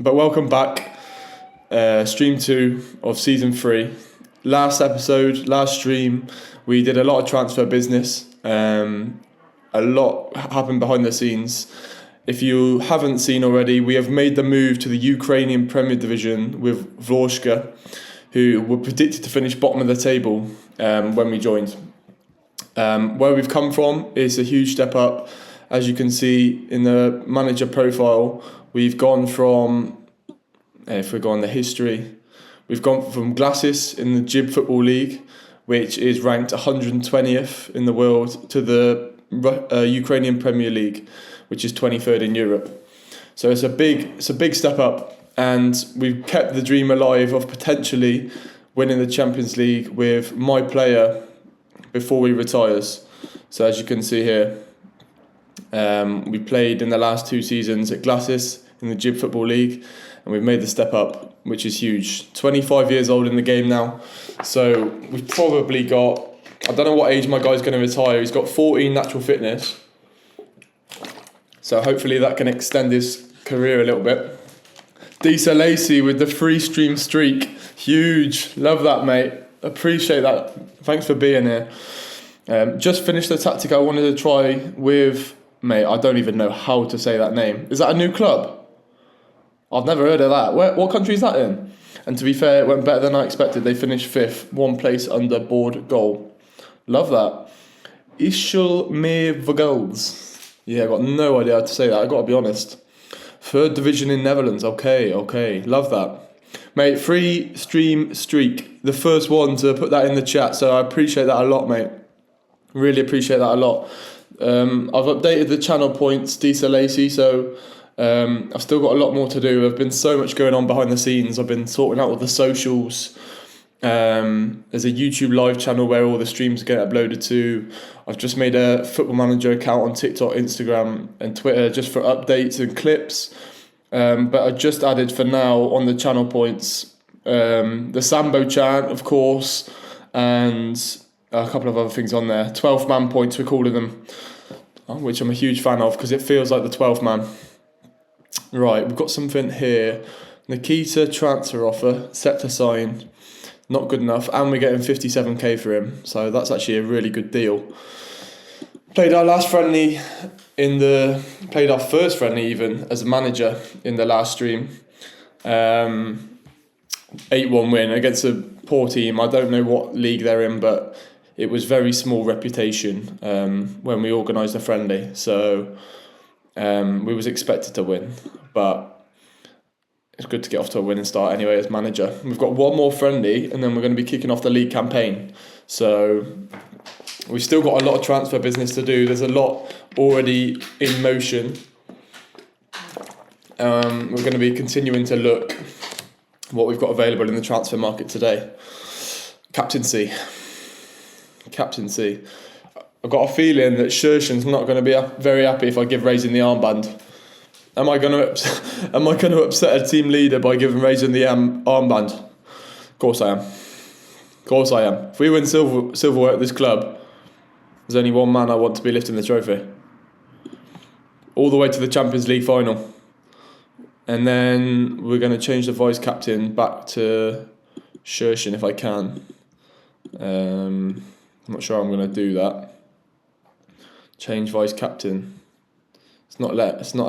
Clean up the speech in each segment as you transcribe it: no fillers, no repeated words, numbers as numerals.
But welcome back, stream 2 of season 3. Last stream, we did a lot of transfer business. A lot happened behind the scenes. If you haven't seen already, we have made the move to the Ukrainian Premier Division with Vloshka, who were predicted to finish bottom of the table when we joined. Where we've come from is a huge step up. As you can see in the manager profile, we've gone from, if we go on the history, we've gone from Glacis in the Jib Football League, which is ranked 120th in the world, to the Ukrainian Premier League, which is 23rd in Europe. So it's a big step up, and we've kept the dream alive of potentially winning the Champions League with my player before he retires. So as you can see here, we played in the last 2 seasons at Glacis in the Jib Football League, and we've made the step up, which is huge. 25 years old in the game now, so we've probably got, I don't know what age my guy's going to retire. He's got 14 natural fitness, so hopefully that can extend his career a little bit. Disa Lacey with the 3-stream streak, huge, love that, mate, appreciate that, thanks for being here. Just finished the tactic I wanted to try with, mate, I don't even know how to say that name. Is that a new club? I've never heard of that. What country is that in? And to be fair, it went better than I expected. They finished 5th, 1 place under board goal. Love that. Ishul Me Vogels. Yeah, I got no idea how to say that, I got to be honest. 3rd division in Netherlands. Okay. Love that. Mate, 3-stream streak. The first one to put that in the chat, so I appreciate that a lot, mate. Really appreciate that a lot. I've updated the channel points, Disa Lacey, so I've still got a lot more to do. There's been so much going on behind the scenes. I've been sorting out all the socials. There's a YouTube live channel where all the streams get uploaded to. I've just made a Football Manager account on TikTok, Instagram and Twitter just for updates and clips. But I just added for now on the channel points the Sambo chant, of course, and a couple of other things on there. 12th man points, we're calling them, which I'm a huge fan of because it feels like the 12th man. Right, we've got something here. Nikita transfer offer set to sign. Not good enough, and we're getting 57k for him, so that's actually a really good deal. Played our first friendly even as a manager in the last stream. 8-1 win against a poor team. I don't know what league they're in, but it was very small reputation when we organised a friendly, so we was expected to win, but it's good to get off to a winning start anyway as manager. We've got one more friendly and then we're going to be kicking off the league campaign, so we've still got a lot of transfer business to do. There's a lot already in motion. We're going to be continuing to look what we've got available in the transfer market today. Captaincy. I've got a feeling that Shershen's not going to be very happy if I give Raison the armband. Am I going to upset a team leader by giving Raison the armband? Of course I am. If we win silverware at this club, there's only one man I want to be lifting the trophy. All the way to the Champions League final. And then we're going to change the vice captain back to Shershen if I can. I'm not sure I'm going to do that. Change vice captain. It's not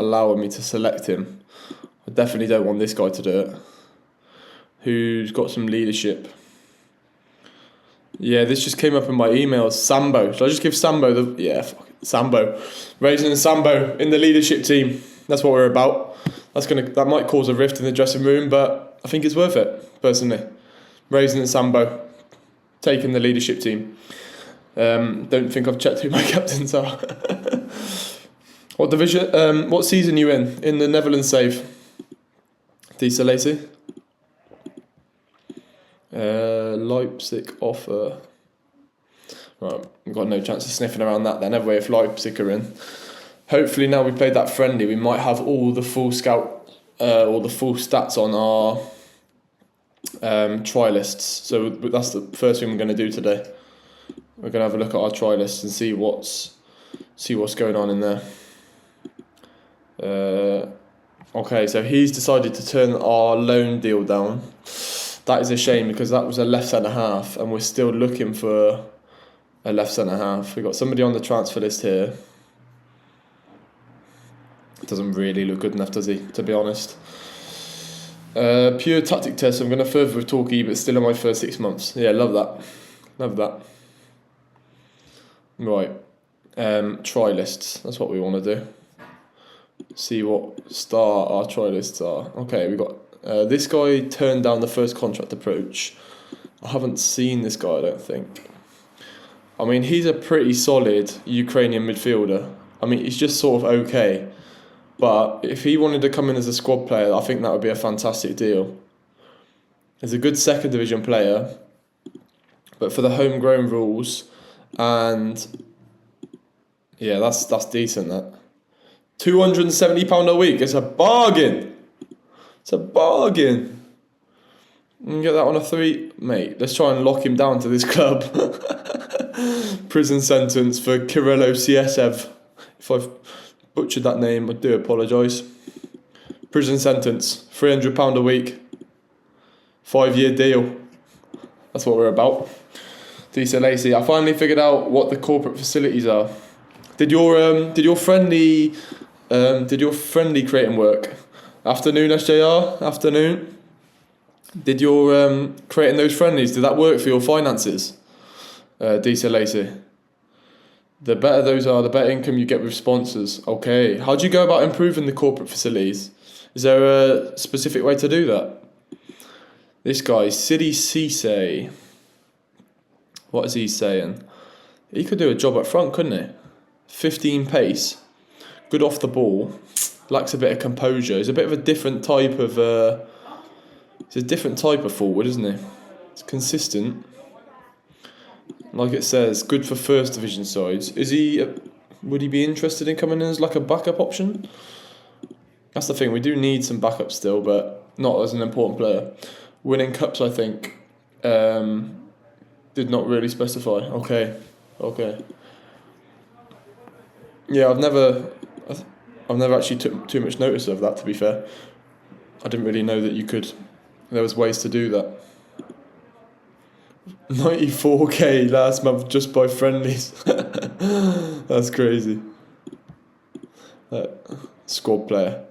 allowing me to select him. I definitely don't want this guy to do it. Who's got some leadership? Yeah, this just came up in my emails. Sambo. Should I just give Sambo Sambo. Raison and Sambo in the leadership team. That's what we're about. That might cause a rift in the dressing room, but I think it's worth it, personally. Raison and Sambo taking the leadership team. Don't think I've checked who my captains are. What division? What season are you in the Netherlands save? Disa Lacey. Leipzig offer. Right, we've got no chance of sniffing around that then, have we, if Leipzig are in. Hopefully now we played that friendly, we might have all the full stats on our try lists. So that's the first thing we're going to do today. We're going to have a look at our try lists and see what's going on in there. Okay, so he's decided to turn our loan deal down. That is a shame because that was a left centre half, and we're still looking for a left centre half. We've got somebody on the transfer list here. Doesn't really look good enough, does he? To be honest. Pure tactic test. I'm going to further with Torquay, but still in my first 6 months. Yeah, love that. Love that. Right. Try lists. That's what we want to do. See what star our try lists are. Okay, we got this guy turned down the first contract approach. I haven't seen this guy, I don't think. I mean, he's a pretty solid Ukrainian midfielder. I mean, he's just sort of okay. But if he wanted to come in as a squad player, I think that would be a fantastic deal. He's a good second division player, but for the homegrown rules, and yeah, that's decent. That £270 a week. It's a bargain. It's a bargain. You can get that on a 3, mate. Let's try and lock him down to this club. Prison sentence for Kirilo Siesev. If I've butchered that name, I do apologise. Prison sentence, £300 a week, 5-year deal. That's what we're about. Decent Lacey. I finally figured out what the corporate facilities are. Did your friendly creating work? Afternoon, SJR. Afternoon. Did your creating those friendlies? Did that work for your finances? Decent Lacey. The better those are, the better income you get with sponsors. Okay. How do you go about improving the corporate facilities? Is there a specific way to do that? This guy, Sidi Cisse. What is he saying? He could do a job up front, couldn't he? 15 pace. Good off the ball. Lacks a bit of composure. He's a bit of a different type of... he's a different type of forward, isn't he? It's consistent. Like it says, good for first division sides. Would he be interested in coming in as like a backup option? That's the thing, we do need some backup still, but not as an important player. Winning cups, I think, did not really specify. Okay. Yeah, I've never actually took too much notice of that, to be fair. I didn't really know that there was ways to do that. 94k last month just by friendlies. That's crazy. Squad player.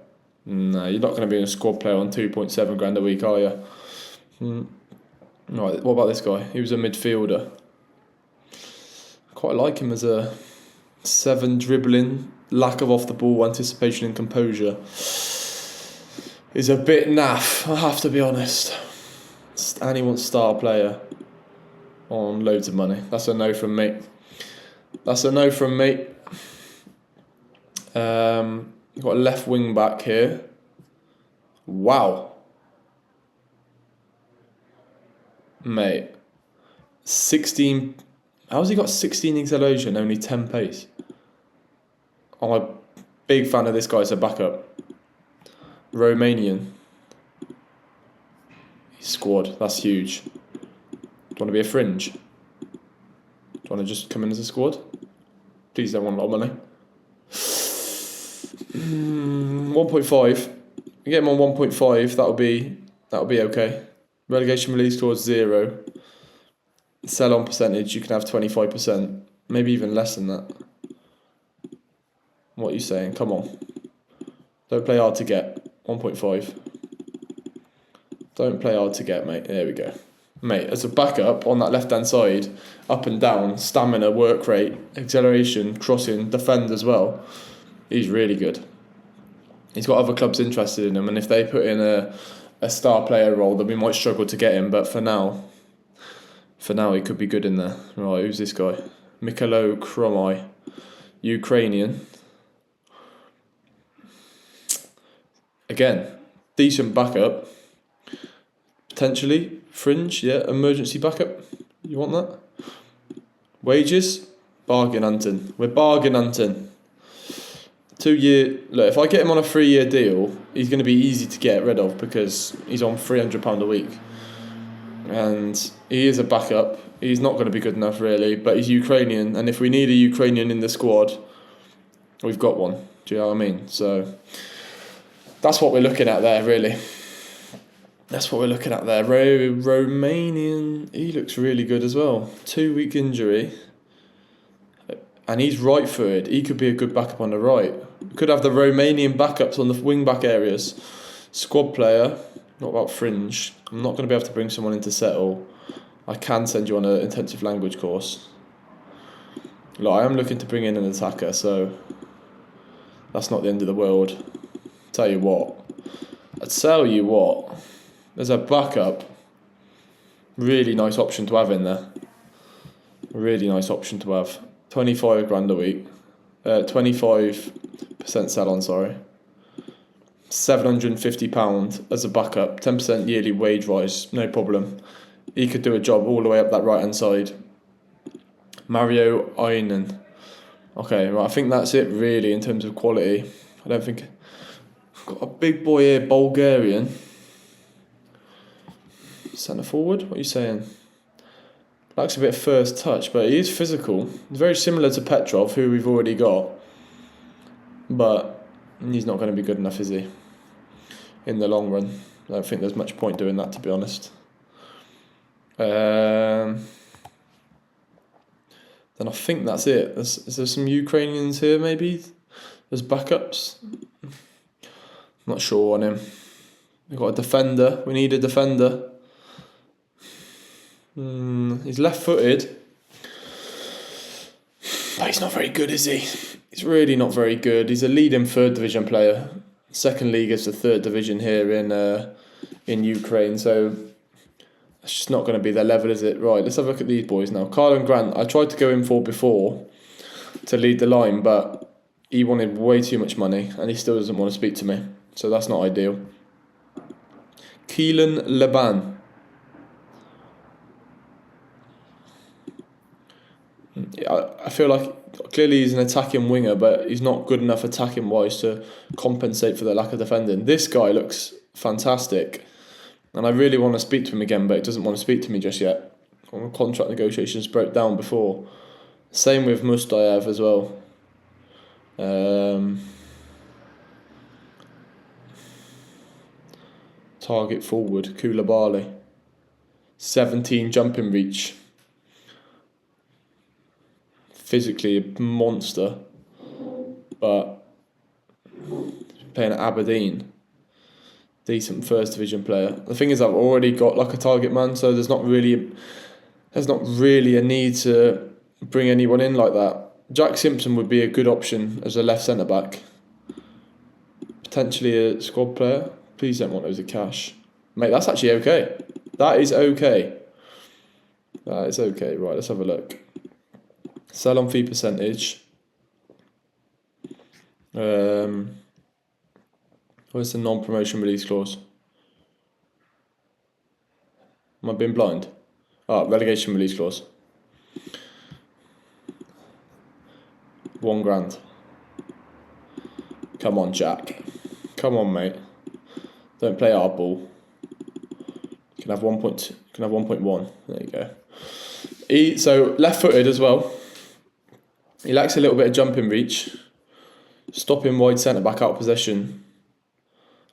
No, you're not going to be a squad player on 2.7 grand a week, are you? Right, what about this guy? He was a midfielder. Quite like him as a 7 dribbling, lack of off the ball anticipation and composure. He's a bit naff, I have to be honest. And he wants star player on loads of money. That's a no from me. We've got a left wing back here. Wow. Mate. 16. How's he got 16 acceleration, only 10 pace? I'm a big fan of this guy as a backup. Romanian. Squad, that's huge. Do you want to be a fringe? Do you want to just come in as a squad? Please don't want a lot of money. 1.5. You get him on 1.5, that'll be okay. Relegation release towards 0. Sell on percentage, you can have 25%. Maybe even less than that. What are you saying? Come on. Don't play hard to get. 1.5. Don't play hard to get, mate. There we go. Mate, as a backup on that left-hand side, up and down, stamina, work rate, acceleration, crossing, defend as well. He's really good. He's got other clubs interested in him, and if they put in a star player role, then we might struggle to get him. But for now, he could be good in there. Right, who's this guy? Mikhailo Kromai, Ukrainian. Again, decent backup. Potentially fringe, yeah. Emergency backup. You want that? Wages? Bargain hunting. We're bargain hunting. 2 year. Look, if I get him on a 3-year deal, he's going to be easy to get rid of because he's on £300 a week, and he is a backup. He's not going to be good enough really, but he's Ukrainian, and if we need a Ukrainian in the squad, we've got one. Do you know what I mean? So that's what we're looking at there, really. That's what we're looking at there. Romanian, he looks really good as well. 2-week injury. And he's right-footed. He could be a good backup on the right. We could have the Romanian backups on the wing-back areas. Squad player, not about fringe. I'm not going to be able to bring someone in to settle. I can send you on an intensive language course. Look, I am looking to bring in an attacker, so that's not the end of the world. Tell you what. There's a backup. Really nice option to have in there. Really nice option to have. 25 grand a week. 25% sell on, sorry. £750 as a backup. 10% yearly wage rise, no problem. He could do a job all the way up that right hand side. Mario Ainen. Okay, right, I think that's it really in terms of quality. I don't think... Got a big boy here, Bulgarian. Centre forward, what are you saying? Lacks a bit of first touch, but he is physical. He's very similar to Petrov, who we've already got. But he's not going to be good enough, is he? In the long run. I don't think there's much point doing that, to be honest. Then I think that's it. Is there some Ukrainians here, maybe? There's backups. Not sure on him. We've got a defender. We need a defender. He's left-footed. But he's not very good, is he? He's really not very good. He's a leading third division player. Second league is the third division here in Ukraine. So it's just not going to be their level, is it? Right, let's have a look at these boys now. Carlin Grant, I tried to go in for before to lead the line, but he wanted way too much money and he still doesn't want to speak to me. So that's not ideal. Keelan Laban. I feel like clearly he's an attacking winger, but he's not good enough attacking wise to compensate for the lack of defending. This guy looks fantastic, and I really want to speak to him again, but he doesn't want to speak to me just yet. Contract negotiations broke down before. Same with Mustayev as well. Target forward, Koulibaly. 17 jumping reach. Physically a monster, but playing at Aberdeen, decent first division player. The thing is, I've already got like a target man, so there's not really a need to bring anyone in like that. Jack Simpson would be a good option as a left centre back, potentially a squad player. Please don't want loads of cash, mate. That's actually okay. That is okay. Right, let's have a look. Sell on fee percentage. Where's the non-promotion release clause? Am I being blind? Relegation release clause. 1 grand. Come on, Jack. Come on, mate. Don't play hardball. You can have 1 point. You can have 1.1. There you go. So left-footed as well. He lacks a little bit of jumping reach. Stopping wide centre-back out of possession.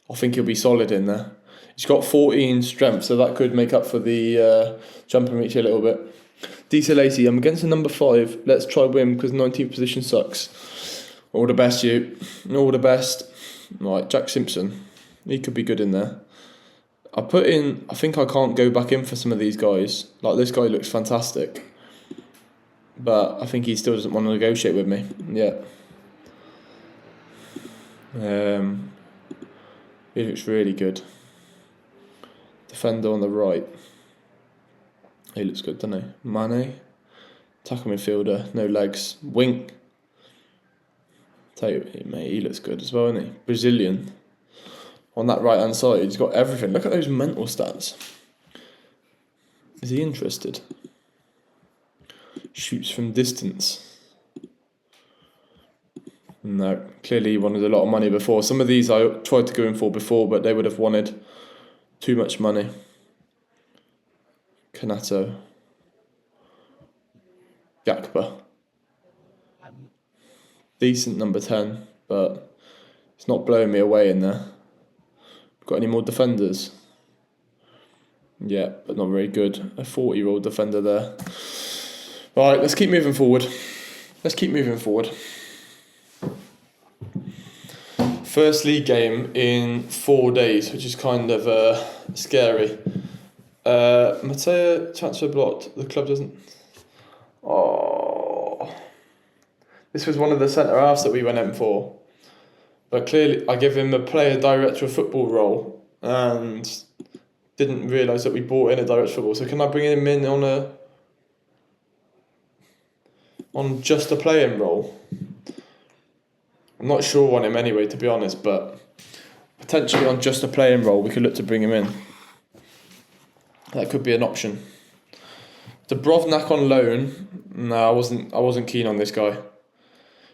I think he'll be solid in there. He's got 14 strength, so that could make up for the jumping reach a little bit. Diesel Lacey, I'm against the number 5. Let's try win because 19th position sucks. All the best, you. All the best. Right, Jack Simpson. He could be good in there. I think I can't go back in for some of these guys. Like, this guy looks fantastic. But I think he still doesn't want to negotiate with me. Yeah. He looks really good. Defender on the right. He looks good, doesn't he? Mane. Tackle midfielder. No legs. Wink. Tell you, mate, he looks good as well, isn't he? Brazilian. On that right hand side, he's got everything. Look at those mental stats. Is he interested? Shoots from distance. No, clearly he wanted a lot of money before. Some of these I tried to go in for before, but they would have wanted too much money. Kanato. Gakpa. Decent number 10, but it's not blowing me away in there. Got any more defenders? Yeah, but not very good. A 40-year-old defender there. Right, let's keep moving forward. First league game in 4 days, which is kind of scary. Mateo transfer blocked. The club doesn't. Oh, this was one of the centre halves that we went in for, but clearly I give him a player director of football role and didn't realise that we brought in a director of football. So can I bring him in on just a playing role? I'm not sure on him anyway, to be honest, but potentially on just a playing role, we could look to bring him in. That could be an option. Dubrovnik on loan. No, I wasn't keen on this guy.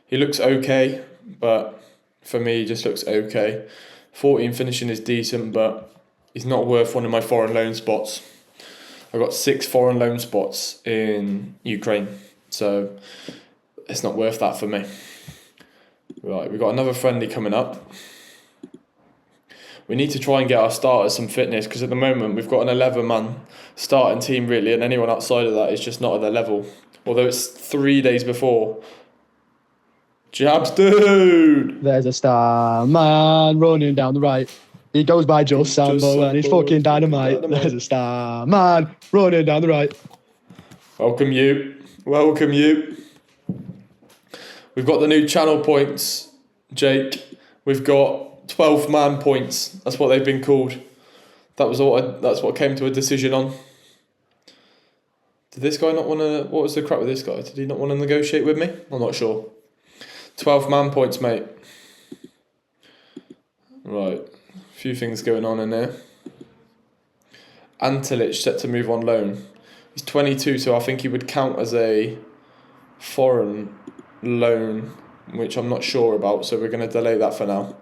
He looks okay, but for me, he just looks okay. 14 finishing is decent, but he's not worth one of my foreign loan spots. I've got 6 foreign loan spots in Ukraine, so it's not worth that for me. Right, we've got another friendly coming up. We need to try and get our starters some fitness, because at the moment we've got an 11-man starting team really, and anyone outside of that is just not at their level. Although it's 3 days before. Jabs, dude! There's a star man running down the right. He goes by Just Sambo and he's fucking dynamite. There's a star man running down the right. Welcome you. We've got the new channel points, Jake. We've got 12-man points. That's what they've been called. That's what came to a decision on. Did this guy not want to... What was the crap with this guy? Did he not want to negotiate with me? I'm not sure. 12-man points, mate. Right. A few things going on in there. Antilic set to move on loan. He's 22, so I think he would count as a foreign loan, which I'm not sure about, so we're going to delay that for now.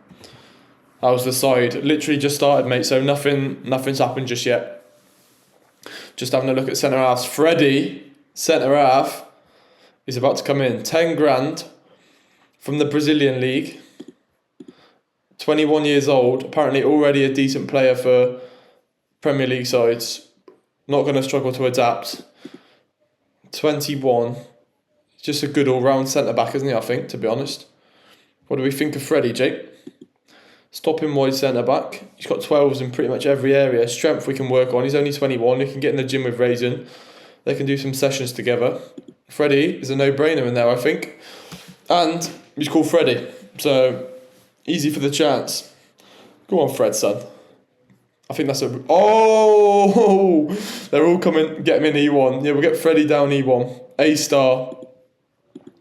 How's the side? Literally just started, mate, so nothing's happened just yet. Just having a look at centre halves. Freddie, centre half, is about to come in. 10 grand from the Brazilian league. 21 years old, apparently already a decent player for Premier League sides. Not going to struggle to adapt. 21. Just a good all-round centre-back, isn't he, I think, to be honest. What do we think of Freddie, Jake? Stopping wide centre-back. He's got 12s in pretty much every area. Strength we can work on. He's only 21. He can get in the gym with Raison. They can do some sessions together. Freddie is a no-brainer in there, I think. And he's called Freddie. So, easy for the chance. Go on, Fred, son. I think that's a... Oh! They're all coming. Get him in E1. Yeah, we'll get Freddie down E1. A-star.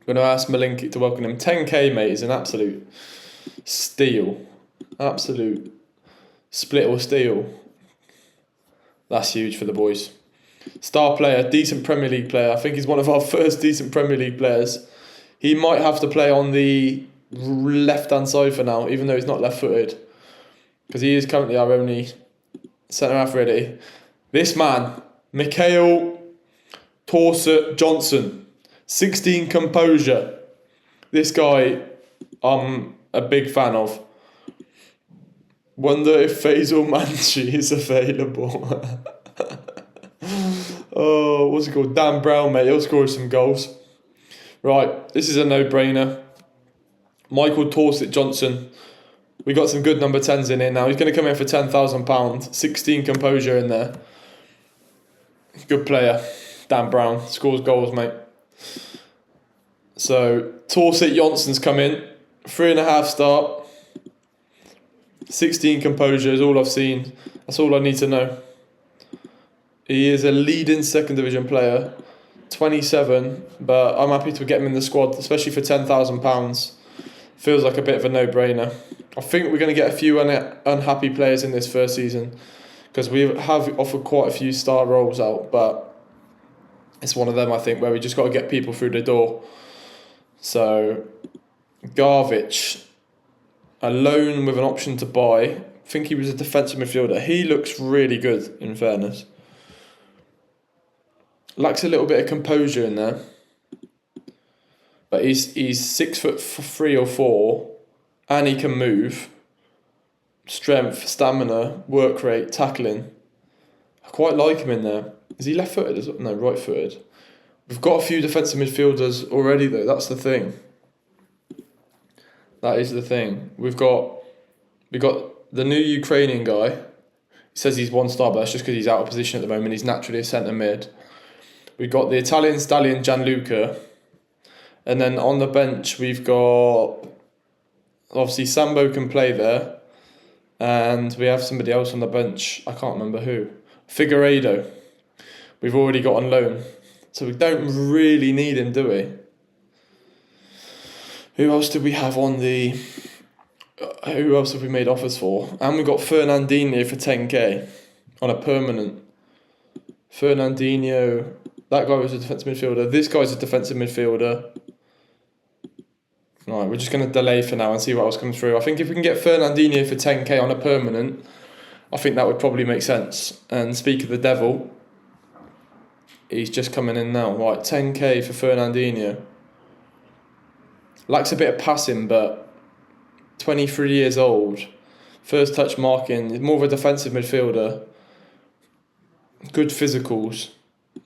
Going to ask Malinki to welcome him. 10k, mate, is an absolute steal. Absolute split or steal. That's huge for the boys. Star player, decent Premier League player. I think he's one of our first decent Premier League players. He might have to play on the left-hand side for now, even though he's not left-footed, because he is currently our only centre-half ready. This man, Mikhail Torset Johnson. 16 composure. This guy, I'm a big fan of. Wonder if Faisal Manchi is available. Oh, what's it called? Dan Brown, mate. He'll score some goals. Right, this is a no-brainer. Michael Torset Johnson. We got some good number 10s in here now. He's going to come in for £10,000. 16 composure in there. Good player. Dan Brown. Scores goals, mate. So, Torset Johnson's come in. 3.5 start. 16 composure is all I've seen. That's all I need to know. He is a leading second division player. 27, but I'm happy to get him in the squad, especially for £10,000. Feels like a bit of a no-brainer. I think we're going to get a few unhappy players in this first season, because we have offered quite a few star roles out, but it's one of them, I think, where we just got to get people through the door. So, Garvich, a loan with an option to buy. I think he was a defensive midfielder. He looks really good, in fairness. Lacks a little bit of composure in there. But he's 6'3" or 4", and he can move. strength, stamina, work rate, tackling. I quite like him in there. Is he left-footed? No, right-footed. We've got a few defensive midfielders already, though. That's the thing. That is the thing. We got the new Ukrainian guy. He says he's 1 star, but that's just because he's out of position at the moment. He's naturally a centre mid. We've got the Italian stallion Gianluca. And then on the bench, we've got... Obviously, Sambo can play there. And we have somebody else on the bench. I can't remember who. Figueiredo. We've already got on loan. So we don't really need him, do we? Who else did we have on the... Who else have we made offers for? And we got Fernandinho for 10k on a permanent. Fernandinho, that guy was a defensive midfielder. This guy's a defensive midfielder. Right, we're just going to delay for now and see what else comes through. I think if we can get Fernandinho for 10k on a permanent, I think that would probably make sense. And speak of the devil, he's just coming in now. Right, 10k for Fernandinho. Lacks a bit of passing, but 23 years old. First touch marking, more of a defensive midfielder. Good physicals.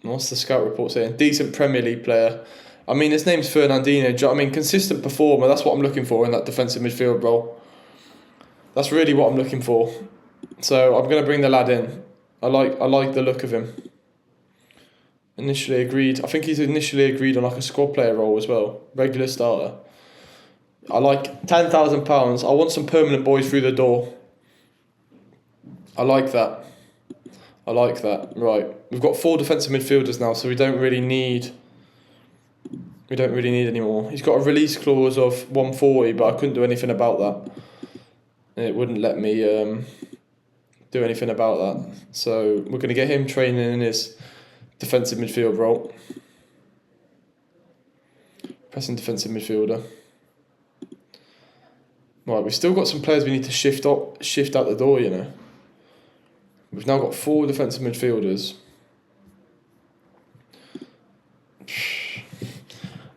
What's the scout report saying? Decent Premier League player. I mean, his name's Fernandinho. Do you know what I mean? Consistent performer. That's what I'm looking for in that defensive midfield role. That's really what I'm looking for. So I'm going to bring the lad in. I like the look of him. Initially agreed. I think he's initially agreed on like a squad player role as well. Regular starter. I like £10,000. I want some permanent boys through the door. I like that. Right. We've got 4 defensive midfielders now, so we don't really need any more. He's got a release clause of 140, but I couldn't do anything about that. It wouldn't let me do anything about that. So we're going to get him training in his defensive midfield role. Pressing defensive midfielder. Right, we've still got some players we need to shift out the door, you know. We've now got 4 defensive midfielders.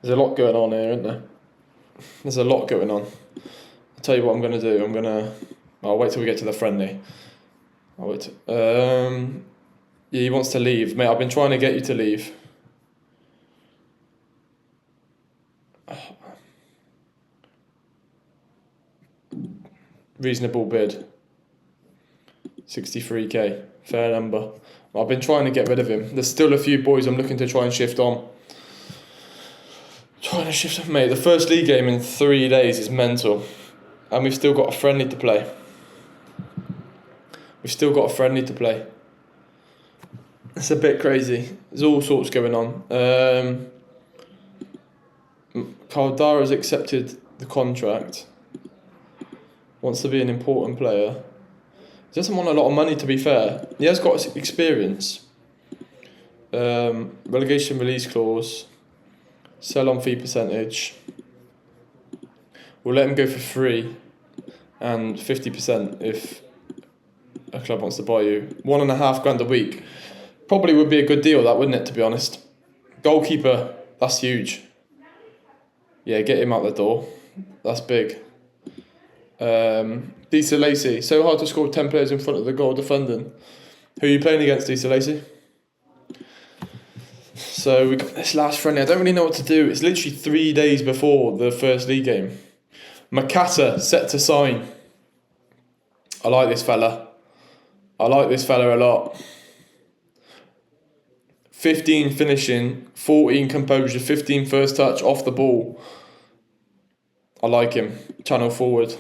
There's a lot going on here, isn't there? There's a lot going on. I'll tell you what I'm going to do. I'll wait till we get to the friendly. Yeah, he wants to leave. Mate, I've been trying to get you to leave. Reasonable bid. 63k. Fair number. I've been trying to get rid of him. There's still a few boys I'm looking to try and shift on. Mate, the first league game in 3 days is mental. And we've still got a friendly to play. It's a bit crazy. There's all sorts going on. Caldara's accepted the contract. Wants to be an important player. He doesn't want a lot of money, to be fair. He has got experience. Relegation release clause. Sell on fee percentage. We'll let him go for free. And 50% if a club wants to buy you. £1.5 a week. Probably would be a good deal, that, wouldn't it, to be honest? Goalkeeper, that's huge. Yeah, get him out the door. That's big. Disa Lacey. So hard to score 10 players in front of the goal defending. Who are you playing against, Disa Lacey? So we got this last friendly. I don't really know what to do. It's literally 3 days before the first league game. Makata set to sign. I like this fella a lot. 15 finishing, 14 composure, 15 first touch off the ball. I like him. Channel forward.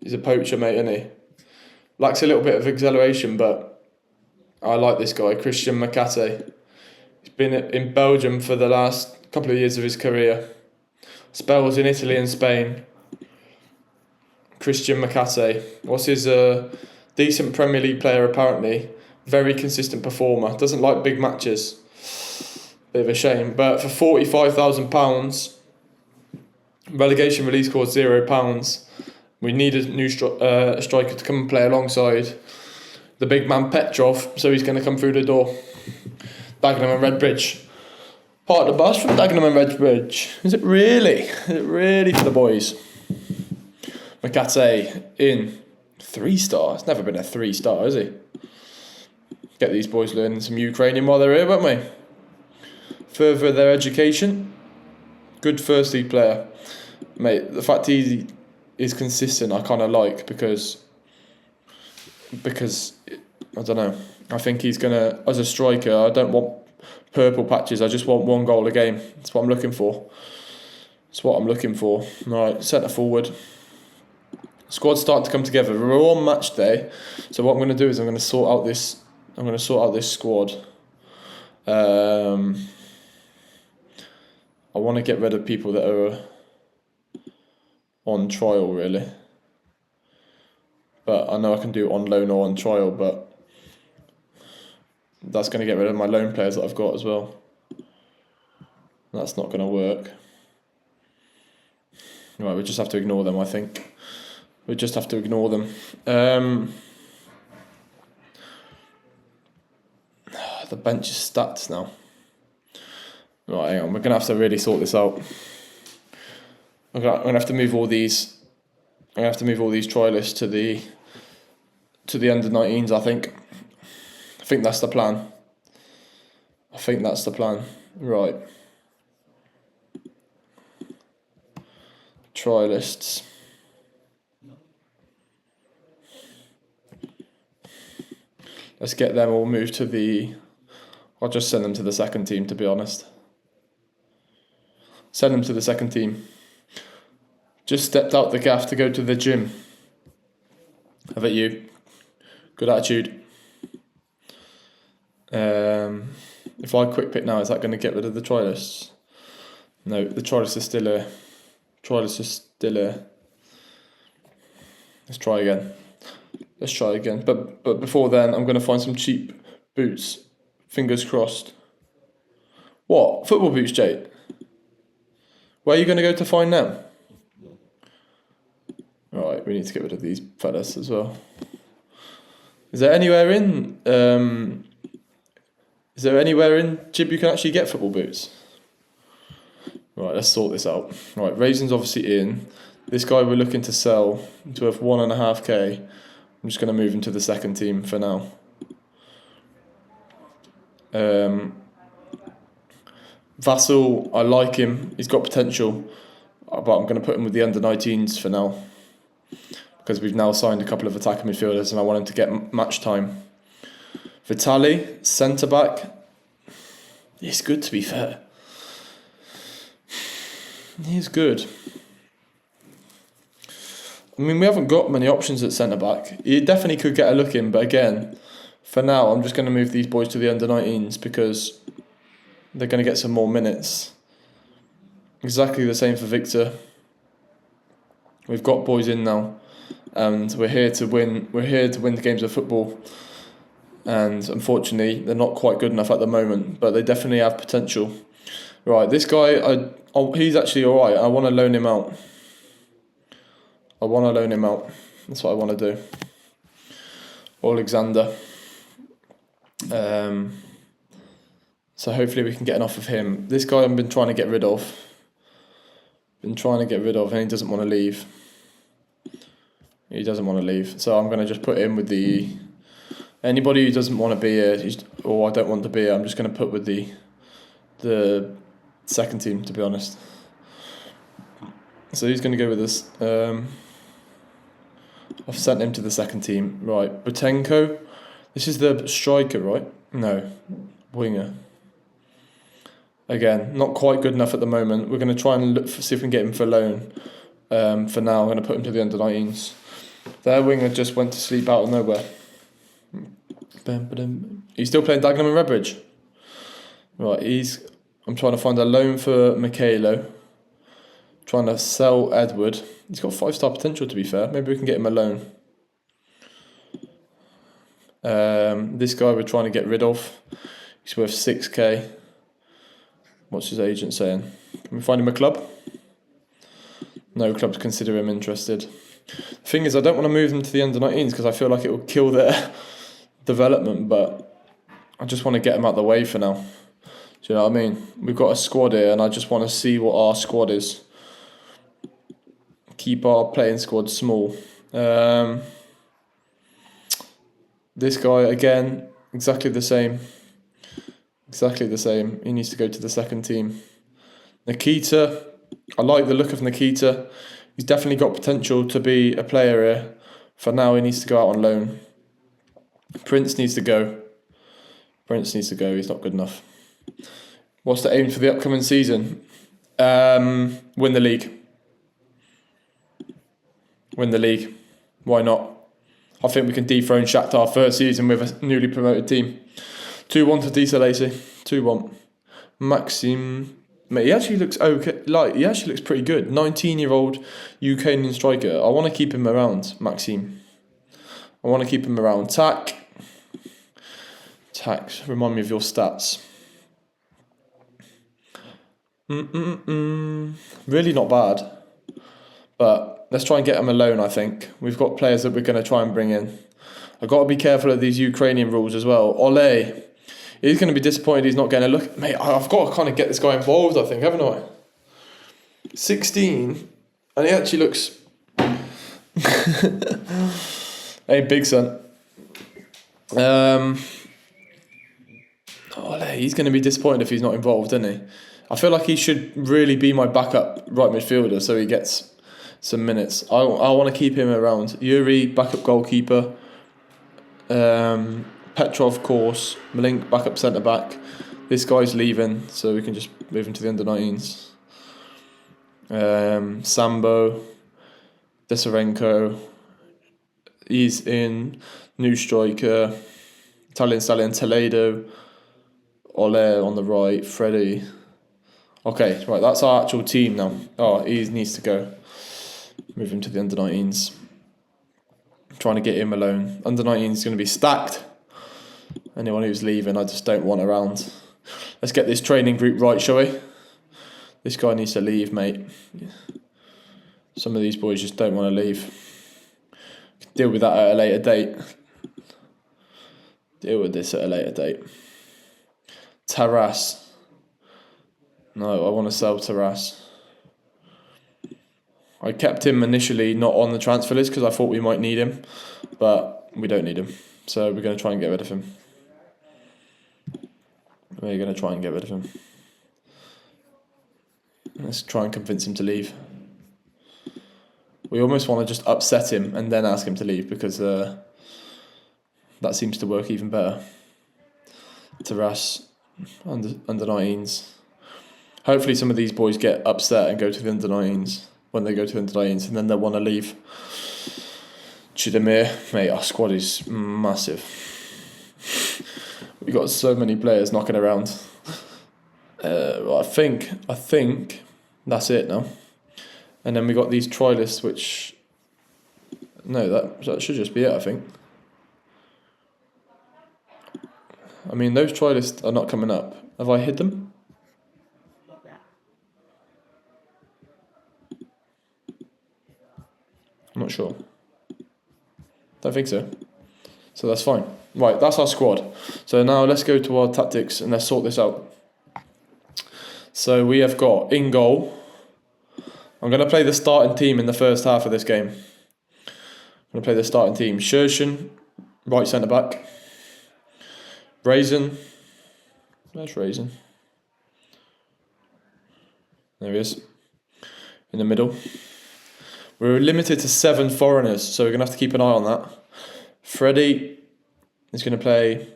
He's a poacher, mate, isn't he? Lacks a little bit of acceleration, but I like this guy, Christian Makate. He's been in Belgium for the last couple of years of his career. Spells in Italy and Spain. Christian Makate. What's his decent Premier League player, apparently. Very consistent performer. Doesn't like big matches. Bit of a shame. But for £45,000, relegation release clause £0. We need a new striker to come and play alongside the big man Petrov, so he's going to come through the door. Dagenham and Redbridge. Part of the bus from Dagenham and Redbridge. Is it really? For the boys? Makate in. 3-star? It's never been a 3-star, is he? Get these boys learning some Ukrainian while they're here, won't we? Further their education. Good first league player. Mate, the fact he is consistent I kind of like because I don't know. I think he's going to, as a striker, I don't want purple patches. I just want 1 goal a game. That's what I'm looking for. Right, centre forward. Squad's starting to come together. We're on match day. So what I'm going to do is I'm going to sort out this squad. I want to get rid of people that are on trial, really. But I know I can do it on loan or on trial, but that's going to get rid of my loan players that I've got as well. That's not going to work. Right, we just have to ignore them, I think. We just have to ignore them. The bench is stacked now. Right, hang on. We're going to have to really sort this out. I'm going to have to move all these. I'm going to have to move all these trialists to the under 19s. I think that's the plan. Right. Trialists. Let's get them all moved to the... I'll just send them to the second team, to be honest. Send them to the second team. Just stepped out the gaff to go to the gym. How about you? Good attitude. If I quick pick now, is that going to get rid of the trialists? No, the trialists are still here. Let's try again. But before then, I'm going to find some cheap boots. Fingers crossed. What? Football boots, Jake? Where are you going to go to find them? Right, we need to get rid of these fellas as well. Is there anywhere in Jib you can actually get football boots? Right, let's sort this out. Right, Raison's obviously in. This guy we're looking to sell to worth 1.5k. I'm just going to move him to the second team for now. Vassal, I like him. He's got potential, but I'm going to put him with the under 19s for now because we've now signed a couple of attacking midfielders and I want him to get match time. Vitali, centre back. He's good, to be fair. He's good. I mean, we haven't got many options at centre back. He definitely could get a look in, but again, for now, I'm just going to move these boys to the under 19s because they're going to get some more minutes. Exactly the same for Victor. We've got boys in now, and we're here to win. We're here to win the games of football, and unfortunately, they're not quite good enough at the moment, but they definitely have potential. Right, this guy, he's actually all right. I want to loan him out. That's what I want to do. Alexander. So hopefully we can get enough of him. This guy I've been trying to get rid of. And he doesn't want to leave. So I'm going to just put him with the... Anybody who doesn't want to be here, or I don't want to be here, I'm just going to put with the second team, to be honest. So he's going to go with us. I've sent him to the second team. Right, Butenko. This is the striker, right? No, winger. Again, not quite good enough at the moment. We're going to try and see if we can get him for loan. For now, I'm going to put him to the under 19s. Their winger just went to sleep out of nowhere. He's still playing Dagenham and Redbridge. Right, I'm trying to find a loan for Mikhailo. Trying to sell Edward. He's got 5-star potential, to be fair. Maybe we can get him a loan. This guy we're trying to get rid of. He's worth 6k. What's his agent saying? Can we find him a club? No clubs consider him interested. The thing is, I don't want to move them to the under 19s because I feel like it will kill their development, but I just want to get them out of the way for now. Do you know what I mean? We've got a squad here and I just want to see what our squad is. Keep our playing squad small. This guy, again, exactly the same. Exactly the same. He needs to go to the second team. Nikita, I like the look of Nikita. He's definitely got potential to be a player here. For now, he needs to go out on loan. Prince needs to go. He's not good enough. What's the aim for the upcoming season? Win the league. Why not? I think we can dethrone Shakhtar first season with a newly promoted team. 2-1 to Disa Lacey. 2-1. Maxim. Mate, he actually looks okay. He actually looks pretty good. 19-year-old Ukrainian striker. I want to keep him around, Maxim. Tack. Remind me of your stats. Really not bad. But let's try and get him alone, I think. We've got players that we're going to try and bring in. I've got to be careful of these Ukrainian rules as well. Ole. He's going to be disappointed he's not getting a look. Mate, I've got to kind of get this guy involved, I think, haven't I? 16. And he actually looks... Hey, big son. He's going to be disappointed if he's not involved, isn't he? I feel like he should really be my backup right midfielder so he gets some minutes. I want to keep him around. Yuri, backup goalkeeper. Petrov, course. Malink, backup centre back. This guy's leaving, so we can just move him to the under-19s. Sambo, Desarenko. He's in. New striker. Italian Stallion, Toledo. Ole on the right. Freddie. Okay, right, that's our actual team now. Oh, he needs to go. Move him to the under-19s. Trying to get him alone. Under-19s is going to be stacked. Anyone who's leaving, I just don't want around. Let's get this training group right, shall we? This guy needs to leave, mate. Some of these boys just don't want to leave. Deal with that at a later date. Deal with this at a later date. Taras. No, I want to sell Taras. I kept him initially not on the transfer list because I thought we might need him, but we don't need him. So we're going to try and get rid of him. Let's try and convince him to leave. We almost want to just upset him and then ask him to leave because that seems to work even better. Taras, under 19s. Hopefully some of these boys get upset and go to the under 19s when they go to the under 19s and then they'll want to leave. Chidamir, mate, our squad is massive. We've got so many players knocking around. I think that's it now. And then we got these try lists, which... No, that should just be it, I think. I mean, those try lists are not coming up. Have I hid them? I'm not sure. Don't think so. So that's fine. Right, that's our squad. So now let's go to our tactics and let's sort this out. So we have got in goal. I'm going to play the starting team in the first half of this game. I'm going to play the starting team. Shershin, right centre back. Raison. There's Raison. There he is. In the middle. We're limited to 7 foreigners, so we're going to have to keep an eye on that. Freddie is going to play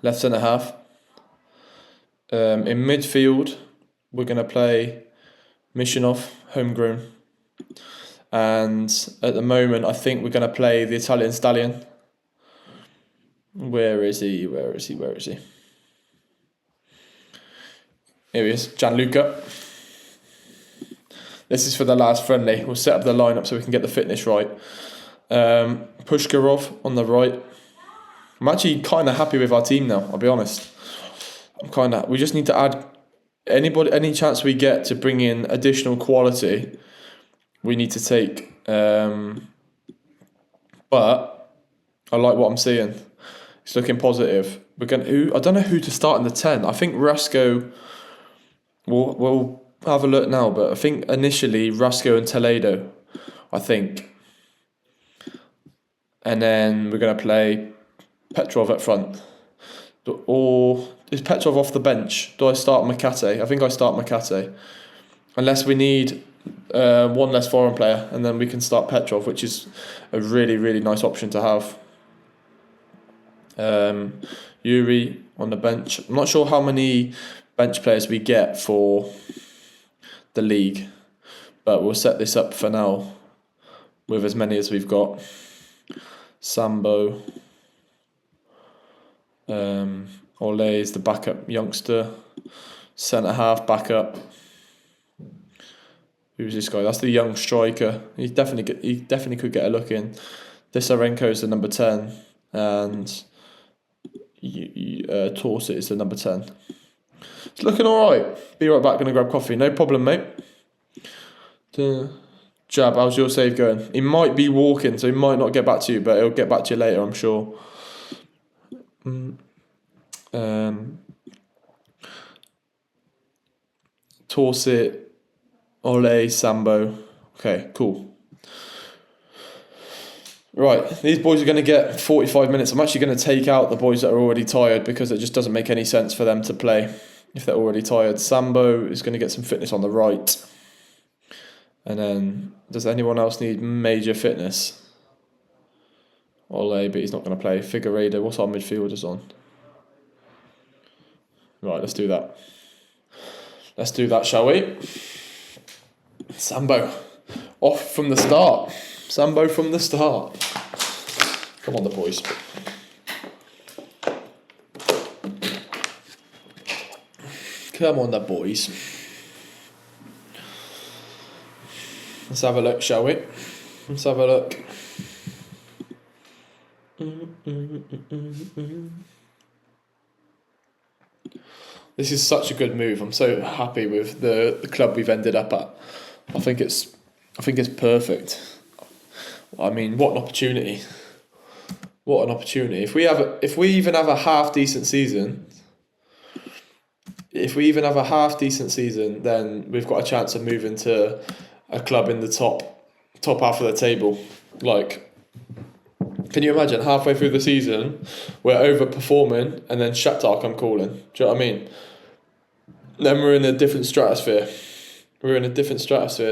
left centre half. In midfield, we're going to play Mishinov, homegrown. And at the moment, I think we're going to play the Italian Stallion. Where is he? Here he is, Gianluca. This is for the last friendly. We'll set up the lineup so we can get the fitness right. Pushkarov on the right. I'm actually kind of happy with our team now, I'll be honest. We just need to add any chance we get to bring in additional quality, we need to take. But I like what I'm seeing. It's looking positive. I don't know who to start in the 10. I think Rasko. We'll have a look now, but I think initially Rasko and Toledo. I think. and then we're going to play Petrov at front. Or is Petrov off the bench? Do I start Makate? I think I start Makate. Unless we need one less foreign player, and then we can start Petrov, which is a really, really nice option to have. Yuri on the bench. I'm not sure how many bench players we get for the league, but we'll set this up for now with as many as we've got. Sambo. Ole is the backup youngster. Centre half backup. Who's this guy? That's the young striker. He definitely could get a look in. Disarenko is the number 10, and Torsit is the number 10. It's looking all right. Be right back. Gonna grab coffee. No problem, mate. Jab, how's your save going? He might be walking, so he might not get back to you, but he'll get back to you later, I'm sure. Torsit, Ole, Sambo. Okay, cool. Right, these boys are going to get 45 minutes. I'm actually going to take out the boys that are already tired because it just doesn't make any sense for them to play if they're already tired. Sambo is going to get some fitness on the right. And then, does anyone else need major fitness? Ole, but he's not going to play. Figueiredo, what's our midfielders on? Right, let's do that. Let's do that, shall we? Sambo, off from the start. Sambo from the start. Come on, the boys. Come on, the boys. Let's have a look, shall we? Let's have a look. This is such a good move. I'm so happy with the club we've ended up at. I think it's perfect. I mean, what an opportunity! What an opportunity! If we even have a half decent season, then we've got a chance of moving to a club in the top half of the table. Like, can you imagine halfway through the season we're overperforming and then Shakhtar come calling? Do you know what I mean? Then we're in a different stratosphere.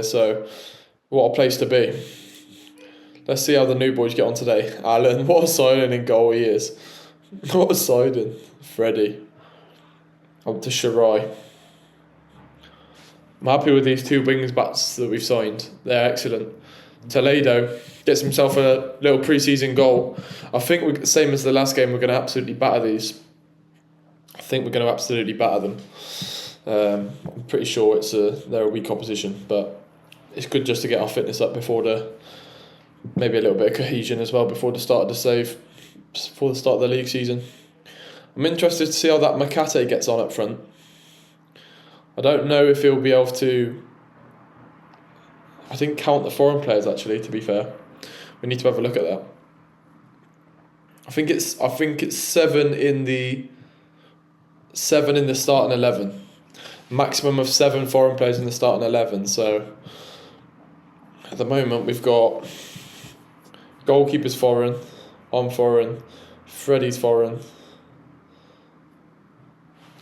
So what a place to be. Let's see how the new boys get on today. Alan, what a signing in goal he is. What a signing. Freddie. Up to Shirai. I'm happy with these two wings backs that we've signed. They're excellent. Toledo gets himself a little pre-season goal. I think same as the last game, we're going to absolutely batter these. I think we're going to absolutely batter them. I'm pretty sure they're a weak opposition, but it's good just to get our fitness up before maybe a little bit of cohesion as well before the start of the league season. I'm interested to see how that Makate gets on up front. I don't know if he'll be able to. I didn't count the foreign players actually. To be fair, we need to have a look at that. I think it's 7 in the starting 11. Maximum of 7 foreign players in the starting 11. So at the moment we've got goalkeeper's foreign, I'm foreign, Freddie's foreign,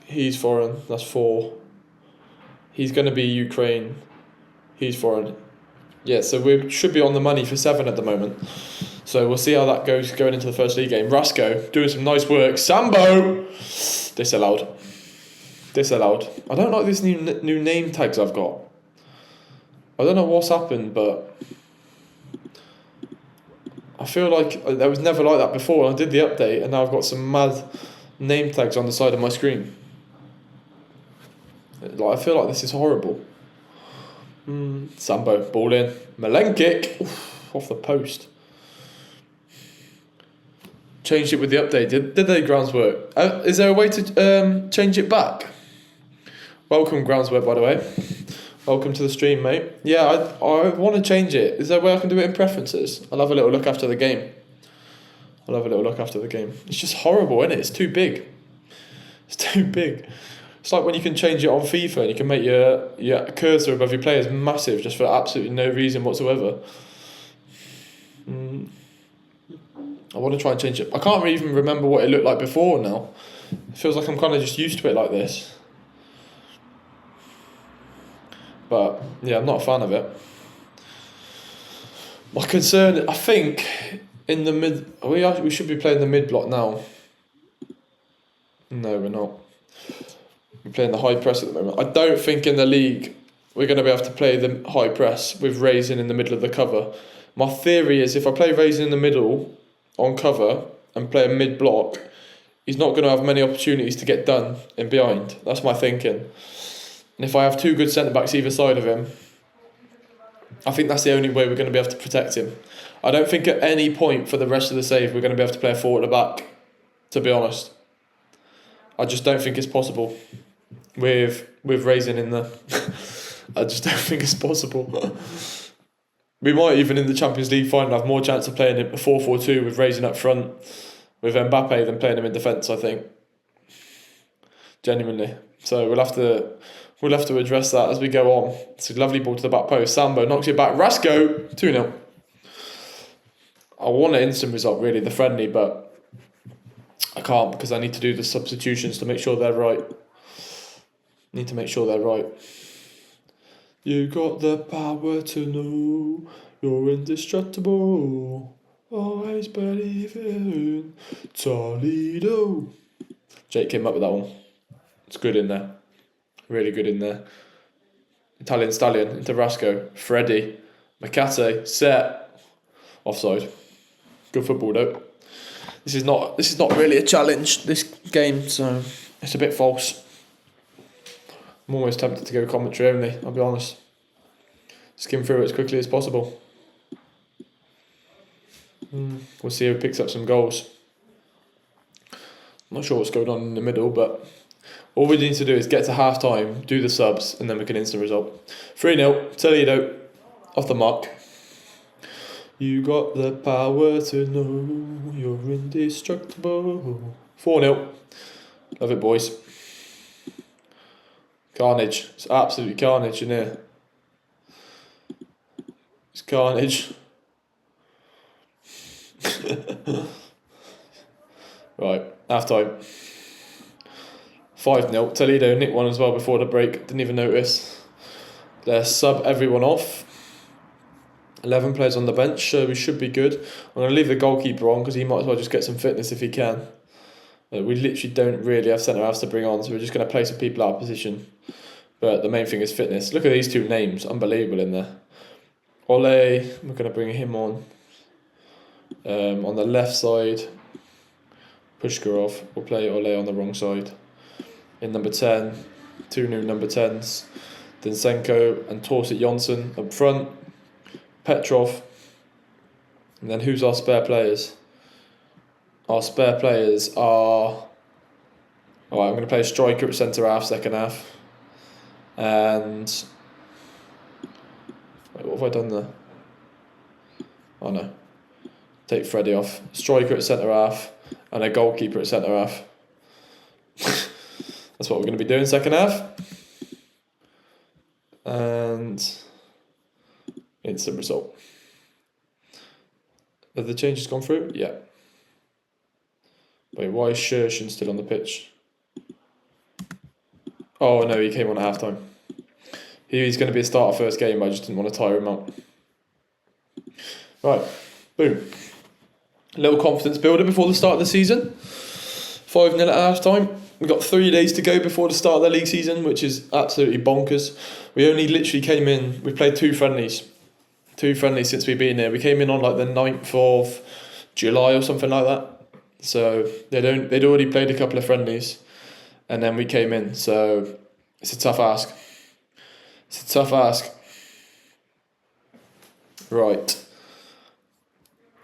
he's foreign. That's 4. He's going to be Ukraine. He's foreign. Yeah, so we should be on the money for 7 at the moment. So we'll see how that goes going into the first league game. Rasko doing some nice work. Sambo! Disallowed. I don't like these new name tags I've got. I don't know what's happened, but I feel like there was never like that before. I did the update and now I've got some mad name tags on the side of my screen. Like, I feel like this is horrible. Sambo, ball in. Malenkik, off the post. Changed it with the update. Did they, Groundswork? Is there a way to change it back? Welcome, Groundswork, by the way. Welcome to the stream, mate. Yeah, I want to change it. Is there a way I can do it in preferences? I'll have a little look after the game. It's just horrible, isn't it? It's too big. It's like when you can change it on FIFA and you can make your cursor above your players massive just for absolutely no reason whatsoever. I want to try and change it. I can't even remember what it looked like before now. It feels like I'm kind of just used to it like this. But yeah, I'm not a fan of it. My concern, I think, in the mid, we should be playing the mid block now. No, we're not. We're playing the high press at the moment. I don't think in the league we're going to be able to play the high press with Raison in the middle of the cover. My theory is if I play Raison in the middle on cover and play a mid block, he's not going to have many opportunities to get done in behind. That's my thinking. And if I have two good centre backs either side of him, I think that's the only way we're going to be able to protect him. I don't think at any point for the rest of the save we're going to be able to play a forward at the back, to be honest. I just don't think it's possible with Raison in there. I just don't think it's possible. We might even in the Champions League final have more chance of playing a 4-4-2 with Raison up front with Mbappe than playing him in defence, I think. Genuinely. So we'll have to address that as we go on. It's a lovely ball to the back post. Sambo knocks it back. Rasco 2-0. I want an instant result really, the friendly, but I can't because I need to do the substitutions to make sure they're right. Need to make sure they're right. You got the power to know you're indestructible. Always believe in Toledo. Jake came up with that one. It's good in there. Really good in there. Italian Stallion into Rasco. Freddy. Makate. Set. Offside. Good football though. This is not really a challenge, this game, so it's a bit false. I'm almost tempted to go commentary only, I'll be honest. Skim through it as quickly as possible. We'll see who picks up some goals. I'm not sure what's going on in the middle, but all we need to do is get to half time, do the subs, and then we can instant result. 3-0, Toledo, off the mark. You got the power to know you're indestructible. 4-0. Love it, boys. Carnage. It's absolutely carnage in here. It's carnage. Right, half time. 5-0. Toledo nicked one as well before the break. Didn't even notice. They sub everyone off. 11 players on the bench, so we should be good. I'm going to leave the goalkeeper on because he might as well just get some fitness if he can. We literally don't really have centre-halves to bring on, so we're just going to play some people out of position. But the main thing is fitness. Look at these two names, unbelievable in there. Ole, we're going to bring him on. On the left side, Pushkarov. We'll play Ole on the wrong side. In number 10, two new number 10s. Densenko and Torsit Jonsson up front. Petrov. And then who's our spare players? Our spare players are... Alright, I'm going to play a striker at centre half, second half. And... Wait, what have I done there? Oh no. Take Freddie off. Striker at centre half. And a goalkeeper at centre half. That's what we're going to be doing second half. And... instant result. Have the changes gone through? Yeah. Wait, why is Shershin still on the pitch? Oh no, he came on at half time. He's going to be a starter first game, I just didn't want to tire him out. Right, boom. A little confidence builder before the start of the season. 5-0 at half time. We've got 3 days to go before the start of the league season, which is absolutely bonkers. We only literally came in, we played two friendlies since we've been here. We came in on like the 9th of July or something like that. So they'd already played a couple of friendlies and then we came in. So it's a tough ask. Right.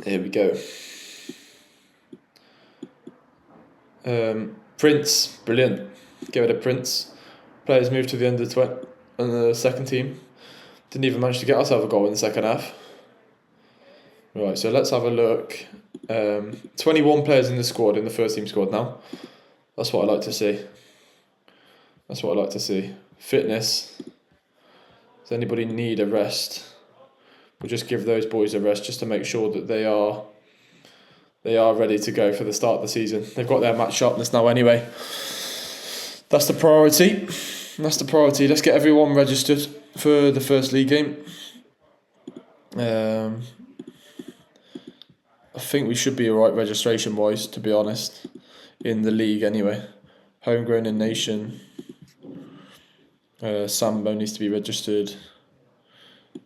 Here we go. Prince, brilliant. Give it a Prince. Players moved to the under 20 on the second team. Didn't even manage to get ourselves a goal in the second half. Right, so let's have a look. 21 players in the squad, in the first team squad now. That's what I like to see. Fitness. Does anybody need a rest? We'll just give those boys a rest just to make sure that they are They are ready to go for the start of the season. They've got their match sharpness now anyway. That's the priority. Let's get everyone registered for the first league game. I think we should be alright registration-wise, to be honest, in the league anyway. Homegrown in Nation. Sambo needs to be registered.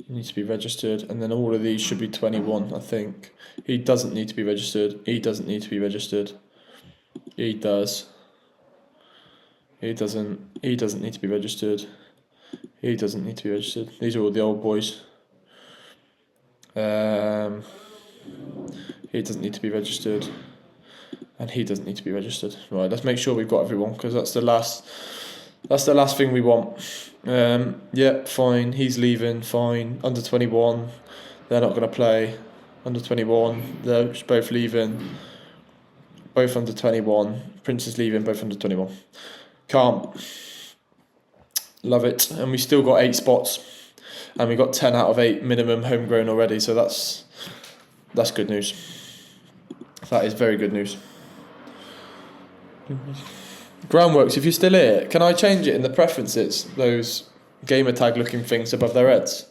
And then all of these should be 21, I think. He doesn't need to be registered. He does. He doesn't need to be registered. These are all the old boys. He doesn't need to be registered. And he doesn't need to be registered. Right, let's make sure we've got everyone, because that's the last thing we want. Fine. He's leaving. Fine. Under 21. They're not going to play. Under 21. They're both leaving. Both under 21. Prince is leaving. Both under 21. Calm. Love it. And we still got 8 spots. And we got 10 out of 8 minimum homegrown already. So that's good news. That is very good news. Groundworks, if you're still here, can I change it in the preferences? Those gamer tag looking things above their heads.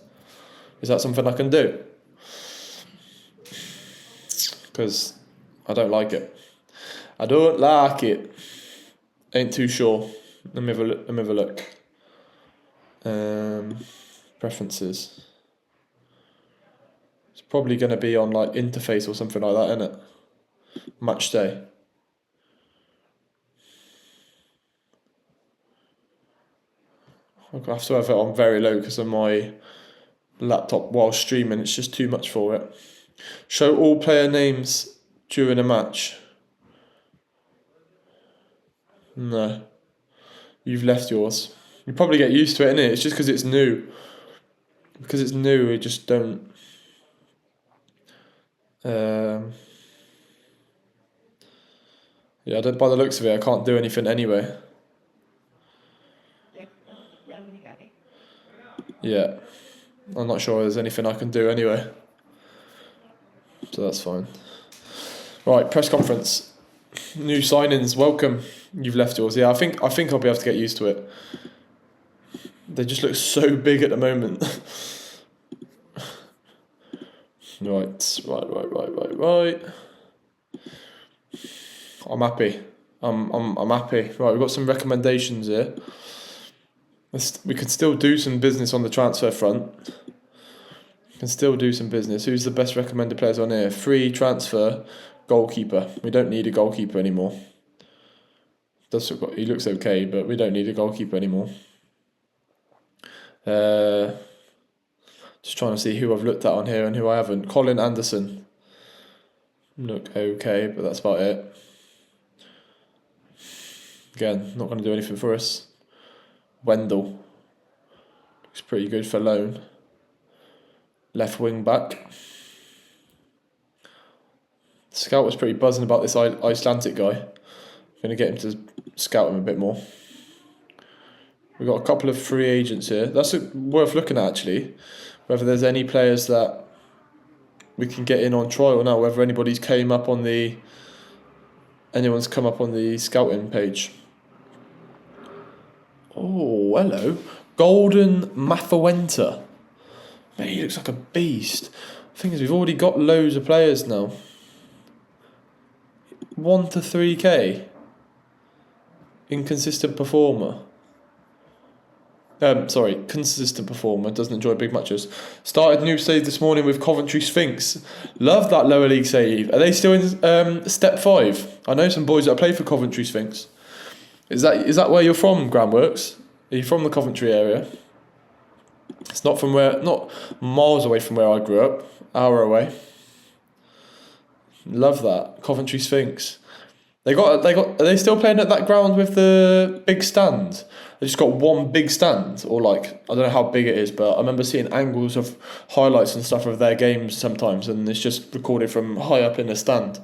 Is that something I can do? Because I don't like it. Ain't too sure. Let me have a look. Preferences. It's probably going to be on like interface or something like that, isn't it? Match day. I have to have it on very low because of my laptop while streaming. It's just too much for it. Show all player names during a match. No. You've left yours. You probably get used to it, innit? It's just because it's new. Because it's new, we just don't... Yeah, by the looks of it, I can't do anything anyway. Yeah. I'm not sure there's anything I can do anyway. So that's fine. Right, press conference. New signings, welcome. You've left yours. Yeah, I think I'll be able to get used to it. They just look so big at the moment. Right. I'm happy. I'm happy. Right, we've got some recommendations here. We can still do some business on the transfer front. Can still do some business. Who's the best recommended players on here? Free transfer, goalkeeper. We don't need a goalkeeper anymore. He looks okay, but we don't need a goalkeeper anymore. Just trying to see who I've looked at on here and who I haven't. Colin Anderson. Look okay, but that's about it. Again, not going to do anything for us. Wendell. Looks pretty good for loan. Left wing back. Scout was pretty buzzing about this Icelandic guy. I'm going to get him to scout him a bit more. We've got a couple of free agents here. That's worth looking at, actually. Whether there's any players that we can get in on trial now. Whether anyone's come up on the scouting page. Oh, hello. Golden Mafuenta. Man, he looks like a beast. The thing is, we've already got loads of players now. 1 to 3k. Inconsistent performer. Consistent performer, doesn't enjoy big matches. Started new save this morning with Coventry Sphinx. Love that lower league save. Are they still in step 5? I know some boys that play for Coventry Sphinx. Is that where you're from, Groundworks? Are you from the Coventry area? It's not miles away from where I grew up. Hour away. Love that. Coventry Sphinx. Are they still playing at that ground with the big stand? They just got one big stand, or I don't know how big it is, but I remember seeing angles of highlights and stuff of their games sometimes, and it's just recorded from high up in the stand.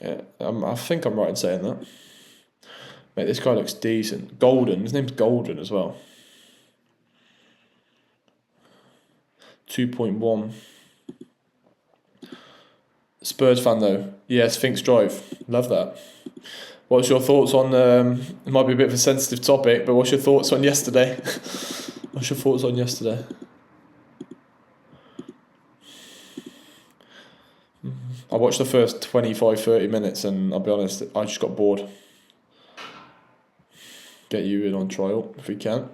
Yeah, I think I'm right in saying that. Mate, this guy looks decent. Golden, his name's Golden as well. 2.1. Spurs fan though. Yeah, Sphinx Drive. Love that. What's your thoughts on? It might be a bit of a sensitive topic, but what's your thoughts on yesterday? What's your thoughts on yesterday? I watched the first 25-30 minutes and I'll be honest, I just got bored. Get you in on trial if we can.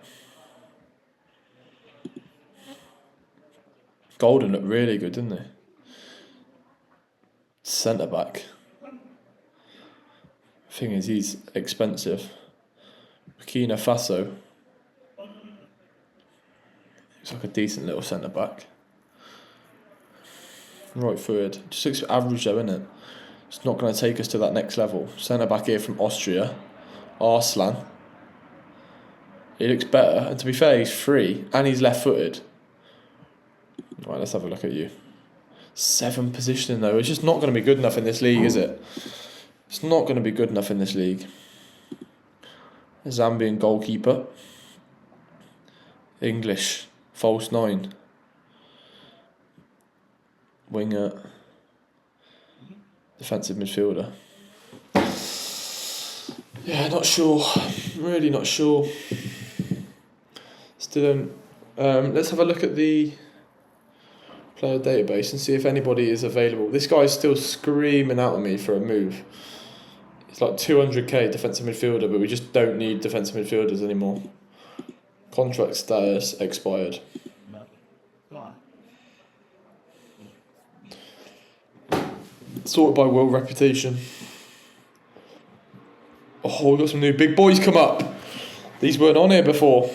Golden looked really good, didn't they? Centre back. Thing is, he's expensive. Burkina Faso. He's like a decent little centre back. Right forward. Just looks average though, isn't it? It's not going to take us to that next level. Centre back here from Austria. Arslan. He looks better. And to be fair, he's free. And he's left footed. Right, let's have a look at you. 7 positioning though. It's just not going to be good enough in this league, is it? It's not going to be good enough in this league. A Zambian goalkeeper. English. False 9. Winger. Defensive midfielder. Yeah, not sure. Really not sure. Still don't. Let's have a look at the player database and see if anybody is available. This guy's still screaming out at me for a move. It's like 200k defensive midfielder, but we just don't need defensive midfielders anymore. Contract status expired. Sorted by world reputation. Oh, we got some new big boys come up. These weren't on here before.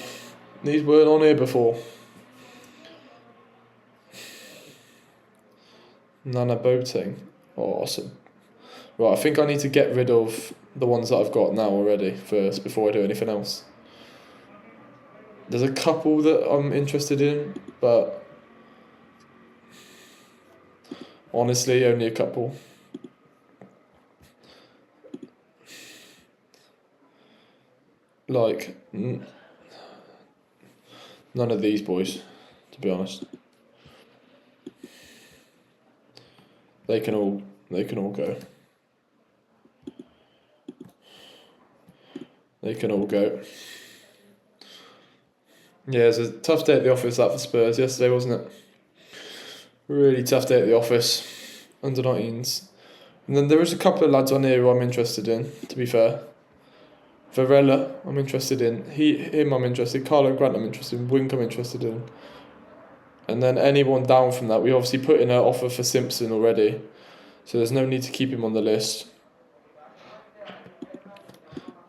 Nana Boateng. Oh, awesome. Right, I think I need to get rid of the ones that I've got now already first before I do anything else. There's a couple that I'm interested in, but honestly, only a couple. Like, none of these boys, to be honest. They can all go. They can all go. Yeah, it was a tough day at the office that for Spurs yesterday, wasn't it? Really tough day at the office. Under 19s. And then there is a couple of lads on here who I'm interested in, to be fair. Varela, I'm interested in. Him, I'm interested. Carlo Grant, I'm interested in. Wink, I'm interested in. And then anyone down from that, we obviously put in an offer for Simpson already. So there's no need to keep him on the list.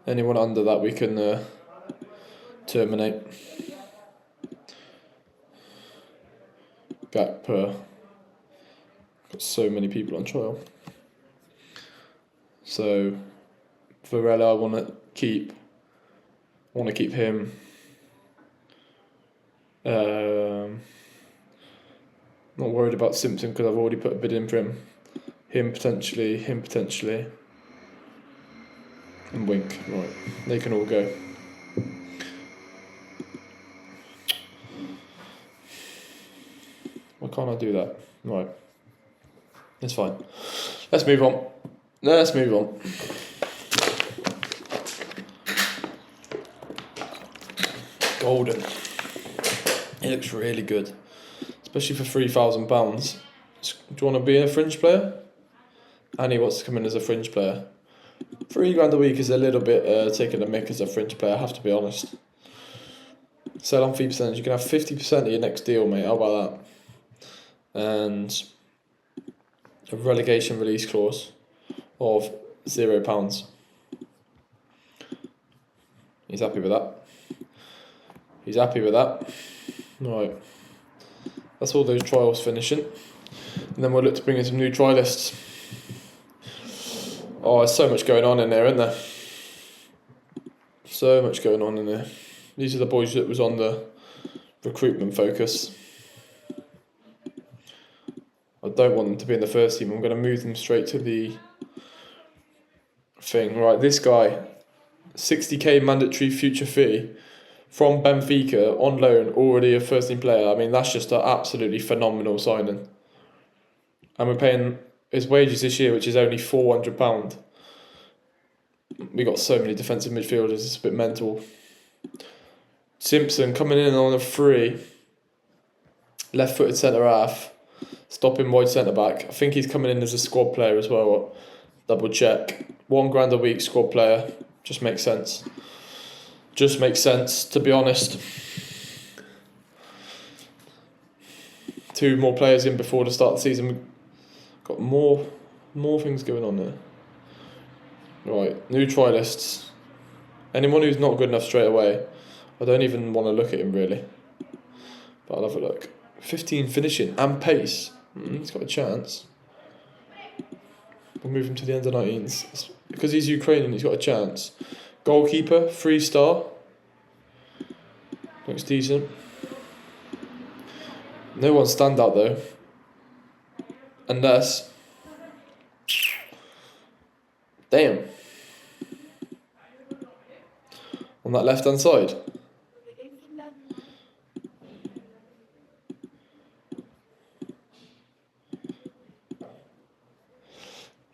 Anyone under that we can terminate. Gakpo. Got so many people on trial. So Varela I want to keep him. Not worried about Simpson because I've already put a bid in for him. Him potentially. And Wink. Right. They can all go. Why can't I do that? Right. It's fine. Let's move on. Golden. He looks really good. Especially for £3,000. Do you want to be a fringe player? And he wants to come in as a fringe player. £3,000 a week is a little bit taking a mick as a fringe player, I have to be honest. Sell on fee percentage, you can have 50% of your next deal, mate. How about that? And a relegation release clause of £0. He's happy with that. Right. That's all those trials finishing. And then we'll look to bring in some new trialists. Oh, there's so much going on in there, isn't there? So much going on in there. These are the boys that was on the recruitment focus. I don't want them to be in the first team. I'm going to move them straight to the thing. Right, this guy, 60k mandatory future fee from Benfica on loan, already a first team player. I mean, that's just an absolutely phenomenal signing. And we're paying his wages this year, which is only £400. We got so many defensive midfielders, it's a bit mental. Simpson coming in on a free, left-footed centre-half, stopping wide centre-back. I think he's coming in as a squad player as well. Double check. £1,000 a week squad player. Just makes sense. Just makes sense, to be honest. 2 more players in before the start of the season. Got more things going on there. Right, new trialists. Anyone who's not good enough straight away, I don't even want to look at him really. But I'll have a look. 15 finishing and pace. He's got a chance. We'll move him to the under 19s. Because he's Ukrainian, he's got a chance. Goalkeeper, 3-star. Looks decent. No one stand out though. Unless... Damn. On that left hand side.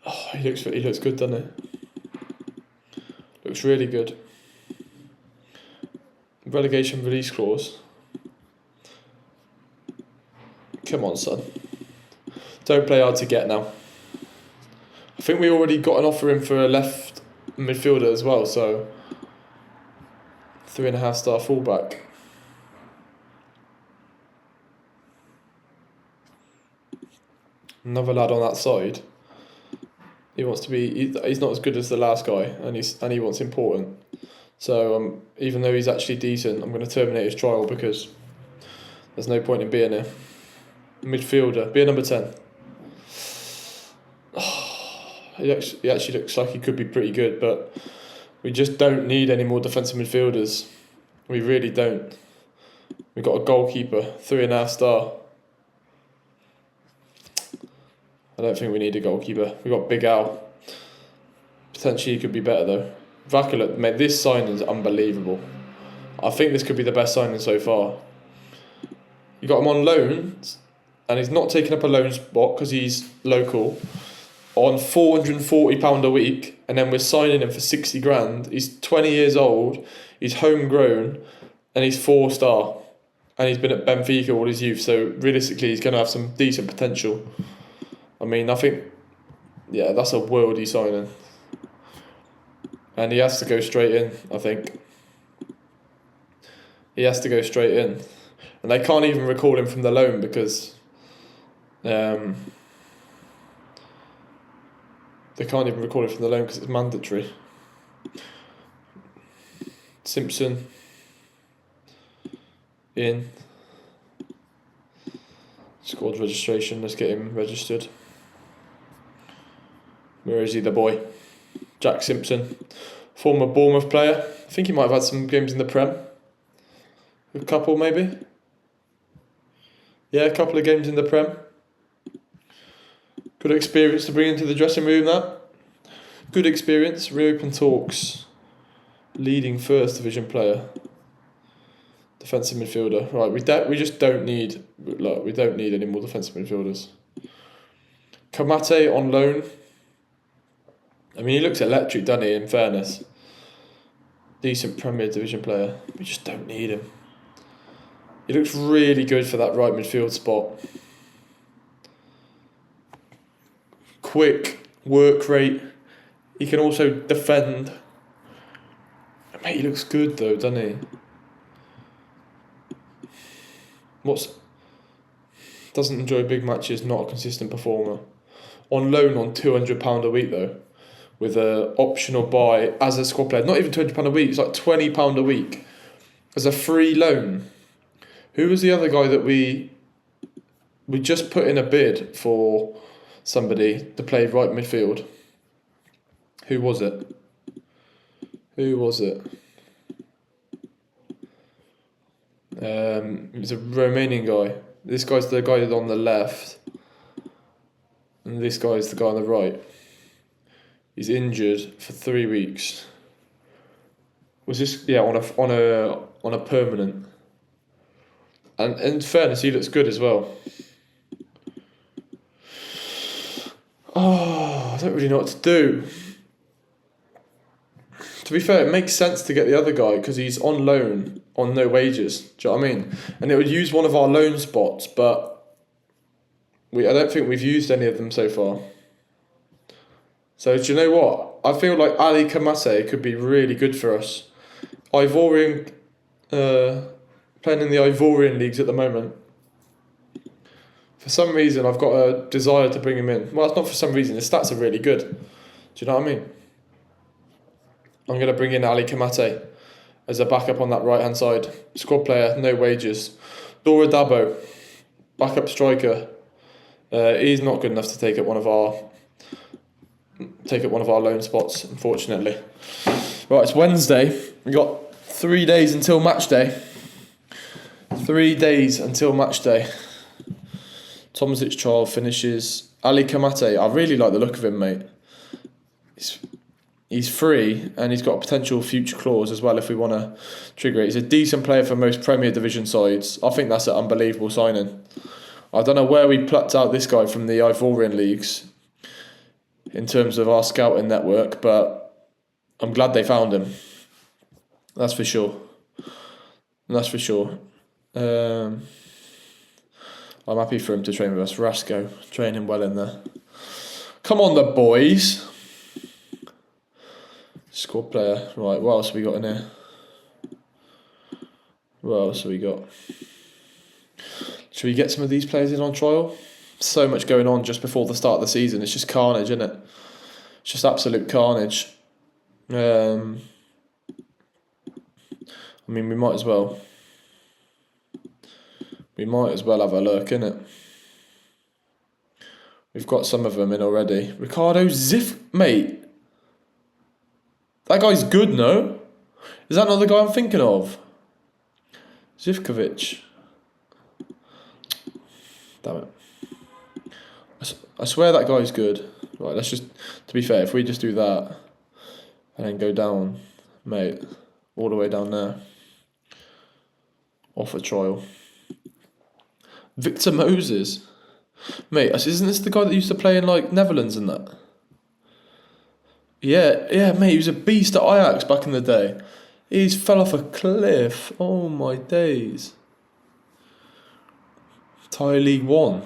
Oh, he looks good, doesn't he? Looks really good. Relegation release clause. Come on, son. Don't play hard to get now. I think we already got an offer in for a left midfielder as well, so 3.5-star fullback. Another lad on that side. He wants to be. He's not as good as the last guy, and he wants important. So even though he's actually decent, I'm going to terminate his trial because there's no point in being here. Midfielder, be a number 10. He actually looks like he could be pretty good, but we just don't need any more defensive midfielders. We really don't. We've got a goalkeeper, 3.5-star. I don't think we need a goalkeeper. We've got Big Al. Potentially he could be better though. Vakula, mate, this signing is unbelievable. I think this could be the best signing so far. You got him on loan, and he's not taking up a loan spot because he's local, on £440 a week, and then we're signing him for 60 grand. He's 20 years old, he's homegrown, and he's 4-star, and he's been at Benfica all his youth, so realistically he's going to have some decent potential. I mean, I think, yeah, that's a worldy signing. And he has to go straight in, I think. He has to go straight in. And they can't even recall him from the loan because they can't even recall him from the loan because it's mandatory. Simpson in. Squad registration, let's get him registered. Where is he, the boy? Jack Simpson, former Bournemouth player. I think he might have had some games in the Prem. A couple maybe. Yeah, a couple of games in the Prem. Good experience to bring into the dressing room, that. Good experience, reopen talks. Leading first division player. Defensive midfielder. Right, we just don't need, look, we don't need any more defensive midfielders. Kamate on loan. I mean, he looks electric, doesn't he, in fairness. Decent Premier Division player. We just don't need him. He looks really good for that right midfield spot. Quick, work rate. He can also defend. Mate, he looks good though, doesn't he? Doesn't enjoy big matches, not a consistent performer. On loan on £200 a week though. With a optional buy as a squad player. Not even £200 a week, it's like £20 a week. As a free loan. Who was the other guy that we just put in a bid for somebody to play right midfield? Who was it? It was a Romanian guy. This guy's the guy on the left. And this guy's the guy on the right. He's injured for 3 weeks. Was this on a permanent? And in fairness, he looks good as well. don't really know what to do. To be fair, it makes sense to get the other guy because he's on loan on no wages. Do you know what I mean? And it would use one of our loan spots, but I don't think we've used any of them so far. So do you know what? I feel like Ali Kamase could be really good for us. Ivorian, playing in the Ivorian leagues at the moment. For some reason, I've got a desire to bring him in. Well, it's not for some reason. His stats are really good. Do you know what I mean? I'm going to bring in Ali Kamate as a backup on that right-hand side. Squad player, no wages. Dora Dabo, backup striker. He's not good enough to take up one of our loan spots, unfortunately. Right, it's Wednesday. We got 3 days until match day. 3 days until match day. Tomasic trial finishes. Ali Kamate, I really like the look of him, mate. He's free and he's got a potential future clause as well if we want to trigger it. He's a decent player for most Premier Division sides. I think that's an unbelievable signing. I don't know where we plucked out this guy from the Ivorian leagues in terms of our scouting network, but I'm glad they found him. That's for sure. I'm happy for him to train with us. Rasco, training well in there. Come on, the boys. Squad player. Right, what else have we got in here? What else have we got? Should we get some of these players in on trial? So much going on just before the start of the season. It's just carnage, isn't it? It's just absolute carnage. I mean, we might as well have a look, innit? We've got some of them in already. Ricardo Ziff, mate. That guy's good, no? Is that not the guy I'm thinking of? Zivkovic. Damn it. I swear that guy's good. Right, let's just, to be fair, if we just do that and then go down, mate, all the way down there. Off a trial. Victor Moses. Mate, isn't this the guy that used to play in like Netherlands and that? Yeah, mate, he was a beast at Ajax back in the day. He's fell off a cliff. Oh my days. Thai League 1.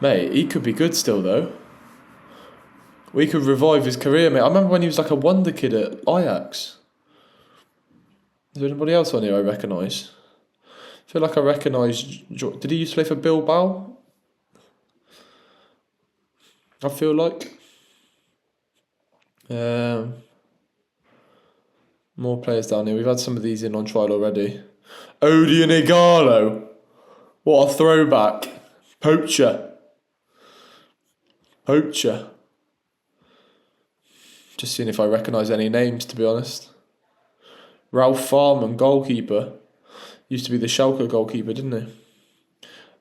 Mate, he could be good still though. We could revive his career, mate. I remember when he was like a wonder kid at Ajax. Is there anybody else on here I recognise? I feel like I recognise... Did he used to play for Bilbao? I feel like. More players down here. We've had some of these in on trial already. Odion Igalo. What a throwback. Poacher. Just seeing if I recognise any names, to be honest. Ralph Farman, goalkeeper. Used to be the Schalke goalkeeper, didn't he?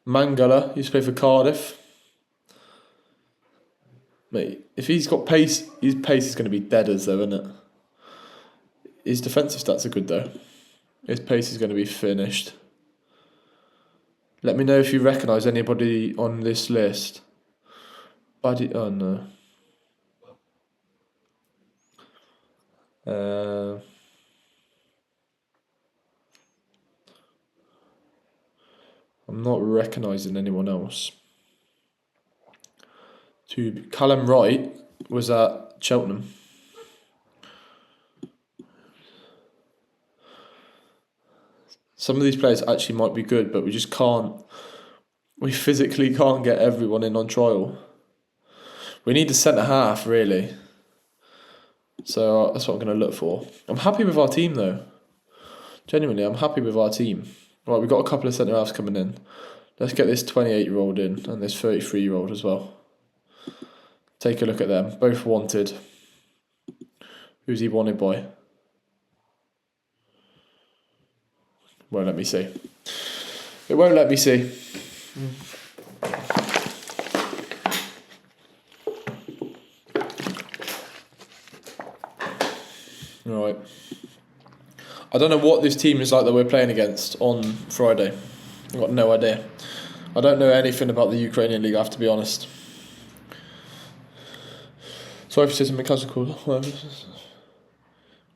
Mangala, used to play for Cardiff. Mate, if he's got pace, his pace is going to be deaders though, isn't it? His defensive stats are good though. His pace is going to be finished. Let me know if you recognise anybody on this list. Oh no. I'm not recognising anyone else. Callum Wright was at Cheltenham. Some of these players actually might be good, but we just can't. We physically can't get everyone in on trial. We need a centre half, really. So that's what I'm going to look for. I'm happy with our team, though. Genuinely, I'm happy with our team. Right, we've got a couple of centre halves coming in. Let's get this 28-year-old in and this 33-year-old as well. Take a look at them. Both wanted. Who's he wanted by? Won't let me see. It won't let me see. Right. I don't know what this team is like that we're playing against on Friday. I've got no idea. I don't know anything about the Ukrainian league, I have to be honest. Sorry if you said something classical. What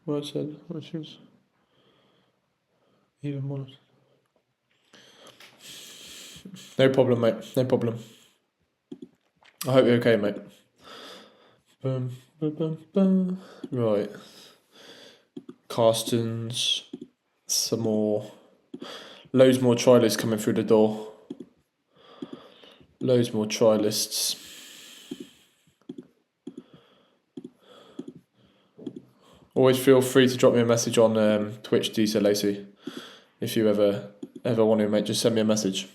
I said. Even more. No problem, mate. No problem. I hope you're okay, mate. Right. Carstens. Some more. Loads more try lists coming through the door. Loads more try lists. Always feel free to drop me a message on Twitch, DC Lacey. If you ever want to, mate, just send me a message.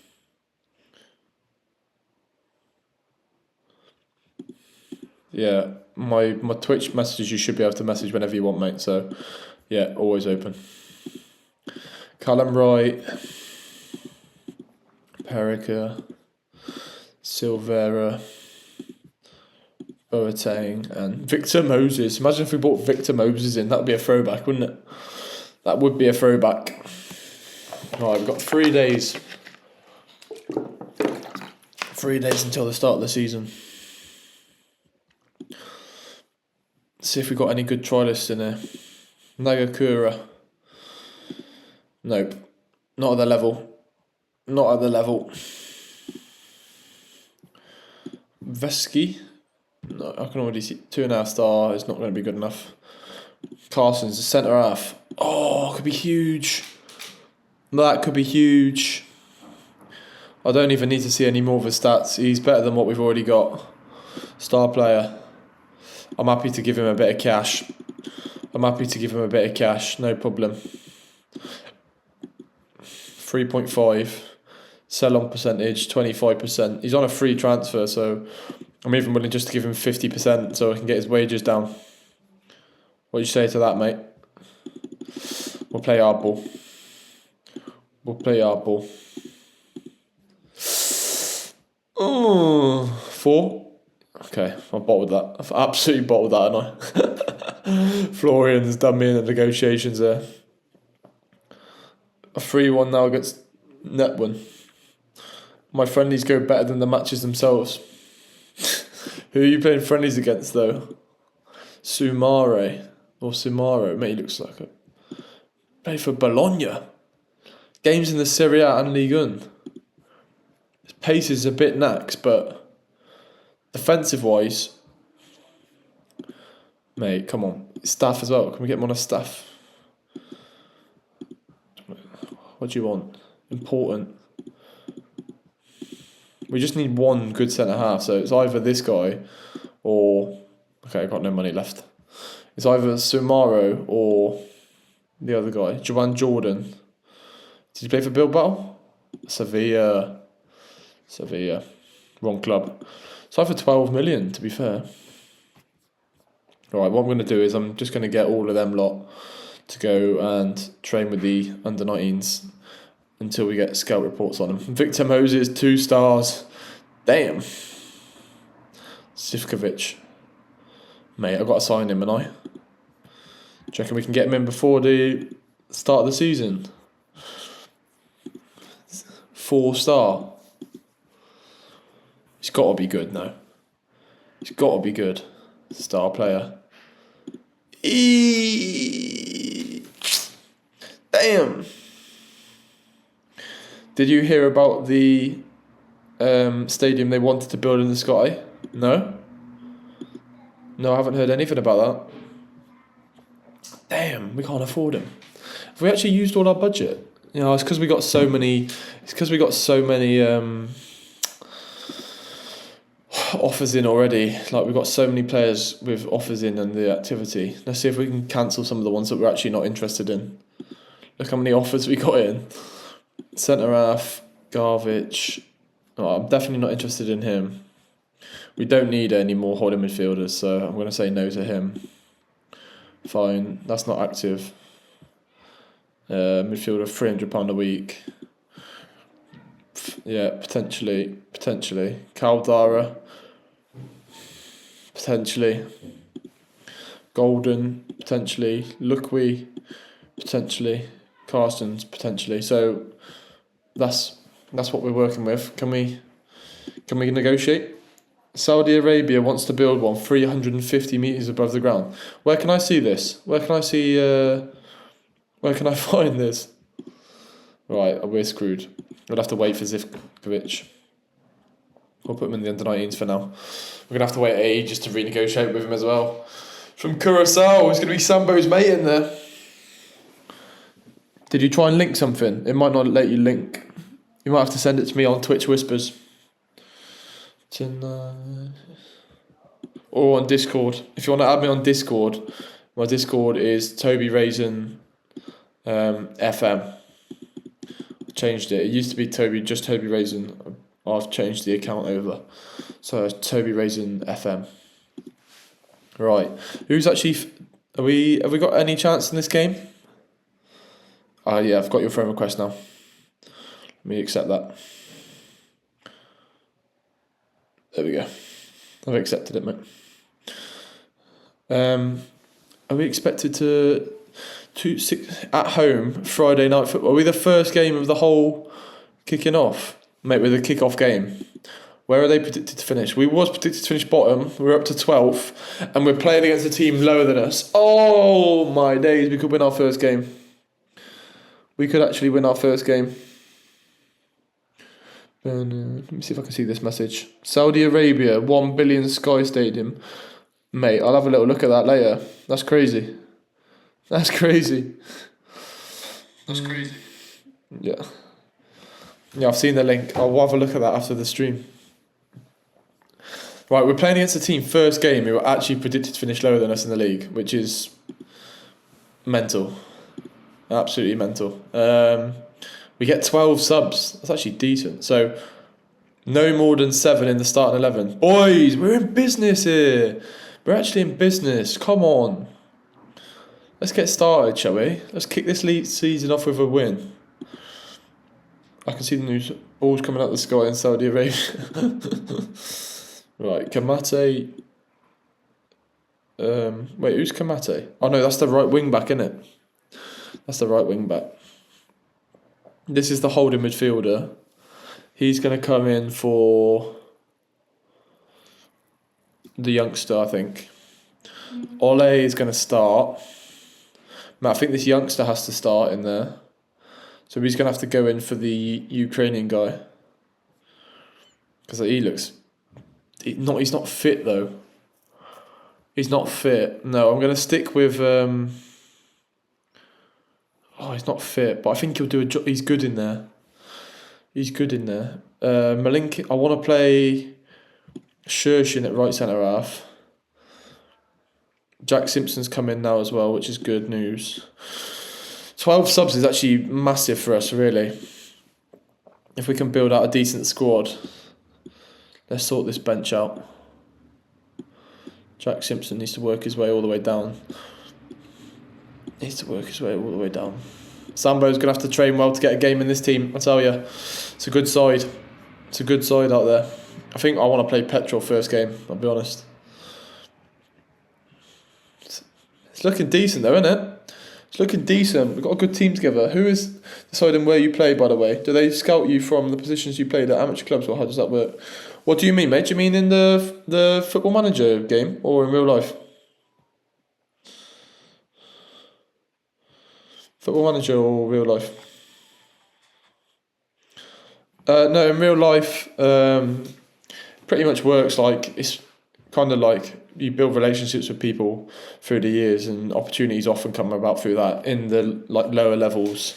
Yeah, my Twitch messages you should be able to message whenever you want, mate. So, yeah, always open. Callum Wright, Perica, Silvera, Boateng, and Victor Moses. Imagine if we brought Victor Moses in. That would be a throwback, wouldn't it? That would be a throwback. Right, we've got 3 days. 3 days until the start of the season. See if we've got any good try lists in here. Nagakura. Nope. Not at the level. Not at the level. Vesky. No, I can already see 2.5 star. It's not going to be good enough. Carson's the centre half. Oh, could be huge. That could be huge. I don't even need to see any more of his stats. He's better than what we've already got. Star player. I'm happy to give him a bit of cash. No problem. 3.5. Sell on percentage, 25%. He's on a free transfer, so I'm even willing just to give him 50% so I can get his wages down. What do you say to that, mate? We'll play hardball. 4. Okay, I bottled that. I've absolutely bottled that, haven't I? Florian's done me in the negotiations there. A 3-1 now against Netwin. My friendlies go better than the matches themselves. Who are you playing friendlies against, though? Sumare. Or Sumaro. Mate, he looks like a... Play for Bologna. Games in the Serie A and Ligue 1. His pace is a bit nax, but... Defensive-wise... Mate, come on. Staff as well. Can we get him on a staff? What do you want? Important. We just need one good centre-half, so it's either this guy or... Okay, I've got no money left. It's either Sumaro or the other guy, Joan Jordan. Did he play for Bilbao? Sevilla. Wrong club. It's either 12 million, to be fair. Alright, what I'm going to do is I'm just going to get all of them lot to go and train with the under-19s until we get scout reports on them. Victor Moses, 2 stars. Damn. Sivkovic. Mate, I've got to sign him, and I. Do you reckon we can get him in before the start of the season? 4 star. He's got to be good now. He's got to be good. Star player. Damn. Did you hear about the stadium they wanted to build in the sky? No? No, I haven't heard anything about that. Damn, we can't afford him. Have we actually used all our budget? You know, it's because we got so many. Offers in already. Like, we've got so many players with offers in and the activity. Let's see if we can cancel some of the ones that we're actually not interested in. Look how many offers we got in. Centre half, Garvich. Oh, I'm definitely not interested in him. We don't need any more holding midfielders, so I'm going to say no to him. Fine, that's not active. Midfielder, £300 a week. Yeah, potentially. Caldara. Potentially. Golden, potentially. Lukwi, potentially. Carstens, potentially. So that's what we're working with. Can we negotiate? Saudi Arabia wants to build one 350 meters above the ground. Where can I see this? Where can I see? Where can I find this? Right, we're screwed. We'll have to wait for Zivkovic. We'll put him in the under-19s for now. We're gonna have to wait ages to renegotiate with him as well. From Curacao, it's gonna be Sambo's mate in there. Did you try and link something? It might not let you link. You might have to send it to me on Twitch Whispers. Tonight. Or on Discord. If you want to add me on Discord, my Discord is Toby Raison FM. Changed it. It used to be Toby Raison. I've changed the account over. So it's Toby Raison FM. Right. Who's actually have we got any chance in this game? Yeah, I've got your friend request now. Let me accept that. There we go. I've accepted it, mate. Are we expected to 6 at home Friday night football? Are we the first game of the whole kicking off, mate? With a kick-off game. Where are they predicted to finish? We was predicted to finish bottom. We're up to 12th, and we're playing against a team lower than us. Oh my days! We could win our first game. We could actually win our first game. Let me see if I can see this message. Saudi Arabia, 1 billion Sky Stadium. Mate, I'll have a little look at that later. That's crazy. That's crazy. That's crazy. Yeah. Yeah, I've seen the link. I'll have a look at that after the stream. Right, we're playing against a team first game who were actually predicted to finish lower than us in the league, which is mental. Absolutely mental. We get 12 subs. That's actually decent. So, no more than 7 in the starting 11. Boys, we're in business here. We're actually in business. Come on. Let's get started, shall we? Let's kick this league season off with a win. I can see the news balls coming out of the sky in Saudi Arabia. Right, Kamate. Wait, who's Kamate? Oh no, that's the right wing back, isn't it? That's the right wing back. This is the holding midfielder. He's going to come in for the youngster, I think. Ole is going to start. I think this youngster has to start in there. So he's going to have to go in for the Ukrainian guy. Because he looks... He's not fit, though. He's not fit. No, I'm going to stick with... he's not fit, but I think he'll do a job. He's good in there. He's good in there. Malinki, I want to play Shershin at right centre half. Jack Simpson's come in now as well, which is good news. 12 subs is actually massive for us, really. If we can build out a decent squad. Let's sort this bench out. Jack Simpson needs to work his way all the way down. Sambo's going to have to train well to get a game in this team, I tell you. It's a good side. It's a good side out there. I think I want to play Petrol first game, I'll be honest. It's looking decent though, isn't it? It's looking decent. We've got a good team together. Who is deciding where you play, by the way? Do they scout you from the positions you played at amateur clubs, or how does that work? What do you mean, mate? Do you mean in the Football Manager game or in real life? Football Manager or real life? No, in real life, pretty much works like, it's kind of like you build relationships with people through the years, and opportunities often come about through that in the like lower levels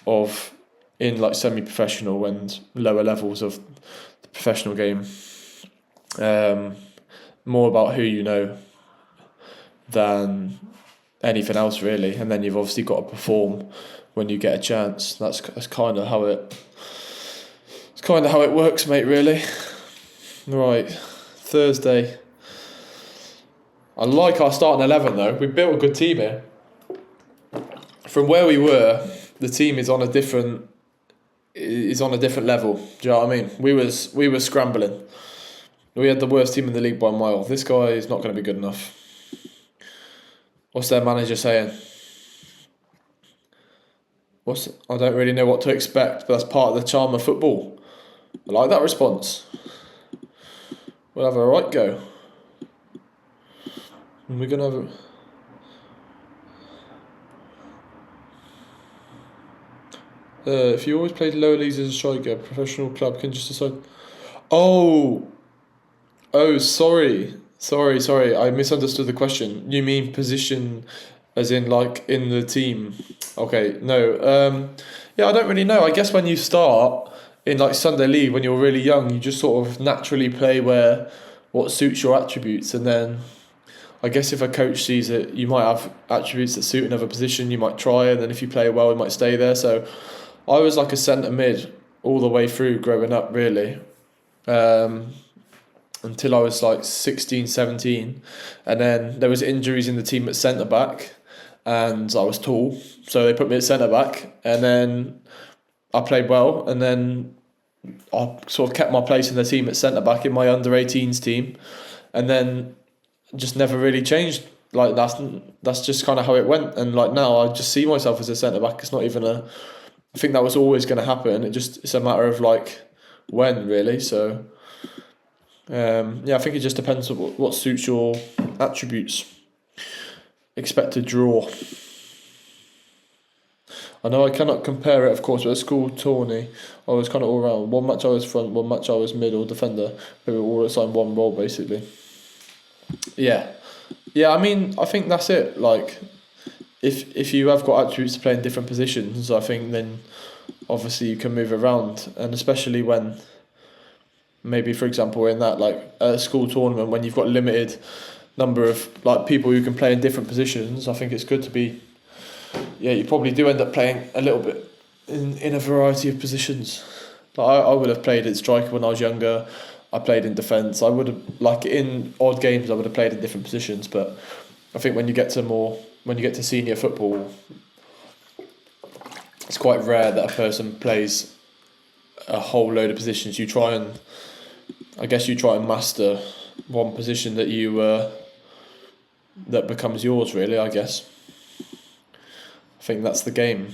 of, in like semi-professional and lower levels of the professional game. More about who you know than anything else, really, and then you've obviously got to perform when you get a chance. That's kind of how it works, mate, really. Right, Thursday. I like our starting 11 though. We built a good team here. From where we were, the team is on a different level. Do you know what I mean? We were scrambling. We had the worst team in the league by a mile. This guy is not going to be good enough. What's their manager saying? I don't really know what to expect, but that's part of the charm of football. I like that response. We'll have a right go. And we're going to have if you always played lower leagues as a striker, a professional club can just decide... Oh, sorry. I misunderstood the question. You mean position as in like in the team? Okay, no. Yeah, I don't really know. I guess when you start in like Sunday League, when you're really young, you just sort of naturally play what suits your attributes, and then I guess if a coach sees it, you might have attributes that suit another position, you might try, and then if you play well, you might stay there. So I was like a centre mid all the way through growing up, really. Until I was like 16, 17. And then there was injuries in the team at centre back, and I was tall, so they put me at centre back, and then I played well, and then I sort of kept my place in the team at centre back in my under 18s team, and then just never really changed. Like that's just kind of how it went, and like now I just see myself as a centre back. It's not even I think that was always going to happen. It's a matter of like when, really. So I think it just depends on what suits your attributes. Expected draw. I know I cannot compare it, of course, but at school tourney, I was kind of all round. One match I was front, one match I was mid or defender. We were all assigned one role, basically. Yeah. I mean, I think that's it. Like, if you have got attributes to play in different positions, I think then obviously you can move around, and especially when maybe, for example, in that like a school tournament when you've got limited number of like people who can play in different positions, I think it's good to be. Yeah, you probably do end up playing a little bit in a variety of positions. Like I would have played at striker when I was younger. I played in defence. I would have, like in odd games, I would have played in different positions. But I think when you get to senior football, it's quite rare that a person plays a whole load of positions. You try and master one position that you that becomes yours, really, I guess. I think that's the game.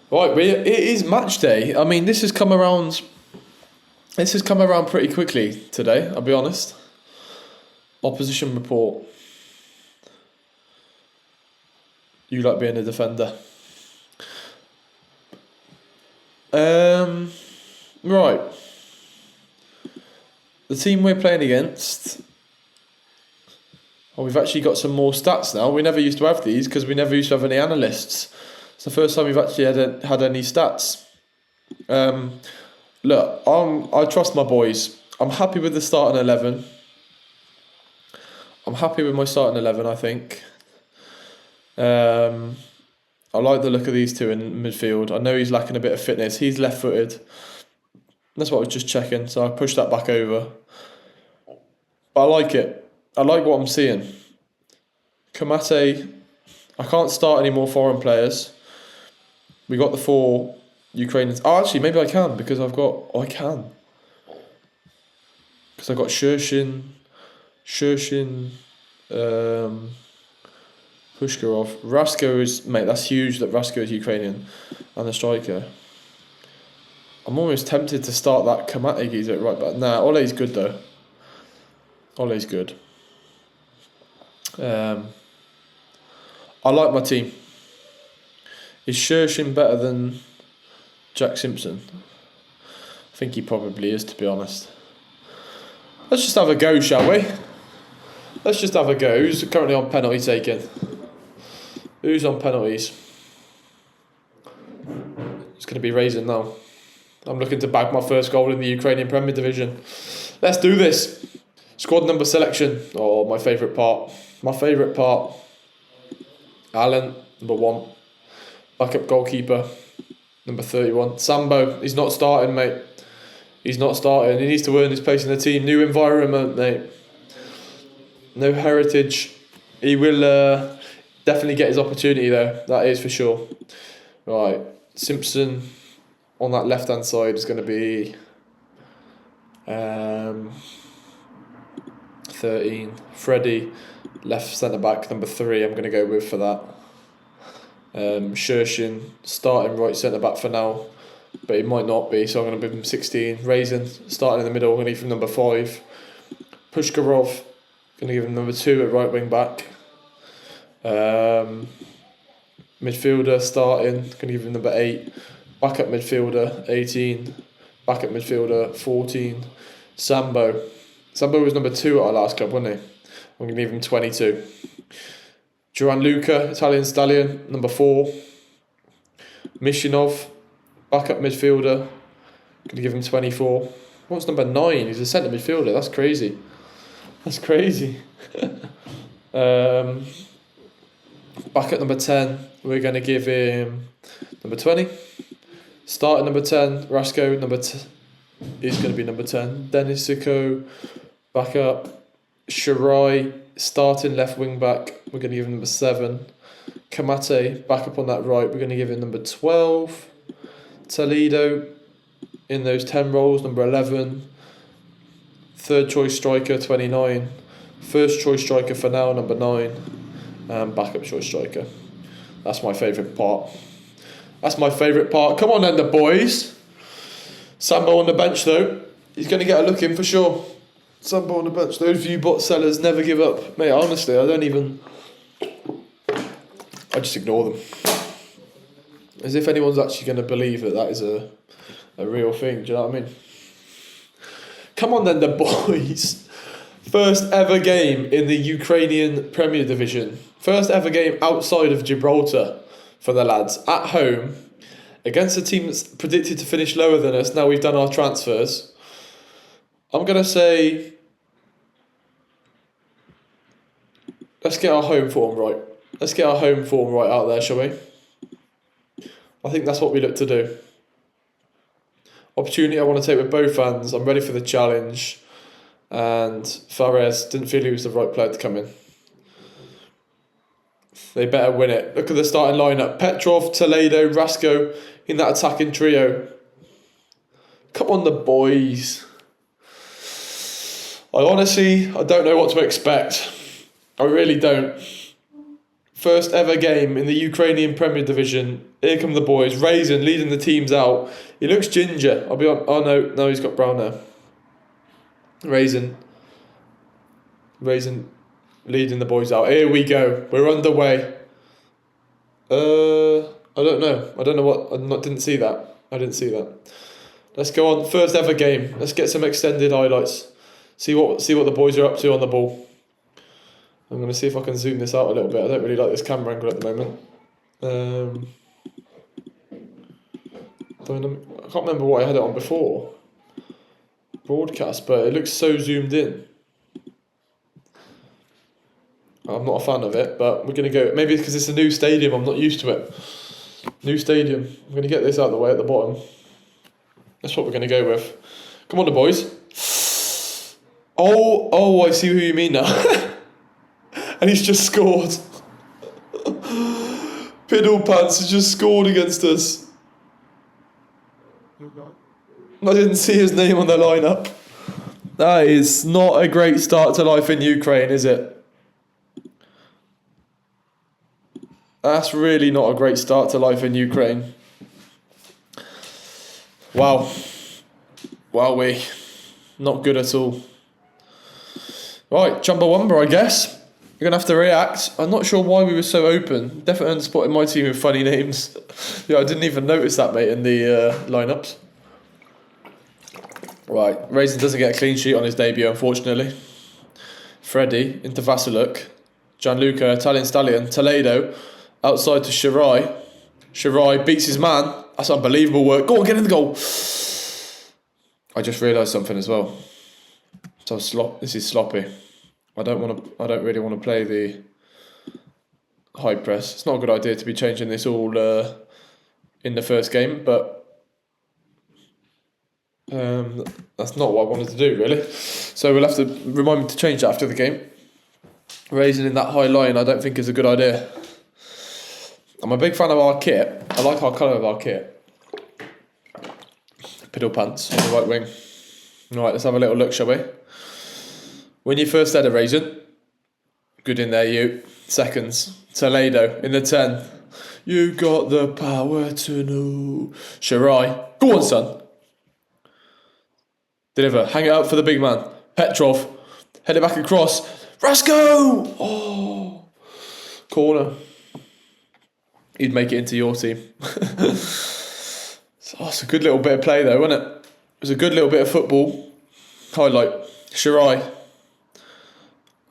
Right, it is match day. I mean, this has come around pretty quickly today, I'll be honest. Opposition report. You like being a defender. Right. The team we're playing against... we've actually got some more stats now. We never used to have these because we never used to have any analysts. It's the first time we've actually had any stats. Look, I trust my boys. I'm happy with the starting 11. I'm happy with my starting 11, I think. I like the look of these two in midfield. I know he's lacking a bit of fitness. He's left-footed. That's what I was just checking, so I pushed that back over. But I like it. I like what I'm seeing. Kamate, I can't start any more foreign players. We got the 4 Ukrainians. Oh, actually, maybe I can because I can. Because I've got Shershin, Pushkarov. Rasko is, mate, that's huge that Rasko is Ukrainian and the striker. I'm almost tempted to start that Kamate geezer at right back. Nah, Ole's good though. Ole's good. I like my team. Is Shershin better than Jack Simpson? I think he probably is, to be honest. Let's just have a go, shall we? Let's just have a go. Who's currently on penalty taking? Who's on penalties? It's going to be Raison now. I'm looking to bag my first goal in the Ukrainian Premier Division. Let's do this. Squad number selection. Oh, my favourite part. Allen, number 1. Backup goalkeeper, number 31. Sambo, he's not starting, mate. He's not starting. He needs to earn his place in the team. New environment, mate. No heritage. He will definitely get his opportunity, though. That is for sure. Right. Simpson on that left-hand side is going to be 13. Freddie, left centre-back, number 3, I'm going to go with for that. Shershin, starting right centre-back for now. but he might not be, so I'm going to give him 16. Raison starting in the middle, I'm going to give him number 5. Pushkarov, going to give him number 2 at right wing back. Midfielder starting, going to give him number 8. Backup midfielder 18. Backup midfielder 14. Sambo was number 2 at our last club, wasn't he? I'm going to give him 22. Gianluca, Italian Stallion, number 4. Mishinov, backup midfielder, going to give him 24. What's number 9? He's a centre midfielder. That's crazy. Backup number 10, we're going to give him number 20. Starting number 10, Rasko, is going to be number 10. Denisico, backup. Shirai, starting left wing back, we're going to give him number 7. Kamate, back up on that right, we're going to give him number 12. Toledo, in those 10 roles, number 11. Third choice striker, 29. First choice striker for now, number 9. And backup choice striker. That's my favourite part. Come on then, the boys. Sambo on the bench though. He's going to get a look in for sure. Sambo on the bench. Those of you bot sellers, never give up. Mate, honestly, I just ignore them. As if anyone's actually going to believe that is a real thing. Do you know what I mean? Come on then, the boys. First ever game in the Ukrainian Premier Division. First ever game outside of Gibraltar for the lads. At home, against a team that's predicted to finish lower than us. Now we've done our transfers. I'm going to say, let's get our home form right. Let's get our home form right out there, shall we? I think that's what we look to do. Opportunity I want to take with both hands. I'm ready for the challenge. And Fares didn't feel he was the right player to come in. They better win it. Look at the starting lineup. Petrov, Toledo, Rasko in that attacking trio. Come on, the boys. I don't know what to expect. I really don't. First ever game in the Ukrainian Premier Division. Here come the boys. Raison leading the teams out. He looks ginger. I'll be on. Oh no, he's got brown hair. Raison leading the boys out. Here we go. We're underway. I don't know what. Didn't see that. I didn't see that. Let's go on. First ever game. Let's get some extended highlights. See what the boys are up to on the ball. I'm going to see if I can zoom this out a little bit. I don't really like this camera angle at the moment. I can't remember what I had it on before. Broadcast, but it looks so zoomed in. I'm not a fan of it, but we're going to go. Maybe it's because it's a new stadium, I'm not used to it. New stadium. I'm going to get this out of the way at the bottom. That's what we're going to go with. Come on, the boys. Oh, I see who you mean now. And he's just scored. Piddle Pants has just scored against us. I didn't see his name on the lineup. That is not a great start to life in Ukraine, is it? That's really not a great start to life in Ukraine. Wow. Wowee. Not good at all. Right, Chumbawamba, I guess. You're going to have to react. I'm not sure why we were so open. Definitely unspotted my team with funny names. Yeah, I didn't even notice that, mate, in the lineups. Right, Raison doesn't get a clean sheet on his debut, unfortunately. Freddy into Vasiluk. Gianluca, Italian Stallion. Toledo, outside to Shirai. Shirai beats his man. That's unbelievable work. Go on, get in the goal. I just realised something as well. This is sloppy. I don't really want to play the high press. It's not a good idea to be changing this all in the first game, but that's not what I wanted to do, really. So we'll have to remind me to change that after the game. Raison in that high line, I don't think is a good idea. I'm a big fan of our kit. I like our colour of our kit. Piddle Pants on the right wing. Right, let's have a little look, shall we? When you first had a Raison, good in there, you. Seconds, Toledo in the 10. You got the power to know. Shirai. Go on, son. Deliver. Hang it up for the big man. Petrov. Head it back across. Rasko! Oh. Corner. He'd make it into your team. It's a good little bit of play though, wasn't it? It was a good little bit of football. Highlight. Shirai.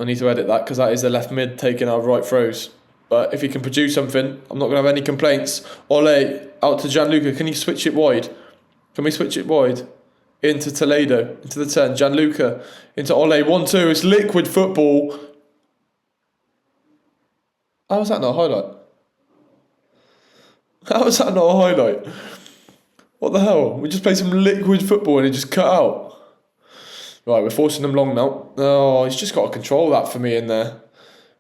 I need to edit that because that is the left mid taking our right throws. But if he can produce something, I'm not going to have any complaints. Ole, out to Gianluca. Can you switch it wide? Can we switch it wide? Into Toledo, into the 10. Gianluca, into Ole. 1-2. It's liquid football. How was that not a highlight? How was that not a highlight? What the hell? We just played some liquid football and it just cut out. Right, we're forcing them long now. Oh, he's just got to control that for me in there.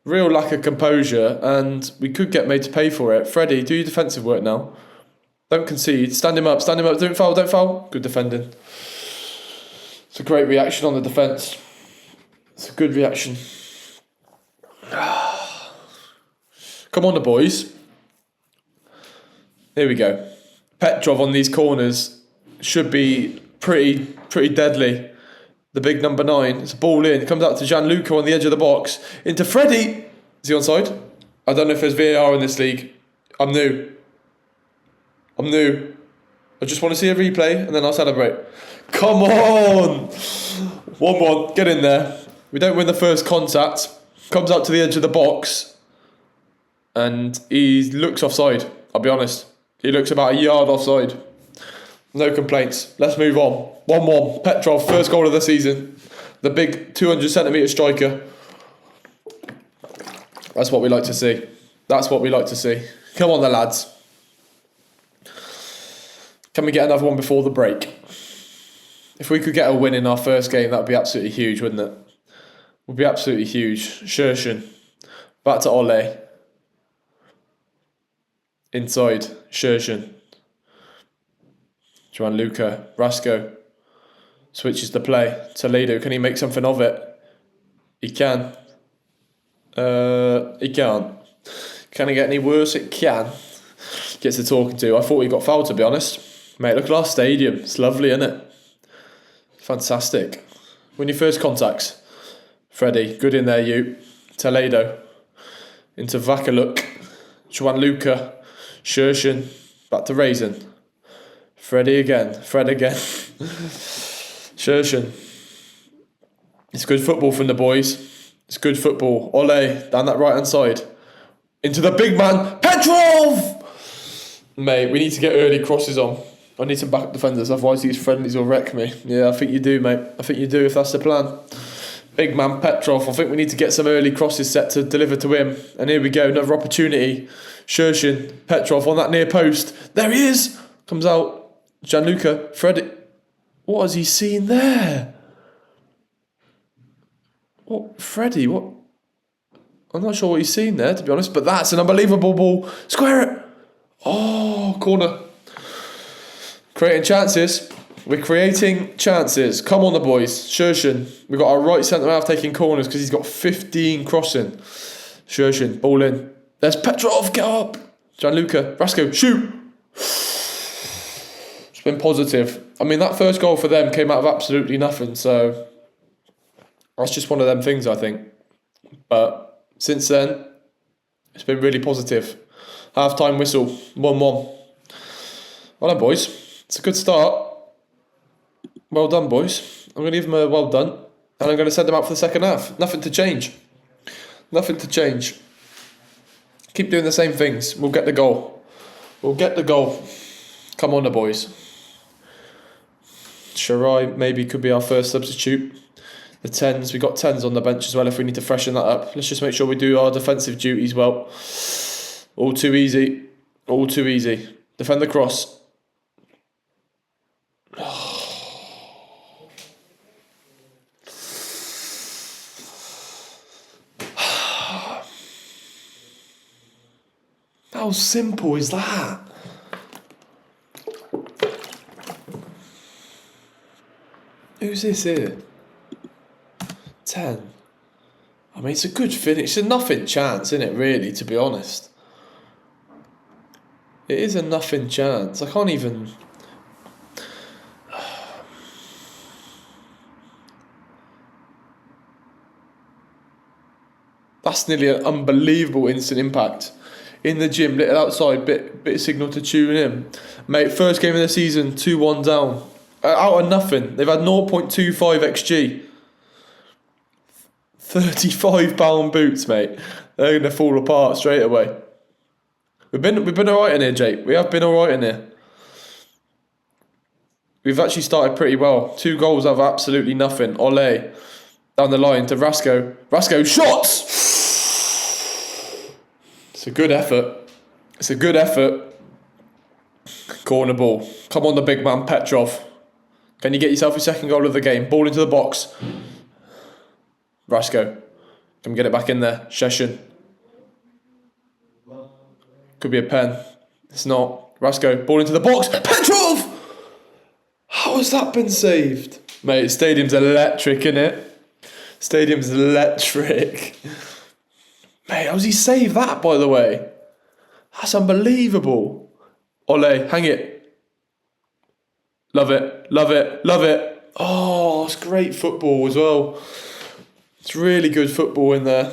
Real lack of composure, and we could get made to pay for it. Freddie, do your defensive work now. Don't concede. Stand him up. Don't foul, don't foul. Good defending. It's a great reaction on the defence. It's a good reaction. Come on, the boys. Here we go. Petrov on these corners should be pretty deadly. The big number 9. It's a ball in. Comes out to Gianluca on the edge of the box. Into Freddie. Is he onside? I don't know if there's VAR in this league. I'm new. I just want to see a replay and then I'll celebrate. Come on! 1-1. Get in there. We don't win the first contact. Comes out to the edge of the box. And he looks offside. I'll be honest. He looks about a yard offside. No complaints. Let's move on. 1-1. Petrov, first goal of the season. The big 200cm striker. That's what we like to see. Come on, the lads. Can we get another one before the break? If we could get a win in our first game, that would be absolutely huge, wouldn't it? Would be absolutely huge. Shershin. Back to Ole. Inside. Shershin. Gianluca. Rasko. Switches the play. Toledo. Can he make something of it? He can. He can't. Can it get any worse? It can. Gets the talking to. I thought he got fouled, to be honest. Mate, look at our stadium. It's lovely, isn't it? Fantastic. Win your first contacts. Freddie, good in there, you. Toledo. Into Vakaluk. Gianluca. Shershin. Back to Raison. Freddie again. Fred again. Shershin. It's good football from the boys. It's good football. Ole, down that right hand side. Into the big man. Petrov! Mate, we need to get early crosses on. I need some backup defenders, otherwise these friendlies will wreck me. Yeah, I think you do, mate. I think you do, if that's the plan. Big man Petrov. I think we need to get some early crosses set to deliver to him. And here we go, another opportunity. Shershin, Petrov on that near post. There he is! Comes out. Gianluca, Freddie. What has he seen there? What? Freddie, what? I'm not sure what he's seen there, to be honest, but that's an unbelievable ball. Square it! Oh, corner. Creating chances. We're creating chances. Come on, the boys. Shershin. We've got our right centre-half taking corners because he's got 15 crossing. Shershin, ball in. There's Petrov, get up. Gianluca, Rasko, shoot. It's been positive. I mean, that first goal for them came out of absolutely nothing, so that's just one of them things, I think. But since then, it's been really positive. Half-time whistle, 1-1. Well done, boys. It's a good start. Well done, boys. I'm going to give them a well done. And I'm going to send them out for the second half. Nothing to change. Nothing to change. Keep doing the same things. We'll get the goal. We'll get the goal. Come on, the boys. Shirai maybe could be our first substitute. The 10s. We've got 10s on the bench as well if we need to freshen that up. Let's just make sure we do our defensive duties well. All too easy. All too easy. Defend the cross. How simple is that? Who's this here? 10. I mean, it's a good finish. It's a nothing chance, isn't it, really, to be honest? It is a nothing chance. I can't even... That's nearly an unbelievable instant impact. In the gym, little outside, bit of signal to tune in. Mate, first game of the season, 2-1 down. Out of nothing. They've had 0.25 XG. £35 boots, mate. They're going to fall apart straight away. We've been alright in here, Jake. We have been alright in here. We've actually started pretty well. 2 goals out of absolutely nothing. Ole down the line to Rasco. Rasco shots! It's a good effort. It's a good effort. Corner ball. Come on, the big man, Petrov. Can you get yourself your second goal of the game? Ball into the box. Rasco. Can we get it back in there? Sheshin. Could be a pen. It's not. Rasco. Ball into the box. Petrov! How has that been saved? Mate, stadium's electric, innit? Stadium's electric. Mate, how's he saved that, by the way? That's unbelievable. Ole, hang it. Love it, love it, love it. Oh, it's great football as well. It's really good football in there.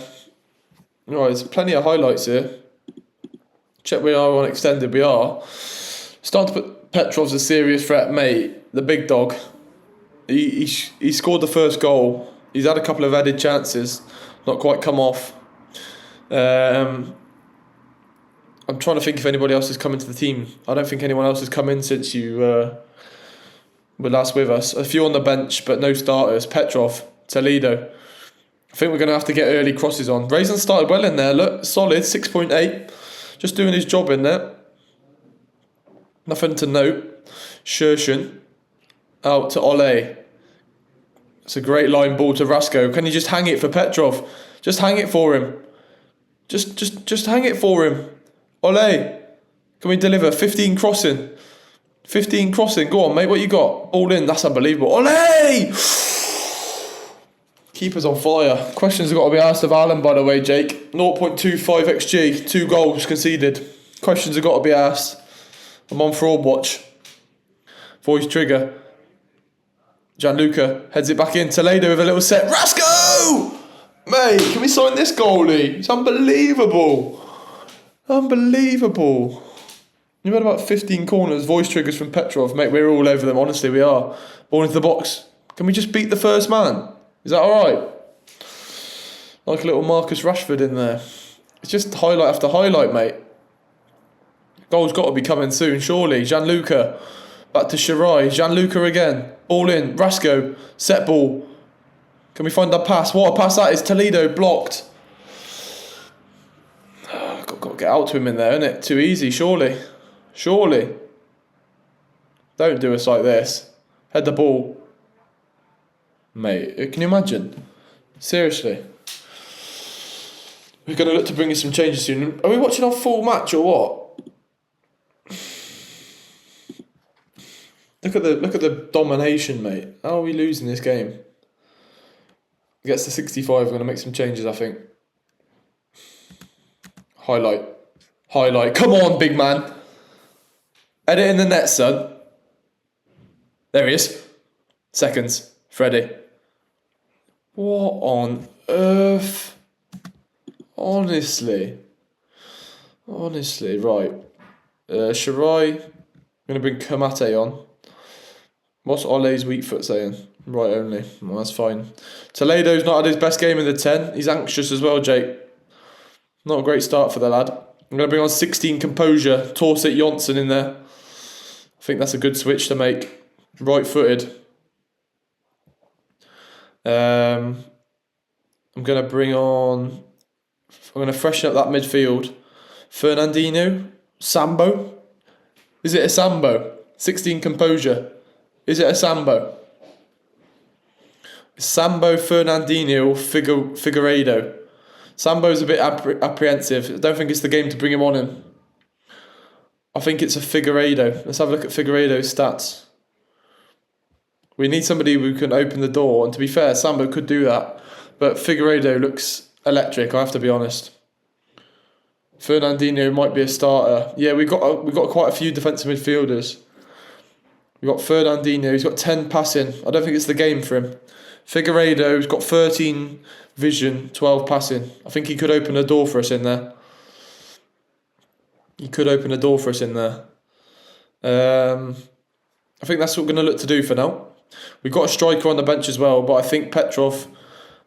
Right, there's plenty of highlights here. Check we are on extended, we are. Starting to put Petrov's a serious threat, mate. The big dog. He scored the first goal. He's had a couple of added chances. Not quite come off. I'm trying to think if anybody else has come into the team. I don't think anyone else has come in since you were last with us. A few on the bench, but no starters. Petrov, Toledo. I think we're going to have to get early crosses on. Raison started well in there. Look, solid, 6.8. Just doing his job in there. Nothing to note. Shershin out to Ole. It's a great line ball to Rasco. Can you just hang it for Petrov? Just hang it for him. Just hang it for him. Ole, can we deliver? 15 crossing. 15 crossing. Go on, mate. What you got? All in. That's unbelievable. Ole! Keeper's on fire. Questions have got to be asked of Alan, by the way, Jake. 0.25 XG. 2 goals conceded. Questions have got to be asked. I'm on fraud watch. Voice trigger. Gianluca heads it back in. Toledo with a little set. Rasco! Mate, can we sign this goalie? It's unbelievable. Unbelievable. You've had about 15 corners, voice triggers from Petrov. Mate, we're all over them. Honestly, we are. Ball into the box. Can we just beat the first man? Is that alright? Like a little Marcus Rashford in there. It's just highlight after highlight, mate. Goal's got to be coming soon, surely. Gianluca. Back to Shirai. Gianluca again. Ball in. Rasco. Set ball. Can we find that pass? What a pass that is. Toledo blocked. Got to get out to him in there, innit? Too easy, surely. Surely. Don't do us like this. Head the ball. Mate, can you imagine? Seriously. We're going to look to bring in some changes soon. Are we watching our full match or what? Look at the domination, mate. How are we losing this game? Gets to 65, we're going to make some changes, I think. Highlight. Come on, big man. Edit in the net, son. There he is. Seconds. Freddie. What on earth? Honestly, right. Shirai. I'm going to bring Kamate on. What's Ole's weak foot saying? Right only. Well, that's fine. Toledo's not had his best game in the 10. He's anxious as well, Jake. Not a great start for the lad. I'm going to bring on 16 composure. Torset Jonsson in there. I think that's a good switch to make. Right footed. I'm going to bring on... I'm going to freshen up that midfield. Fernandinho. Sambo. Is it a Sambo? 16 composure. Is it a Sambo? Sambo, Fernandinho, or Figueiredo? Sambo's a bit apprehensive. I don't think it's the game to bring him on in. I think it's a Figueiredo. Let's have a look at Figueiredo's stats. We need somebody who can open the door. And to be fair, Sambo could do that. But Figueiredo looks electric, I have to be honest. Fernandinho might be a starter. Yeah, we got quite a few defensive midfielders. We got Fernandinho. He's got 10 passing. I don't think it's the game for him. Figueiredo's got 13 vision, 12 passing. I think he could open a door for us in there. I think that's what we're going to look to do for now. We've got a striker on the bench as well, but I think Petrov,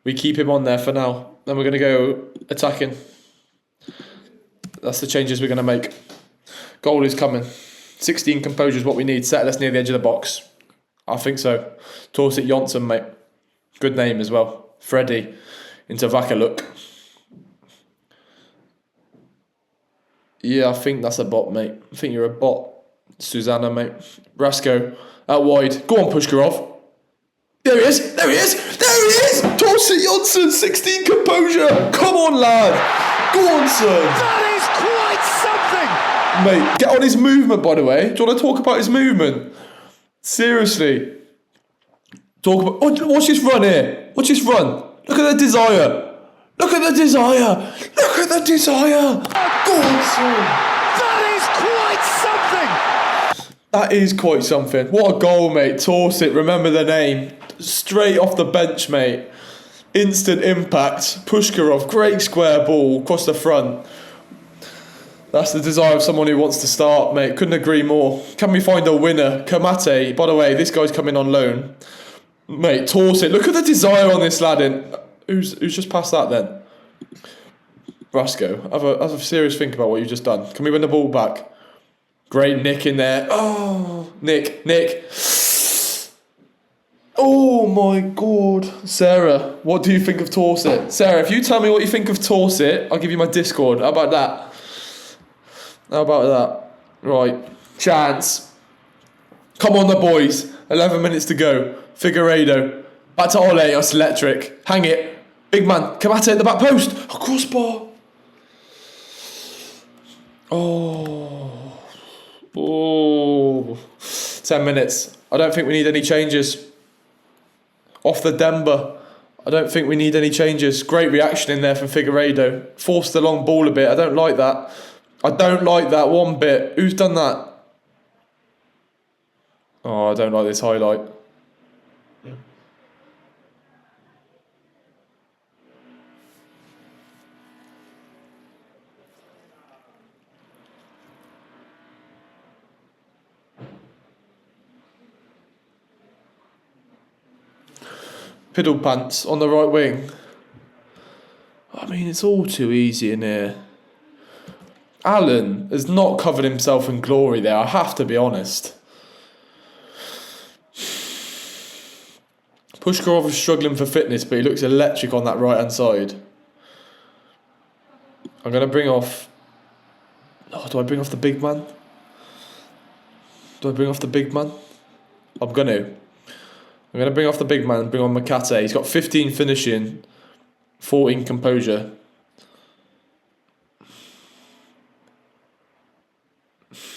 we keep him on there for now. Then we're going to go attacking. That's the changes we're going to make. Goal is coming. 16 composure is what we need. Settle us near the edge of the box. I think so. Torsit Jonsson, mate. Good name as well. Freddy into Vakaluk. Yeah, I think that's a bot, mate. I think you're a bot. Susanna, mate. Rasko out wide. Go on, Pushkarov. There he is. Torsit Jonsson, 16 composure. Come on, lad. Go on, son. That is quite something. Mate, get on his movement, by the way. Do you want to talk about his movement? Seriously. Talk about... Oh, watch this run here. Watch this run. Look at the desire. Go on, son. That is quite something. What a goal, mate. Torsit, remember the name. Straight off the bench, mate. Instant impact. Pushkarov, great square ball across the front. That's the desire of someone who wants to start, mate. Couldn't agree more. Can we find a winner? Kamate. By the way, this guy's coming on loan. Mate, Torsit. Look at the desire on this lad. Who's just passed that then? Rasko. Have a serious think about what you've just done. Can we win the ball back? Great nick in there. Oh, Nick. Oh my God. Sarah, what do you think of Torsit? Sarah, if you tell me what you think of Torsit, I'll give you my Discord. How about that? Right. Chance. Come on, the boys. 11 minutes to go. Figueiredo. Back to Ole. That's electric. Hang it. Big man. Kamate at the back post. A crossbar. Oh. 10 minutes. I don't think we need any changes. Off the Denver. I don't think we need any changes. Great reaction in there from Figueiredo. Forced the long ball a bit. I don't like that. One bit. Who's done that? Oh, I don't like this highlight. Piddle pants on the right wing. I mean, it's all too easy in here. Allen has not covered himself in glory there, I have to be honest. Pushkarov is struggling for fitness, but he looks electric on that right hand side. I'm going to bring off... Oh, do I bring off the big man? I'm going to bring off the big man and bring on Makate. He's got 15 finishing, 14 composure.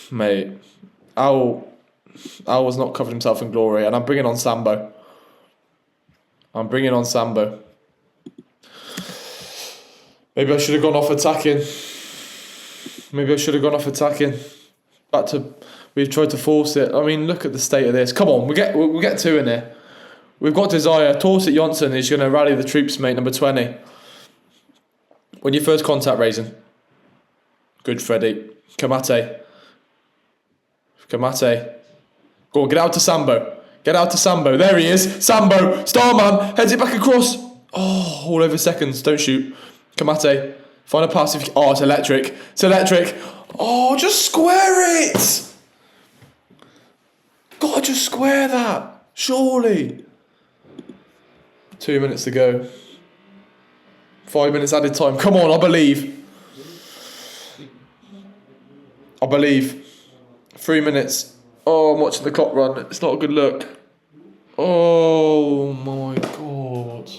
Mate, Al was not covered himself in glory, and I'm bringing on Sambo. Maybe I should have gone off attacking. We've tried to force it. I mean, look at the state of this. Come on, we'll get two in here. We've got desire. Torsit Jonsson is going to rally the troops, mate, number 20. When you first contact Raison. Good, Freddy. Kamate. Go on, get out to Sambo. There he is. Sambo. Starman. Heads it back across. Oh, all over seconds. Don't shoot. Kamate. Find a pass. It's electric. Oh, just square it. Gotta just square that. Surely. 2 minutes to go. 5 minutes added time. Come on, I believe. 3 minutes. Oh, I'm watching the clock run. It's not a good look. Oh my God.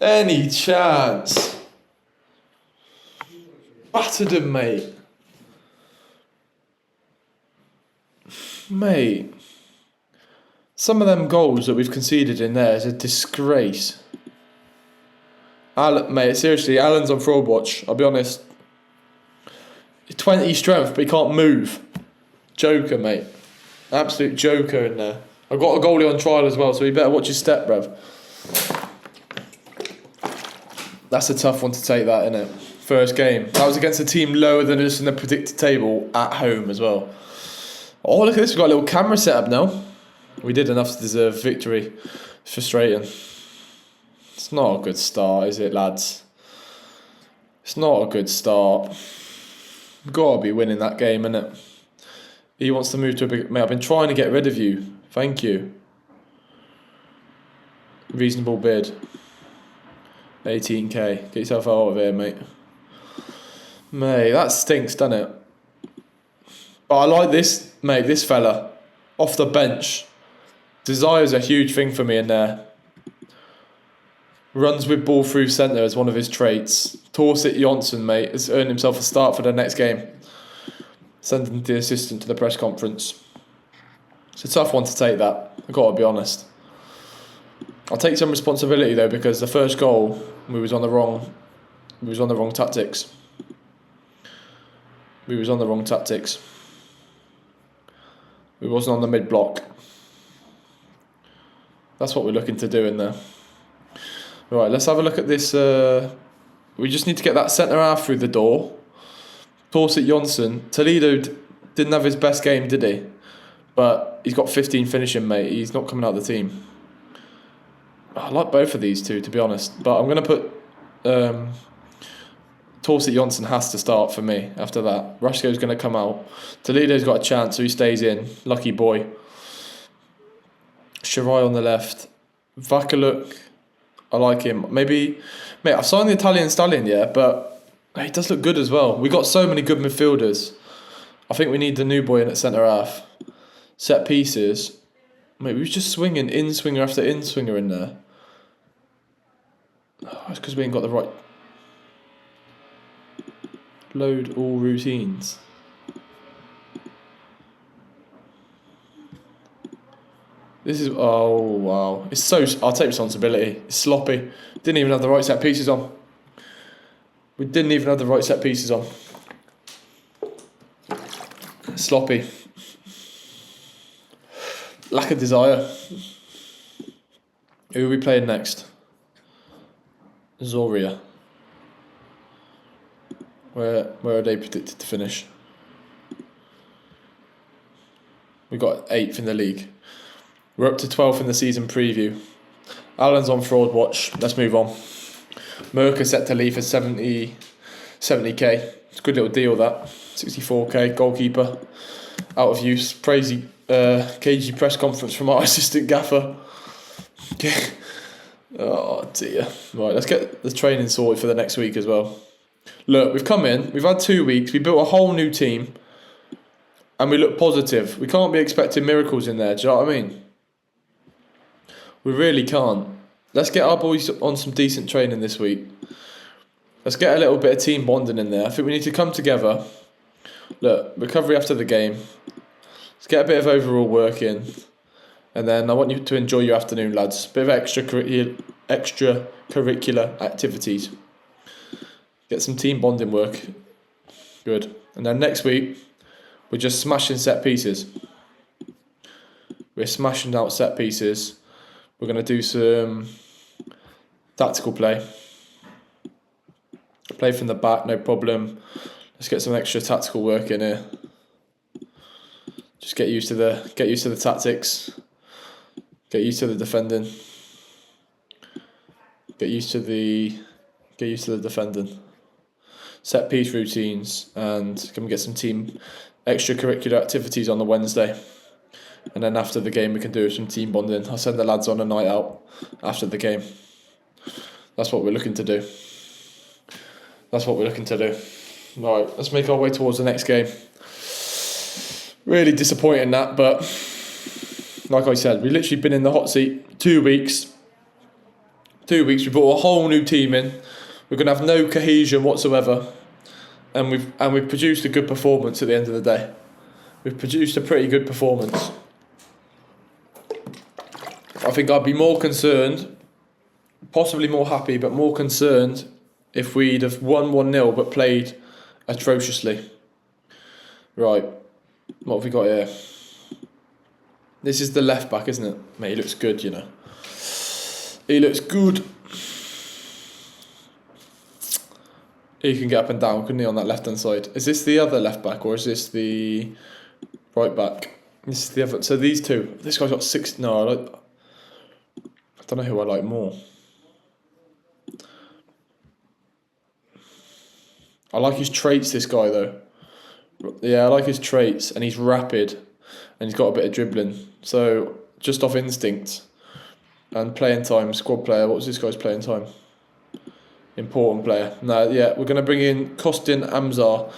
Any chance? Battered him, mate. Some of them goals that we've conceded in there is a disgrace. Alan, mate, seriously, Alan's on fraud watch. I'll be honest. 20 strength, but he can't move. Joker, mate. Absolute joker in there. I've got a goalie on trial as well, so you better watch your step, bruv. That's a tough one to take, that, innit? First game. That was against a team lower than us in the predicted table at home as well. Oh, look at this. We've got a little camera set up now. We did enough to deserve victory. It's frustrating. It's not a good start, is it, lads? It's not a good start. We've got to be winning that game, innit? He wants to move to a big... Mate, I've been trying to get rid of you. Thank you. Reasonable bid. 18k. Get yourself out of here, mate. Mate, that stinks, doesn't it? But I like this, mate, this fella. Off the bench. Desire's a huge thing for me in there. Runs with ball through centre as one of his traits. Torsit Jonsson, mate, has earned himself a start for the next game. Sending the assistant to the press conference. It's a tough one to take, that. I've got to be honest. I'll take some responsibility though, because the first goal we was on the wrong tactics. We wasn't on the mid block. That's what we're looking to do in there. Right, let's have a look at this. We just need to get that centre half through the door. Torsit Jonsson. Toledo didn't have his best game, did he? But he's got 15 finishing, mate. He's not coming out of the team. I like both of these two, to be honest. But I'm going to put... Torsit Jonsson has to start for me after that. Rashko's going to come out. Toledo's got a chance, so he stays in. Lucky boy. Shirai on the left. Vakaluk, I like him. Maybe... Mate, I've signed the Italian Stallion, yeah, but he does look good as well. We got so many good midfielders. I think we need the new boy in at centre half. Set pieces. Mate, we was just swinging in-swinger after in-swinger in there. Oh, it's because we ain't got the right... Load all routines. This is... Oh, wow. It's so... I'll take responsibility. It's sloppy. Didn't even have the right set pieces on. We didn't even have the right set pieces on. Sloppy. Lack of desire. Who are we playing next? Zoria. Where are they predicted to finish? We got 8th in the league. We're up to 12th in the season preview. Alan's on fraud watch. Let's move on. Merker set to leave for 70k. It's a good little deal, that. 64k. Goalkeeper. Out of use. Crazy cagey press conference from our assistant gaffer. Oh dear. Right, let's get the training sorted for the next week as well. Look, we've come in. We've had 2 weeks. We built a whole new team. And we look positive. We can't be expecting miracles in there. Do you know what I mean? We really can't. Let's get our boys on some decent training this week. Let's get a little bit of team bonding in there. I think we need to come together. Look, recovery after the game. Let's get a bit of overall work in. And then I want you to enjoy your afternoon, lads. Bit of extracurricular activities. Get some team bonding work. Good. And then next week, we're just smashing set pieces. We're smashing out set pieces. We're going to do some tactical play. Play from the back, no problem. Let's get some extra tactical work in here. Just get used to the tactics. Get used to the defending. Get used to the defending. Set piece routines, and can we get some team extracurricular activities on the Wednesday. And then after the game we can do some team bonding. I'll send the lads on a night out after the game. That's what we're looking to do. Right, let's make our way towards the next game. Really disappointing that, but like I said, we've literally been in the hot seat 2 weeks. 2 weeks, we brought a whole new team in. We're going to have no cohesion whatsoever. And we've produced a good performance at the end of the day. We've produced a pretty good performance. I think I'd be more concerned possibly more happy, but more concerned if we'd have won 1-0 but played atrociously. Right, what have we got here? This is the left back, isn't it? Mate, he looks good, you know. He looks good. He can get up and down, couldn't he, on that left-hand side? Is this the other left back or is this the right back? This is the other. So these two. This guy's got 6. No, I don't know who I like more. I like his traits, this guy, though. Yeah, I like his traits, and he's rapid, and he's got a bit of dribbling. So, just off instinct and playing time, squad player. What was this guy's playing time? Important player. No, yeah, we're going to bring in Kostin Amzar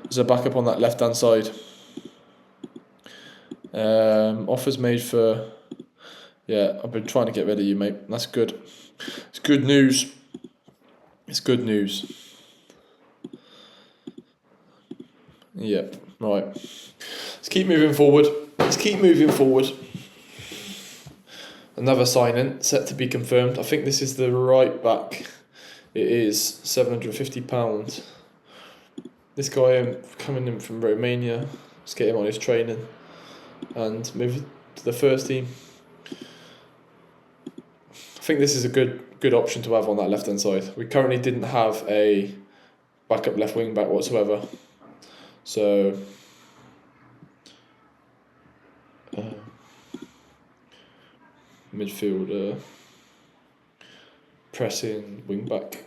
as a backup on that left-hand side. Offers made for... Yeah, I've been trying to get rid of you, mate. That's good. It's good news. It's good news. Yep, right. Let's keep moving forward. Another signing set to be confirmed. I think this is the right back. It is £750. This guy coming in from Romania. Let's get him on his training and move to the first team. I think this is a good option to have on that left hand side. We currently didn't have a backup left wing back whatsoever. So midfielder, pressing wing back,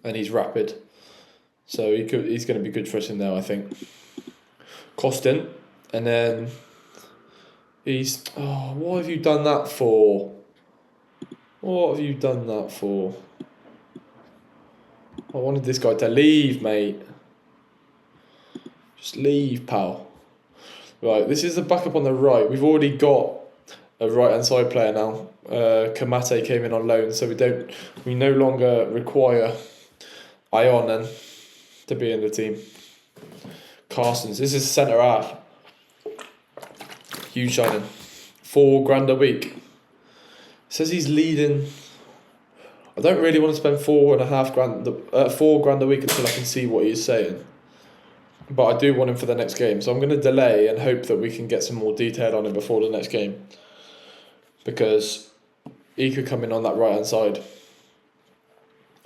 and he's rapid, so he's going to be good for us in there, I think. Kostin, and then he's what have you done that for? What have you done that for? I wanted this guy to leave, mate. Just leave, pal. Right, this is the backup on the right. We've already got a right-hand side player now. Kamate came in on loan, so we no longer require Ionen to be in the team. Carstens, this is centre half. Huge signing. $4,000 a week. Says he's leading. I don't really want to spend $4,000 a week until I can see what he's saying. But I do want him for the next game, so I'm going to delay and hope that we can get some more detail on him before the next game, because he could come in on that right hand side.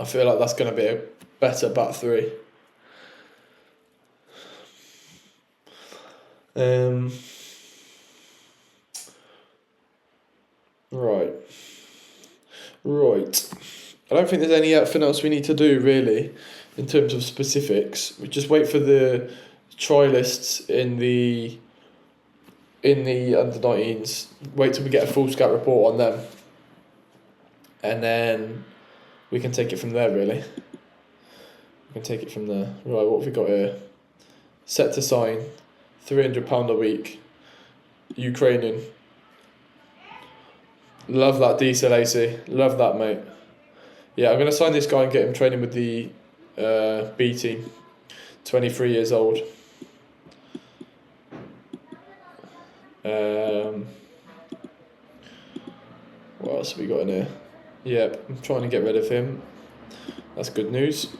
I feel like that's going to be a better back three. Right. I don't think there's anything else we need to do really in terms of specifics. We just wait for the try lists in the under-19s. Wait till we get a full scout report on them, and then we can take it from there. Really, we can take it from there. Right, what have we got here? Set to sign, £300 a week. Ukrainian. Love that diesel AC. Love that, mate. Yeah, I'm going to sign this guy and get him training with the B team. 23 years old. What else have we got in here? Yep, I'm trying to get rid of him. That's good news.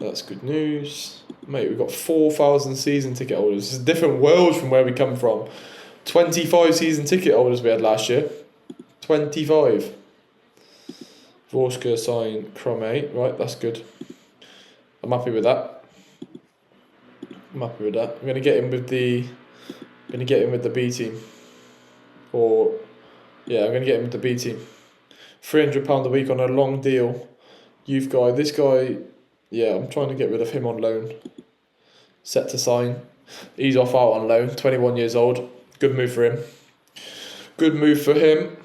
That's good news. Mate, we've got 4,000 season ticket holders. It's a different world from where we come from. 25 season ticket holders we had last year. 25. Vorska sign Cromé. Right, that's good. I'm happy with that. I'm gonna get him with the B team. I'm gonna get him with the B team. £300 a week on a long deal. Youth guy. This guy, yeah, I'm trying to get rid of him on loan. Set to sign. He's off out on loan. 21 years old. Good move for him.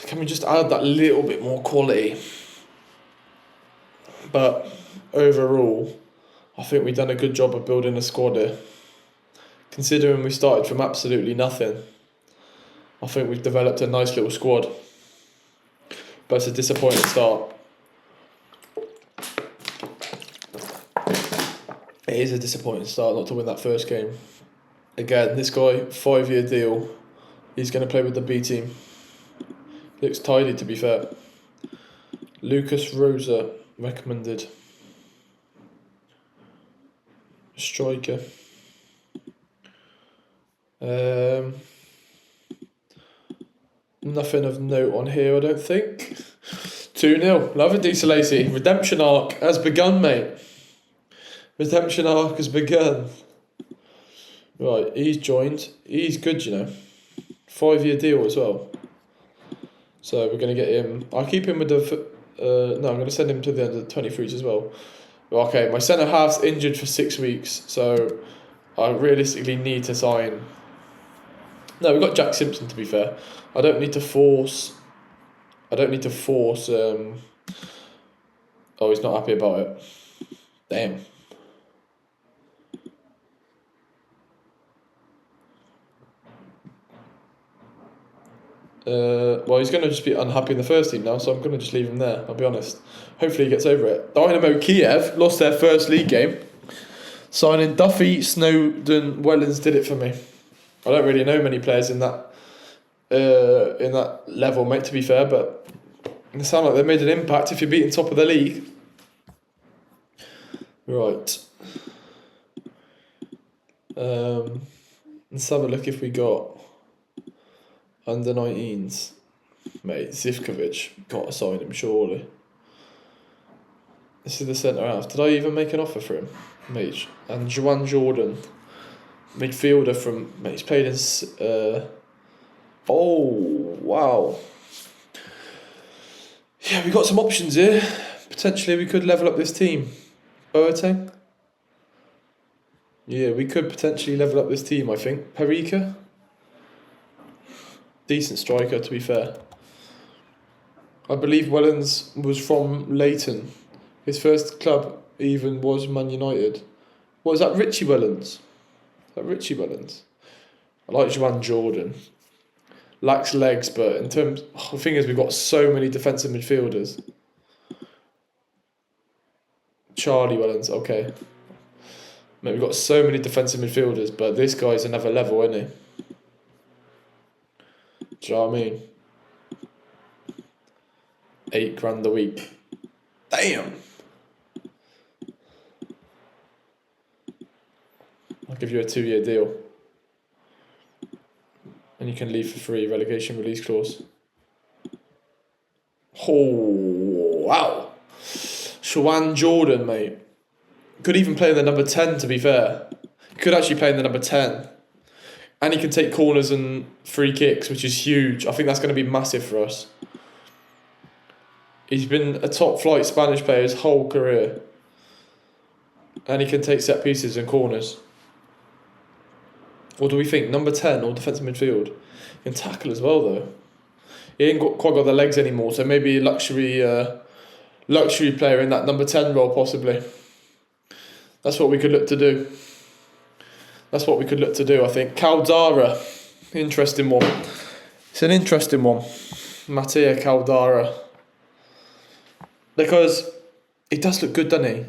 Can we just add that little bit more quality? But overall, I think we've done a good job of building a squad here. Considering we started from absolutely nothing, I think we've developed a nice little squad. But it's a disappointing start. It is a disappointing start not to win that first game. Again, this guy, 5-year deal, He's going to play with the B team. Looks tidy, to be fair. Lucas Rosa recommended. Striker. Nothing of note on here, I don't think. 2-0. Love it, Diesel Lacey. Redemption arc has begun, mate. Redemption arc has begun. Right, he's joined. He's good, you know. 5-year deal as well. So we're going to get him. I'll keep him with the... no, I'm going to send him to the end of the 23s as well. Okay, my centre-half's injured for 6 weeks, so I realistically need to sign... No, we've got Jack Simpson, to be fair. I don't need to force... Oh, he's not happy about it. Damn. Well, he's going to just be unhappy in the first team now, so I'm going to just leave him there, I'll be honest. Hopefully he gets over it. Dynamo Kiev lost their first league game. Signing Duffy, Snowden, Wellens did it for me. I don't really know many players in that level, mate, to be fair, but it sounds like they made an impact if you're beating top of the league. Right. Let's have a look if we got under 19s. Mate, Zivkovic, got to sign him surely. This is the centre half. Did I even make an offer for him? Mate, and Juan Jordan, midfielder from, mate, he's played in oh wow. Yeah, we got some options here. Potentially we could level up this team. Boateng? Yeah, we could potentially level up this team, I think. Perica? Decent striker, to be fair. I believe Wellens was from Leighton. His first club even was Man United. What is that, Richie Wellens? I like Juan Jordan. Lacks legs, but in terms... the thing is, we've got so many defensive midfielders. Charlie Wellens, okay. Mate, we've got so many defensive midfielders, but this guy's another level, isn't he? Do you know what I mean? $8,000 a week. Damn! I'll give you a 2-year deal. And you can leave for free, relegation release clause. Oh, wow. Juan Jordan, mate. Could even play in the number 10, to be fair. He could actually play in the number 10. And he can take corners and free kicks, which is huge. I think that's going to be massive for us. He's been a top flight Spanish player his whole career. And he can take set pieces and corners. What do we think? Number 10 or defensive midfield? He can tackle as well, though. He ain't quite got the legs anymore, so maybe a luxury player in that number 10 role, possibly. That's what we could look to do. I think. Caldara. Interesting one. It's an interesting one. Mattia Caldara. Because he does look good, doesn't he?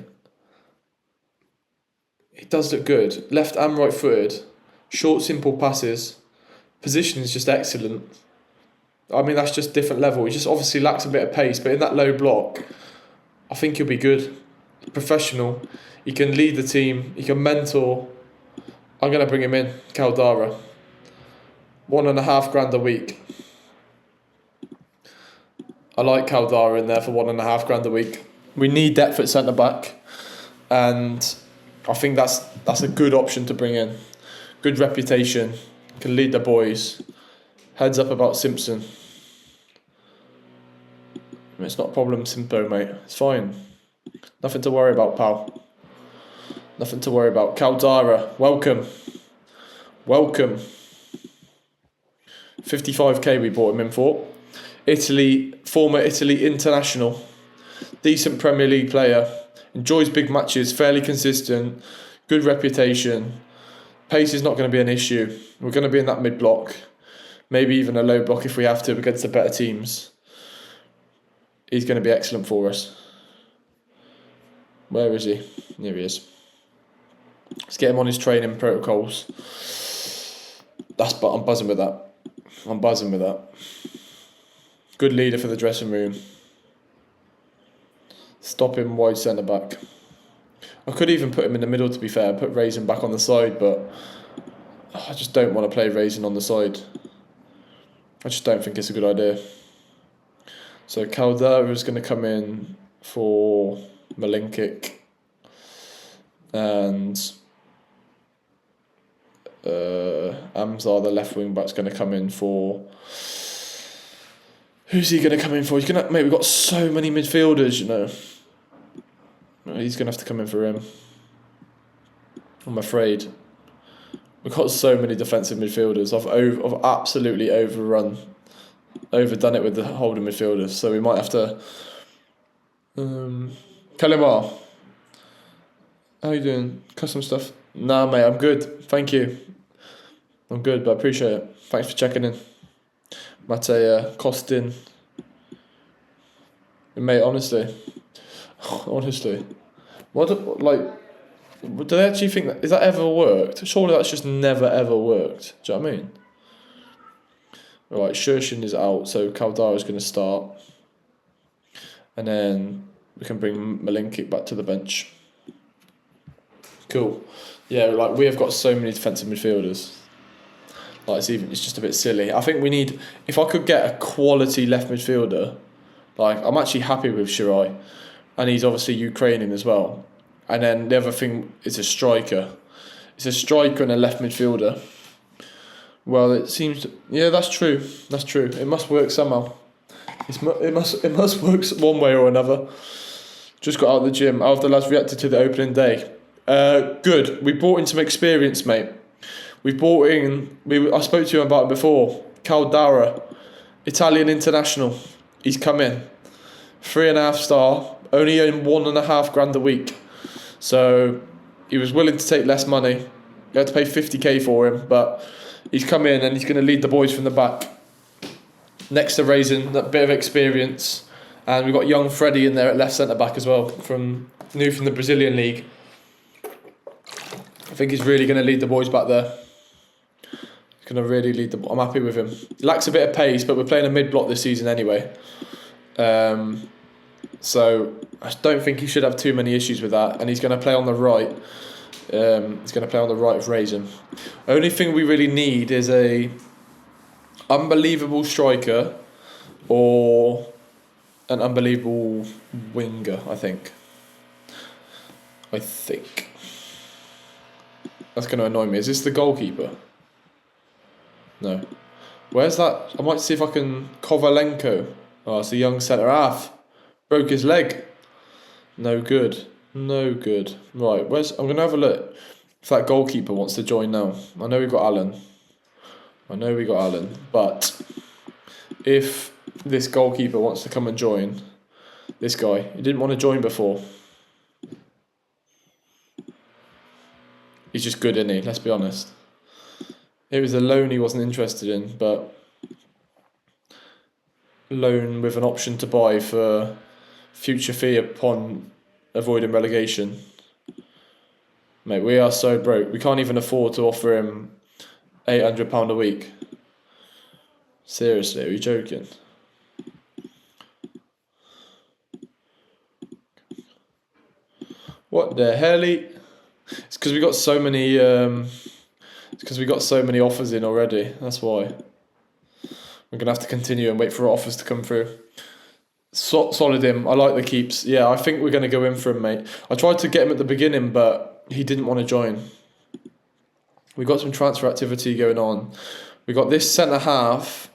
He does look good. Left and right footed. Short, simple passes. Position is just excellent. I mean, that's just different level. He just obviously lacks a bit of pace, but in that low block, I think he'll be good. Professional. He can lead the team. He can mentor. I'm going to bring him in, Caldara. $1,500 a week. I like Caldara in there for $1,500 a week. We need depth at centre back, and I think that's a good option to bring in. Good reputation, can lead the boys. Heads up about Simpson. I mean, it's not a problem, Simpo, mate. It's fine. Nothing to worry about, pal. Nothing to worry about. Caldara, welcome. 55k we bought him in for. Former Italy international. Decent Premier League player. Enjoys big matches, fairly consistent. Good reputation. Pace is not going to be an issue. We're going to be in that mid-block. Maybe even a low block if we have to against the better teams. He's going to be excellent for us. Where is he? Here he is. Let's get him on his training protocols. I'm buzzing with that. I'm buzzing with that. Good leader for the dressing room. Stop him wide centre back. I could even put him in the middle, to be fair. Put Raison back on the side, but I just don't want to play Raison on the side. I just don't think it's a good idea. So Caldera is going to come in for Malinkic. And Amzar, the left wing back's going to come in for... Who's he going to come in for? Mate, we've got so many midfielders, you know. He's going to have to come in for him. I'm afraid. We've got so many defensive midfielders. I've absolutely overdone it with the holding midfielders. So we might have to... Kalimar. How you doing? Custom stuff? Nah, mate, I'm good. Thank you. I'm good, but I appreciate it. Thanks for checking in. Mate, Costin. Mate, honestly. What, do they actually think that... Is that ever worked? Surely that's just never ever worked. Do you know what I mean? Alright, Shershin is out, so Caldara is going to start. And then we can bring Malinkic back to the bench. Cool. Yeah, like we have got so many defensive midfielders. Like it's just a bit silly. I think we need... If I could get a quality left midfielder, like I'm actually happy with Shirai. And he's obviously Ukrainian as well. And then the other thing is a striker. It's a striker and a left midfielder. Well, it seems... Yeah, that's true. That's true. It must work somehow. It must work one way or another. Just got out of the gym. How have the lads reacted to the opening day? Good. We brought in some experience, mate. We brought in... I spoke to you about it before. Caldara, Italian international. He's come in. 3.5 star. Only earning $1.5 grand a week. So he was willing to take less money. You had to pay 50k for him, but he's come in and he's going to lead the boys from the back. Next to Raison, that bit of experience. And we've got young Freddie in there at left centre back as well, new from the Brazilian league. I think he's really going to lead the boys back there. He's going to really lead I'm happy with him. He lacks a bit of pace, but we're playing a mid-block this season anyway. So I don't think he should have too many issues with that. And he's going to play on the right. He's going to play on the right of Raison. Only thing we really need is a unbelievable striker or an unbelievable winger, I think. That's going to annoy me. Is this the goalkeeper? No. Where's that? I might see if I can... Kovalenko. Oh, it's a young centre-half. Broke his leg. No good. Right, I'm going to have a look if that goalkeeper wants to join now. I know we got Alan. But if this goalkeeper wants to come and join, this guy, he didn't want to join before. He's just good, isn't he? Let's be honest. It was a loan he wasn't interested in, but loan with an option to buy for future fee upon avoiding relegation. Mate, we are so broke. We can't even afford to offer him £800 a week. Seriously, are you joking? What the hell? It's because we got so many. Offers in already. That's why. We're gonna have to continue and wait for offers to come through. Solid him. I like the keeps. Yeah, I think we're gonna go in for him, mate. I tried to get him at the beginning, but he didn't want to join. We got some transfer activity going on. We got this centre half,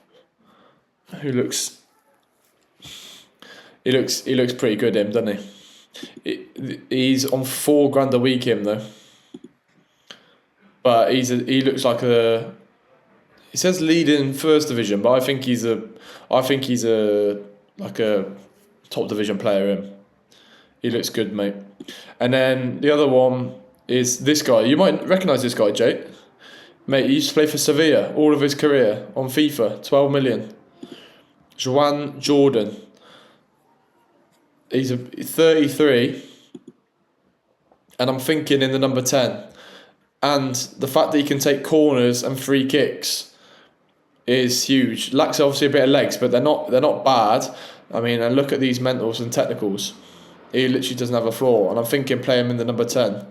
who looks. He looks pretty good, him, doesn't he? He's on $4 grand a week, him though. But he looks like a. He says lead in first division, but I think he's a top division player. Him. He looks good, mate. And then the other one is this guy. You might recognise this guy, Jake. Mate, he used to play for Sevilla all of his career on FIFA. 12 million. Juan Jordan. He's 33. And I'm thinking in the number 10. And the fact that he can take corners and free kicks, is huge. Lacks obviously a bit of legs, but they're not bad. I mean, and look at these mentals and technicals. He literally doesn't have a flaw, and I'm thinking play him in the number 10.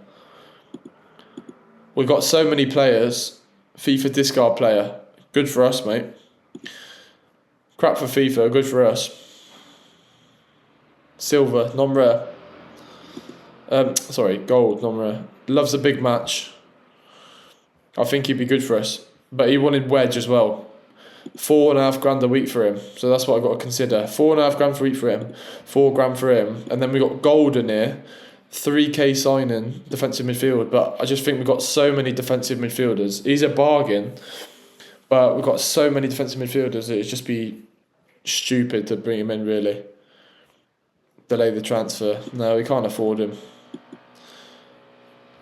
We've got so many players. FIFA discard player, good for us, mate. Crap for FIFA, good for us. Silver, non-rare. Gold, non-rare. Loves a big match. I think he'd be good for us, but he wanted wedge as well. £4.5 a week for him, so that's what I've got to consider. £4.5 a week for him, £4 for him, and then we got gold in here, 3k signing defensive midfield. But I just think we've got so many defensive midfielders. He's a bargain, but we've got so many defensive midfielders. It'd just be stupid to bring him in. Really, delay the transfer. No, we can't afford him.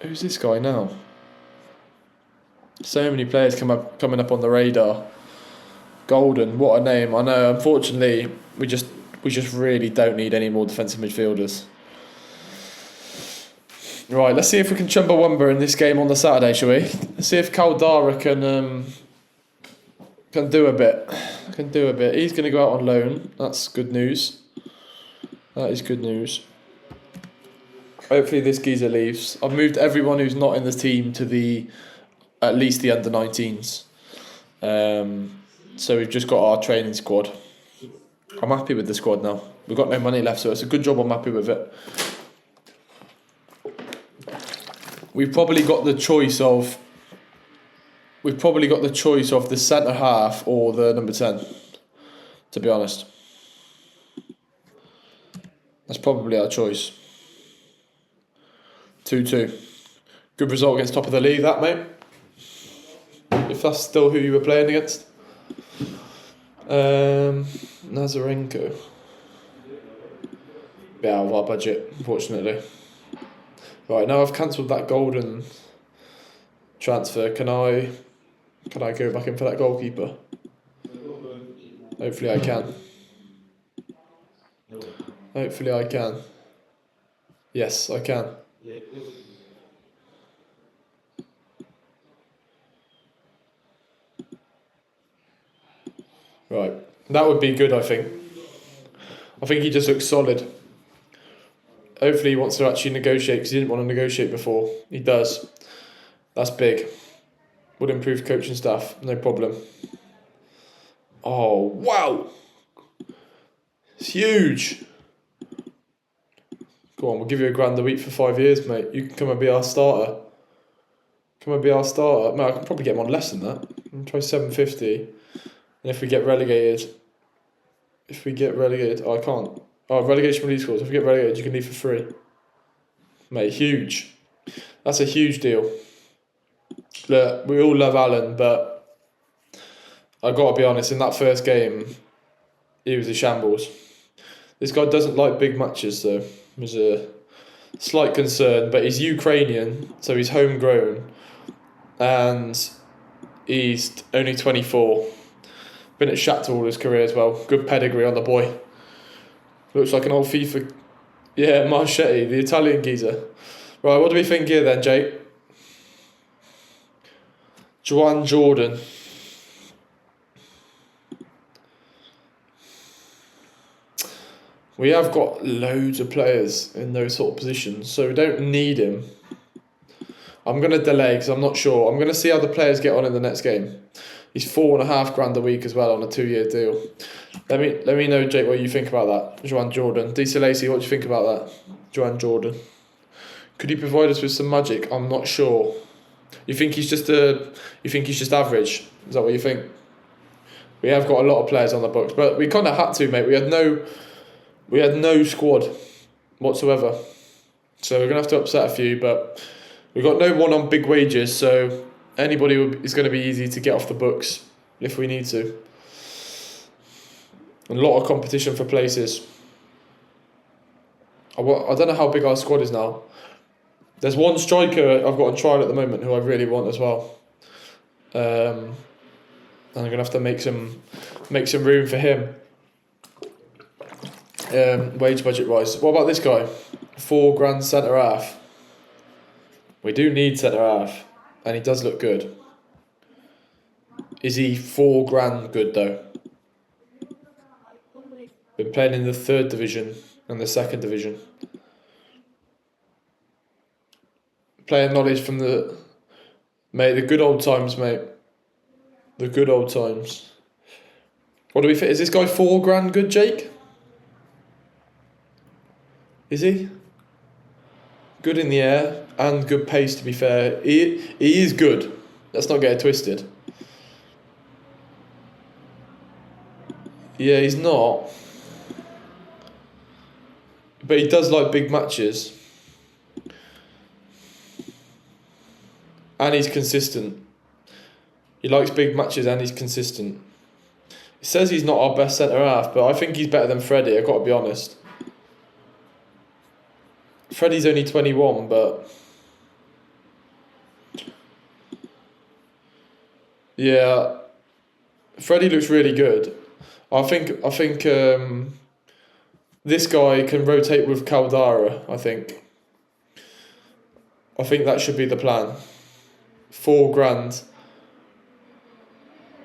Who's this guy now? So many players coming up on the radar. Golden, what a name. I know, unfortunately, we just really don't need any more defensive midfielders. Right, let's see if we can Chumbawamba in this game on the Saturday, shall we? Let's see if Caldara can do a bit. He's going to go out on loan. That's good news. That is good news. Hopefully this geezer leaves. I've moved everyone who's not in the team to at least the under-19s. So we've just got our training squad. I'm happy with the squad now. We've got no money left, so it's a good job. I'm happy with it. We've probably got the choice of the centre half or the number 10. To be honest, that's probably our choice. 2-2. Good result against top of the league, that, mate. If that's still who you were playing against. Nazarenko. Bit out of our budget, unfortunately. Right, now I've cancelled that golden transfer. Can I go back in for that goalkeeper? Hopefully I can. Hopefully I can. Yes, I can. Right, that would be good, I think. I think he just looks solid. Hopefully he wants to actually negotiate, because he didn't want to negotiate before. He does. That's big. Would improve coaching staff, no problem. Oh, wow! It's huge! Go on, we'll give you £1 a week for 5 years, mate. You can come and be our starter. Mate, I can probably get him on less than that. I'll try 750. And if we get relegated, I can't. Oh, relegation release clause. If we get relegated, you can leave for free. Mate, huge. That's a huge deal. Look, we all love Alan, but I got to be honest, in that first game, he was a shambles. This guy doesn't like big matches, though. There's a slight concern, but he's Ukrainian, so he's homegrown, and he's only 24. Been at Shakhtar all his career as well. Good pedigree on the boy. Looks like an old FIFA. Yeah, Marchetti, the Italian geezer. Right, what do we think here then, Jake? Juan Jordan. We have got loads of players in those sort of positions, so we don't need him. I'm going to delay because I'm not sure. I'm going to see how the players get on in the next game. He's £4.5 a week as well on a 2-year deal. Let me know, Jake, what you think about that. Juan Jordan. DC Lacey, what do you think about that? Juan Jordan. Could he provide us with some magic? I'm not sure. You think he's just average? Is that what you think? We have got a lot of players on the books, but we kind of had to, mate. We had no squad whatsoever. So we're gonna have to upset a few, but we've got no one on big wages, so anybody is going to be easy to get off the books if we need to. A lot of competition for places. I don't know how big our squad is now. There's one striker I've got on trial at the moment who I really want as well. And I'm going to have to make some room for him. Wage budget wise. What about this guy? £4 centre half. We do need centre half. And he does look good. Is he £4,000 good though? Been playing in the 3rd division and the 2nd division. Player knowledge from the good old times, mate. The good old times. What do we fit? Is this guy £4,000 good, Jake? Is he? Good in the air and good pace, to be fair. He is good. Let's not get it twisted. Yeah, he's not. But he does like big matches. And he's consistent. He likes big matches and he's consistent. He says he's not our best centre-half, but I think he's better than Freddie, I've got to be honest. Freddie's only 21, but... yeah, Freddie looks really good. I think this guy can rotate with Caldara, I think. I think that should be the plan. £4,000.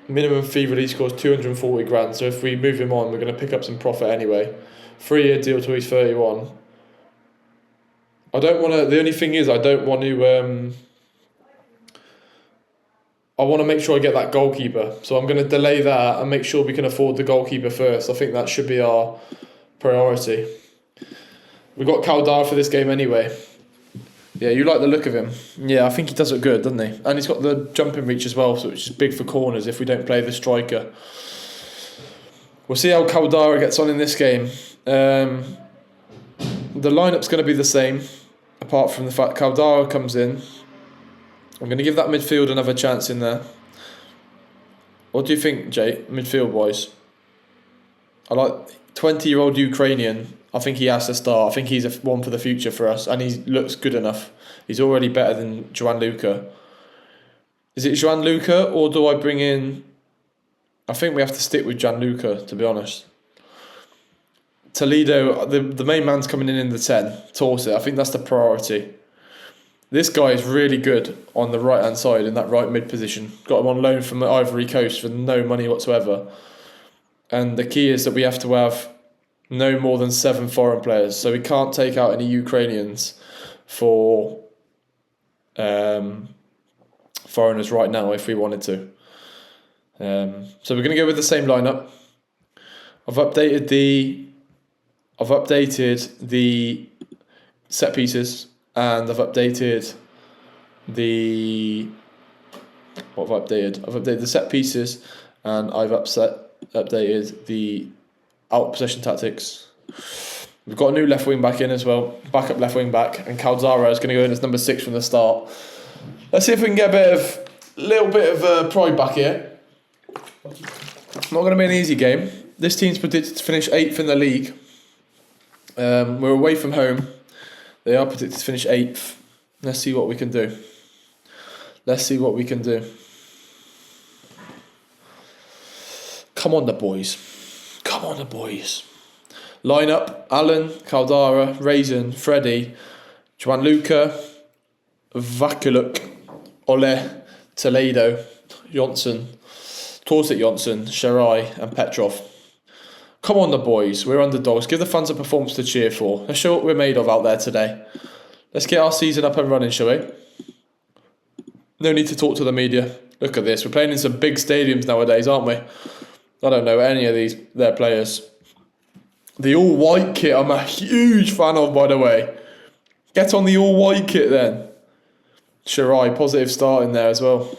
Minimum fee release cost £240,000. So if we move him on, we're going to pick up some profit anyway. 3-year deal till he's 31. I don't want to... the only thing is I don't want to... I want to make sure I get that goalkeeper. So I'm going to delay that and make sure we can afford the goalkeeper first. I think that should be our priority. We've got Caldara for this game anyway. Yeah, you like the look of him. Yeah, I think he does look good, doesn't he? And he's got the jumping reach as well, so it's big for corners if we don't play the striker. We'll see how Caldara gets on in this game. The lineup's going to be the same, apart from the fact Caldara comes in. I'm going to give that midfield another chance in there. What do you think, Jay, midfield-wise? I like 20-year-old Ukrainian. I think he has to start. I think he's one for the future for us, and he looks good enough. He's already better than Gianluca. Is it Gianluca, or do I bring in... I think we have to stick with Gianluca, to be honest. Toledo, the main man's coming in the 10, Torset. I think that's the priority. This guy is really good on the right-hand side in that right mid position. Got him on loan from the Ivory Coast for no money whatsoever. And the key is that we have to have no more than 7 foreign players. So we can't take out any Ukrainians for foreigners right now if we wanted to. So we're going to go with the same lineup. I've updated the set pieces, and I've updated the... what have I updated? I've updated the set pieces, and I've updated the out possession tactics. We've got a new left wing back in as well, backup left wing back, and Caldara is going to go in as number 6 from the start. Let's see if we can get a little bit of pride back here. Not going to be an easy game. This team's predicted to finish 8th in the league. We're away from home. They are predicted to finish 8th. Let's see what we can do. Come on, the boys. Line up: Alan, Caldara, Raison, Freddie, Gianluca, Vakuluk, Ole, Toledo, Johnson, Torset Johnson, Sharai, and Petrov. Come on, the boys. We're underdogs. Give the fans a performance to cheer for. Let's show what we're made of out there today. Let's get our season up and running, shall we? No need to talk to the media. Look at this. We're playing in some big stadiums nowadays, aren't we? I don't know any of their players. The all-white kit I'm a huge fan of, by the way. Get on the all-white kit then. Sharai, positive start in there as well.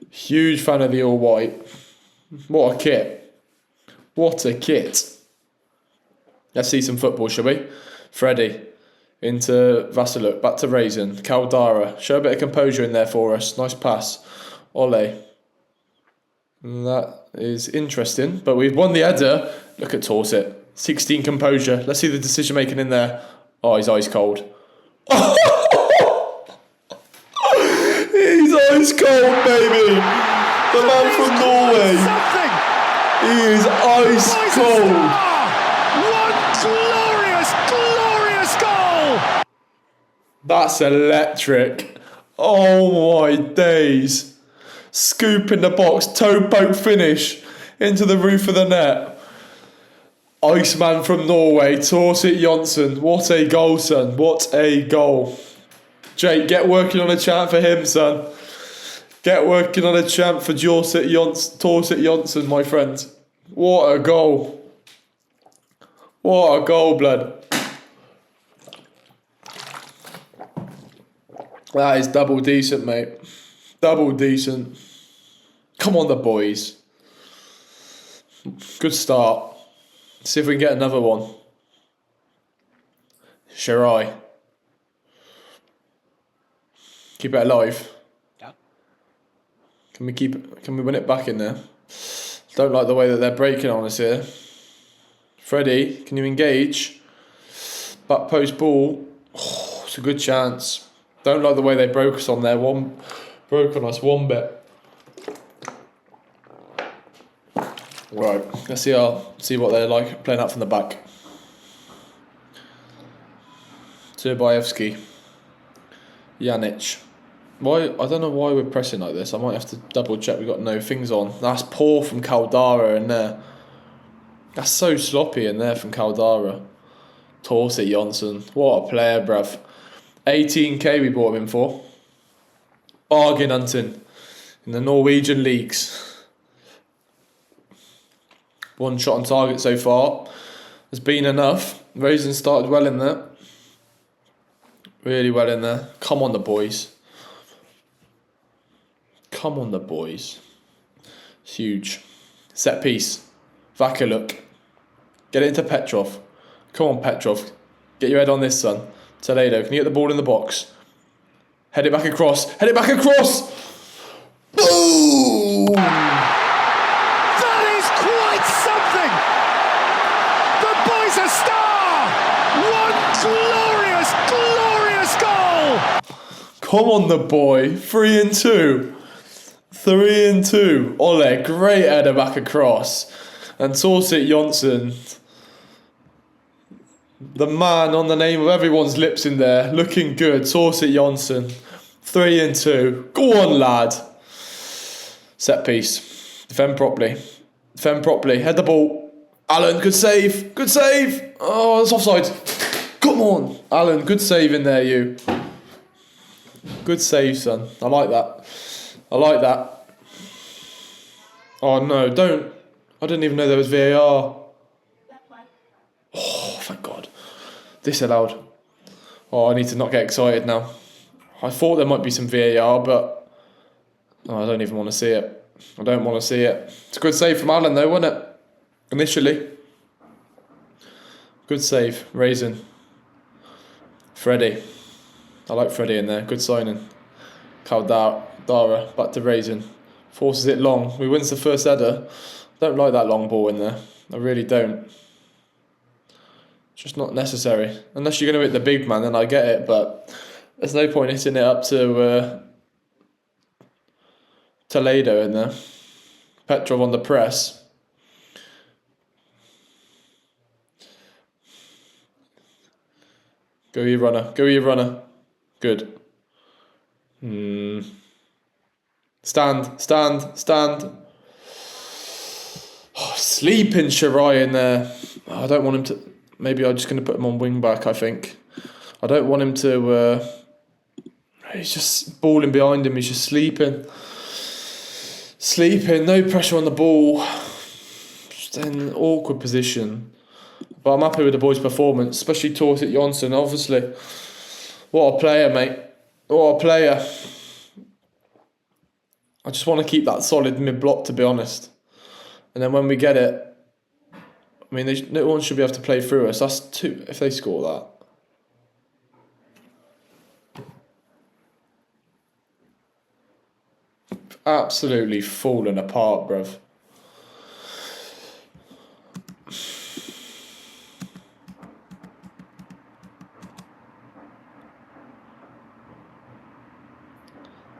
Huge fan of the all-white. What a kit. What a kit. Let's see some football, shall we? Freddie into Vasiluk, back to Raison, Caldara. Show a bit of composure in there for us. Nice pass. Ole. That is interesting, but we've won the header. Look at Torset. 16 composure. Let's see the decision making in there. Oh, he's ice cold. He's ice cold, baby. The man from Norway. He is ice cold. What glorious goal! That's electric. Oh my days. Scoop in the box, toe poke finish into the roof of the net. Iceman from Norway, Torsit Jonsson. What a goal, son. What a goal. Jake, get working on a chant for him, son. Get working on a chant for Torsit Jonsson, my friend. What a goal. What a goal, blood. That is double decent, mate. Double decent. Come on, the boys. Good start. See if we can get another one. Shirai. Keep it alive. Yeah. Can we win it back in there? Don't like the way that they're breaking on us here. Freddie, can you engage? Back post ball. Oh, it's a good chance. Don't like the way they broke us on there. Broke on us one bit. Right, let's see what they're like playing out from the back. Turbayevsky. Janic. Why? I don't know why we're pressing like this. I might have to double check we've got no things on. That's poor from Caldara in there. That's so sloppy in there from Caldara. Torsit Jonsson. What a player, bruv. 18k we bought him in for. Bargain hunting in the Norwegian leagues. One shot on target so far has been enough. Raison started well in there. Really well in there. Come on, the boys. Come on, the boys. Huge. Set piece. Vakaluk. Get it into Petrov. Come on, Petrov. Get your head on this, son. Toledo, can you get the ball in the box? Head it back across. Head it back across! Boom! That is quite something! One glorious, glorious goal! Come on, the boy. 3-2. 3-2. Ole, great header back across. And Torsit Jonsson, the man on the name of everyone's lips in there, looking good. Torsit Jonsson, 3-2. Go on, lad. Set piece. Defend properly. Defend properly. Head the ball. Alan, good save. Good save. Oh, it's offside. Come on, Alan. Good save in there, you. Good save, son. I like that. I like that. Oh, no, don't. I didn't even know there was VAR. Oh, thank God. Disallowed. Oh, I need to not get excited now. I thought there might be some VAR, but I don't even want to see it. I don't want to see it. It's a good save from Alan, though, wasn't it? Initially. Good save. Raison. Freddie. I like Freddie in there. Good signing. Caldara. Back to Raison. Forces it long. We wins the first header. Don't like that long ball in there. I really don't. It's just not necessary. Unless you're going to hit the big man, then I get it. But there's no point hitting it up to Toledo in there. Petrov on the press. Go you runner. Go you runner. Good. Stand. Oh, sleeping Shirai in there. I don't want him to. Maybe I'm just going to put him on wing back, I think. I don't want him to. He's just balling behind him. He's just sleeping. No pressure on the ball. Just in an awkward position. But I'm happy with the boys' performance, especially Torsit Jonsson, obviously. What a player, mate. What a player. I just want to keep that solid mid-block, to be honest. And then when we get it, I mean, no one should be able to play through us. That's two, if they score that. Absolutely falling apart, bruv.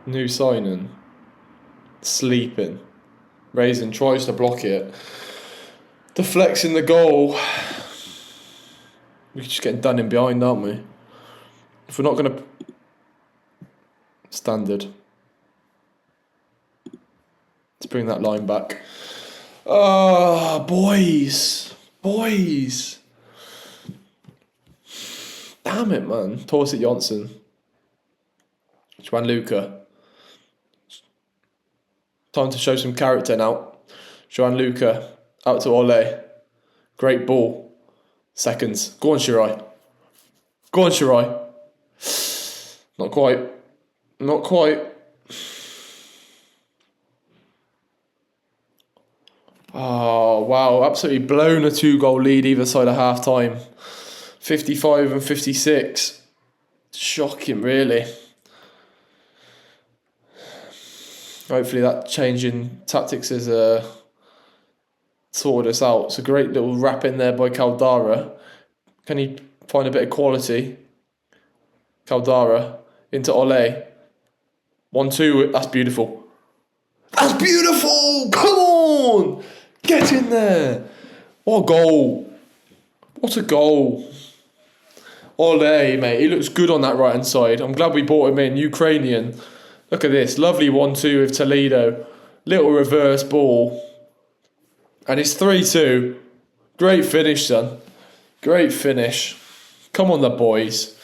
New signing. Sleeping. Raison tries to block it. Deflecting the goal. We're just getting done in behind, aren't we? If we're not going to... Standard. Let's bring that line back. Oh, boys. Damn it, man. Torsit Jonsson. Juan Luca. Time to show some character now. Juan Luca. Out to Ole. Great ball. Seconds. Go on, Shirai. Not quite. Oh, wow. Absolutely blown a 2-goal lead either side of half time. 55 and 56. Shocking, really. Hopefully that change in tactics has sorted us out. It's a great little wrap in there by Caldara. Can he find a bit of quality? Caldara into Ole. 1-2. That's beautiful. Come on! Get in there. What a goal. Ole, mate. He looks good on that right hand side. I'm glad we brought him in. Ukrainian. Look at this. Lovely 1-2 with Toledo. Little reverse ball. And it's 3-2. Great finish, son. Great finish. Come on, the boys.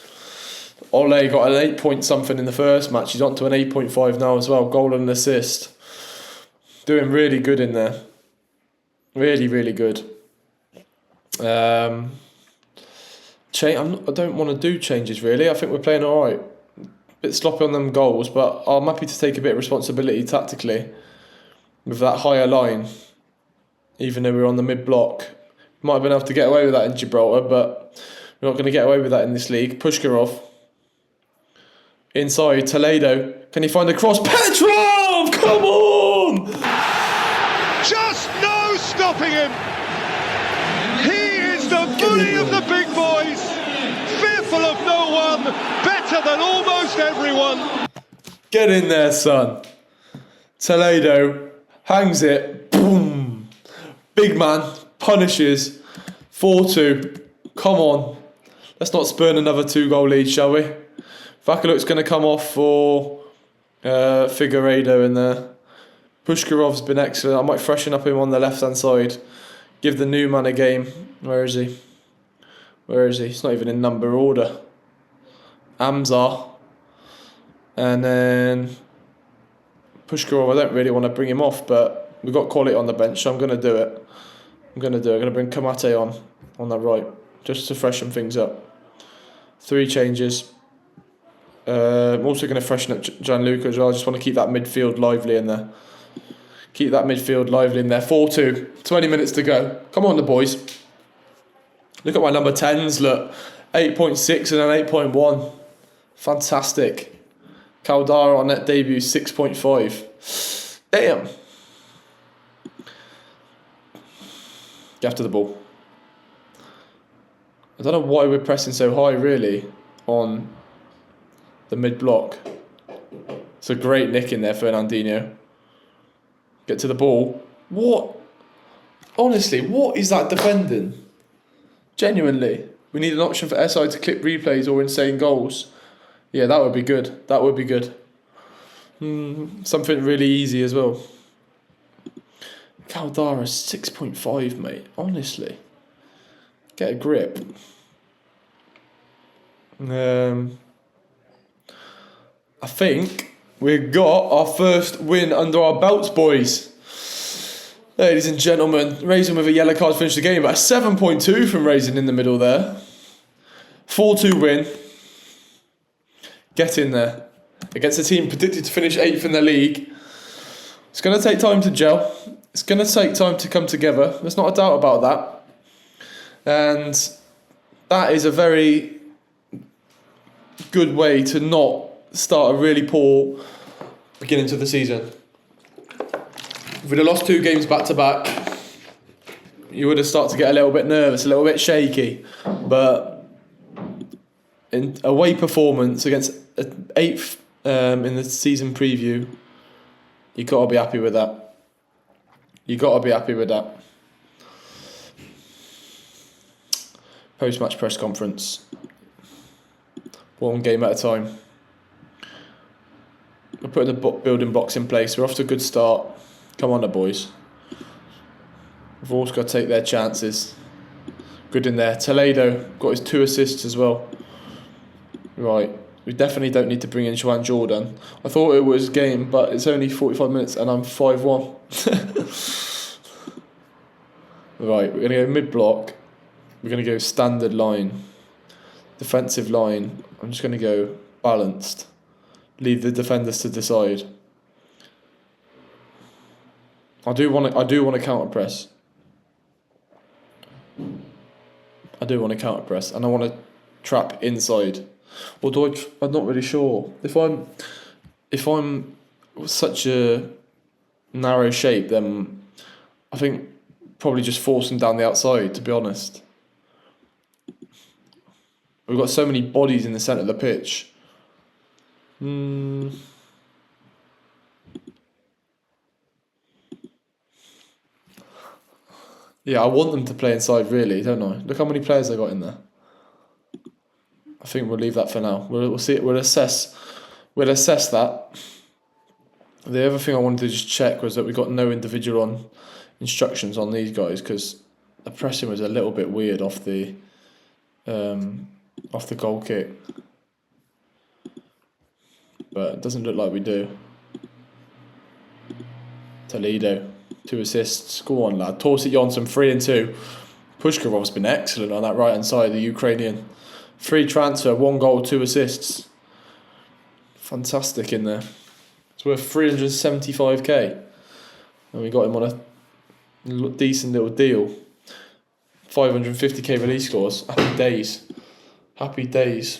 Ole got an 8 point something in the first match. He's on to an 8.5 now as well. Goal and an assist. Doing really good in there. Really, really good. I don't want to do changes, really. I think we're playing all right. Bit sloppy on them goals, but I'm happy to take a bit of responsibility tactically with that higher line, even though we're on the mid-block. Might have been able to get away with that in Gibraltar, but we're not going to get away with that in this league. Pushkarov. Inside, Toledo. Can he find a cross? Petrov! Come on! Just no stopping him. He is the bully of the big boys. Fearful of no one. Better than almost everyone. Get in there, son. Toledo hangs it. Boom. Big man punishes. 4-2. Come on. Let's not spurn another 2-goal lead, shall we? Vakaluk's going to come off for Figueiredo in there. Pushkarov's been excellent. I might freshen up him on the left-hand side. Give the new man a game. Where is he? He's not even in number order. Amzar. And then Pushkarov, I don't really want to bring him off, but we've got quality on the bench, so I'm going to do it. I'm going to bring Kamate on that right, just to freshen things up. 3 changes. I'm also going to freshen up Gianluca as well. I just want to keep that midfield lively in there. 4-2. 20 minutes to go. Come on, the boys. Look at my number 10s, look. 8.6 and an 8.1. Fantastic. Caldara on that debut, 6.5. Damn. Get after the ball. I don't know why we're pressing so high, really, on the mid-block. It's a great nick in there, Fernandinho. Get to the ball. What? Honestly, what is that defending? Genuinely. We need an option for SI to clip replays or insane goals. Yeah, that would be good. Something really easy as well. Caldara 6.5, mate. Honestly. Get a grip. I think we've got our first win under our belts, boys. Ladies and gentlemen, Raison with a yellow card finished the game, but a 7.2 from Raison in the middle there. 4-2 win. Get in there. Against a team predicted to finish 8th in the league. It's going to take time to gel. It's going to take time to come together. There's not a doubt about that. And that is a very good way to not start a really poor beginning to the season. If we'd have lost 2 games back to back, you would have started to get a little bit nervous, a little bit shaky. But in away performance against 8th in the season preview, you got to be happy with that. Post-match press conference. One game at a time. We're putting the building blocks in place. We're off to a good start. Come on, the boys. We've also got to take their chances. Good in there. Toledo got his 2 assists as well. Right. We definitely don't need to bring in Joan Jordan. I thought it was game, but it's only 45 minutes and I'm 5-1. Right, we're going to go mid-block. We're going to go standard line. Defensive line. I'm just going to go balanced. Leave the defenders to decide. I do want to counter press. And I want to trap inside. Although I'm not really sure if I'm such a narrow shape, then I think probably just force them down the outside. To be honest, we've got so many bodies in the centre of the pitch. Yeah, I want them to play inside, really, don't I? Look how many players I got in there. I think we'll leave that for now. We'll see. We'll assess that. The other thing I wanted to just check was that we got no individual instructions on these guys, because the pressing was a little bit weird off the goal kick. But it doesn't look like we do. Toledo, 2 assists. Go on, lad. Torsit Jonsson, 3 and 2. Pushkarov's been excellent on that right hand side, the Ukrainian. Free transfer, 1 goal, 2 assists. Fantastic in there. It's worth 375k. And we got him on a decent little deal. 550k release clause. Happy days. Happy days.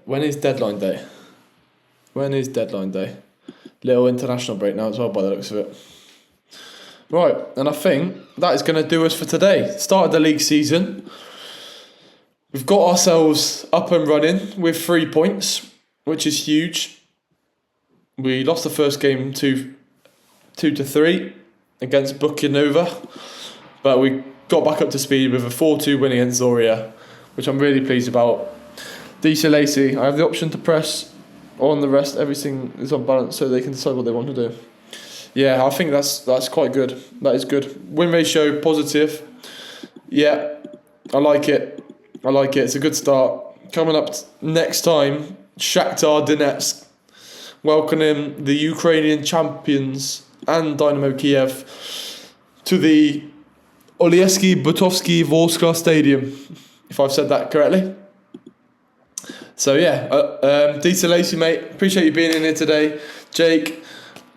When is deadline day? Little international break now as well, by the looks of it. Right, and I think that is going to do us for today. Start of the league season. We've got ourselves up and running with 3 points, which is huge. We lost the first game 2-3 against Bukinova, but we got back up to speed with a 4-2 win against Zoria, which I'm really pleased about. Disa Lacey, I have the option to press on the rest. Everything is on balance, so they can decide what they want to do. Yeah, I think that's quite good. That is good. Win ratio positive. Yeah, I like it. It's a good start. Coming up next time, Shakhtar Donetsk welcoming the Ukrainian champions and Dynamo Kiev to the Olieski Butovsky Vorskla Stadium, if I've said that correctly. So yeah, Dita Lacey, mate, appreciate you being in here today. Jake,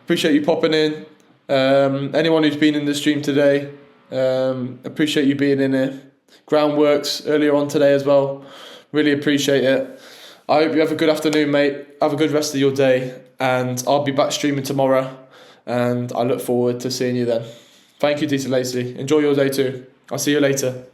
appreciate you popping in. Anyone who's been in the stream today, appreciate you being in here. Groundworks earlier on today as well, really appreciate it. I hope you have a good afternoon, mate. Have a good rest of your day, and I'll be back streaming tomorrow, and I look forward to seeing you then. Thank you, Dita Lacey. Enjoy your day too. I'll see you later.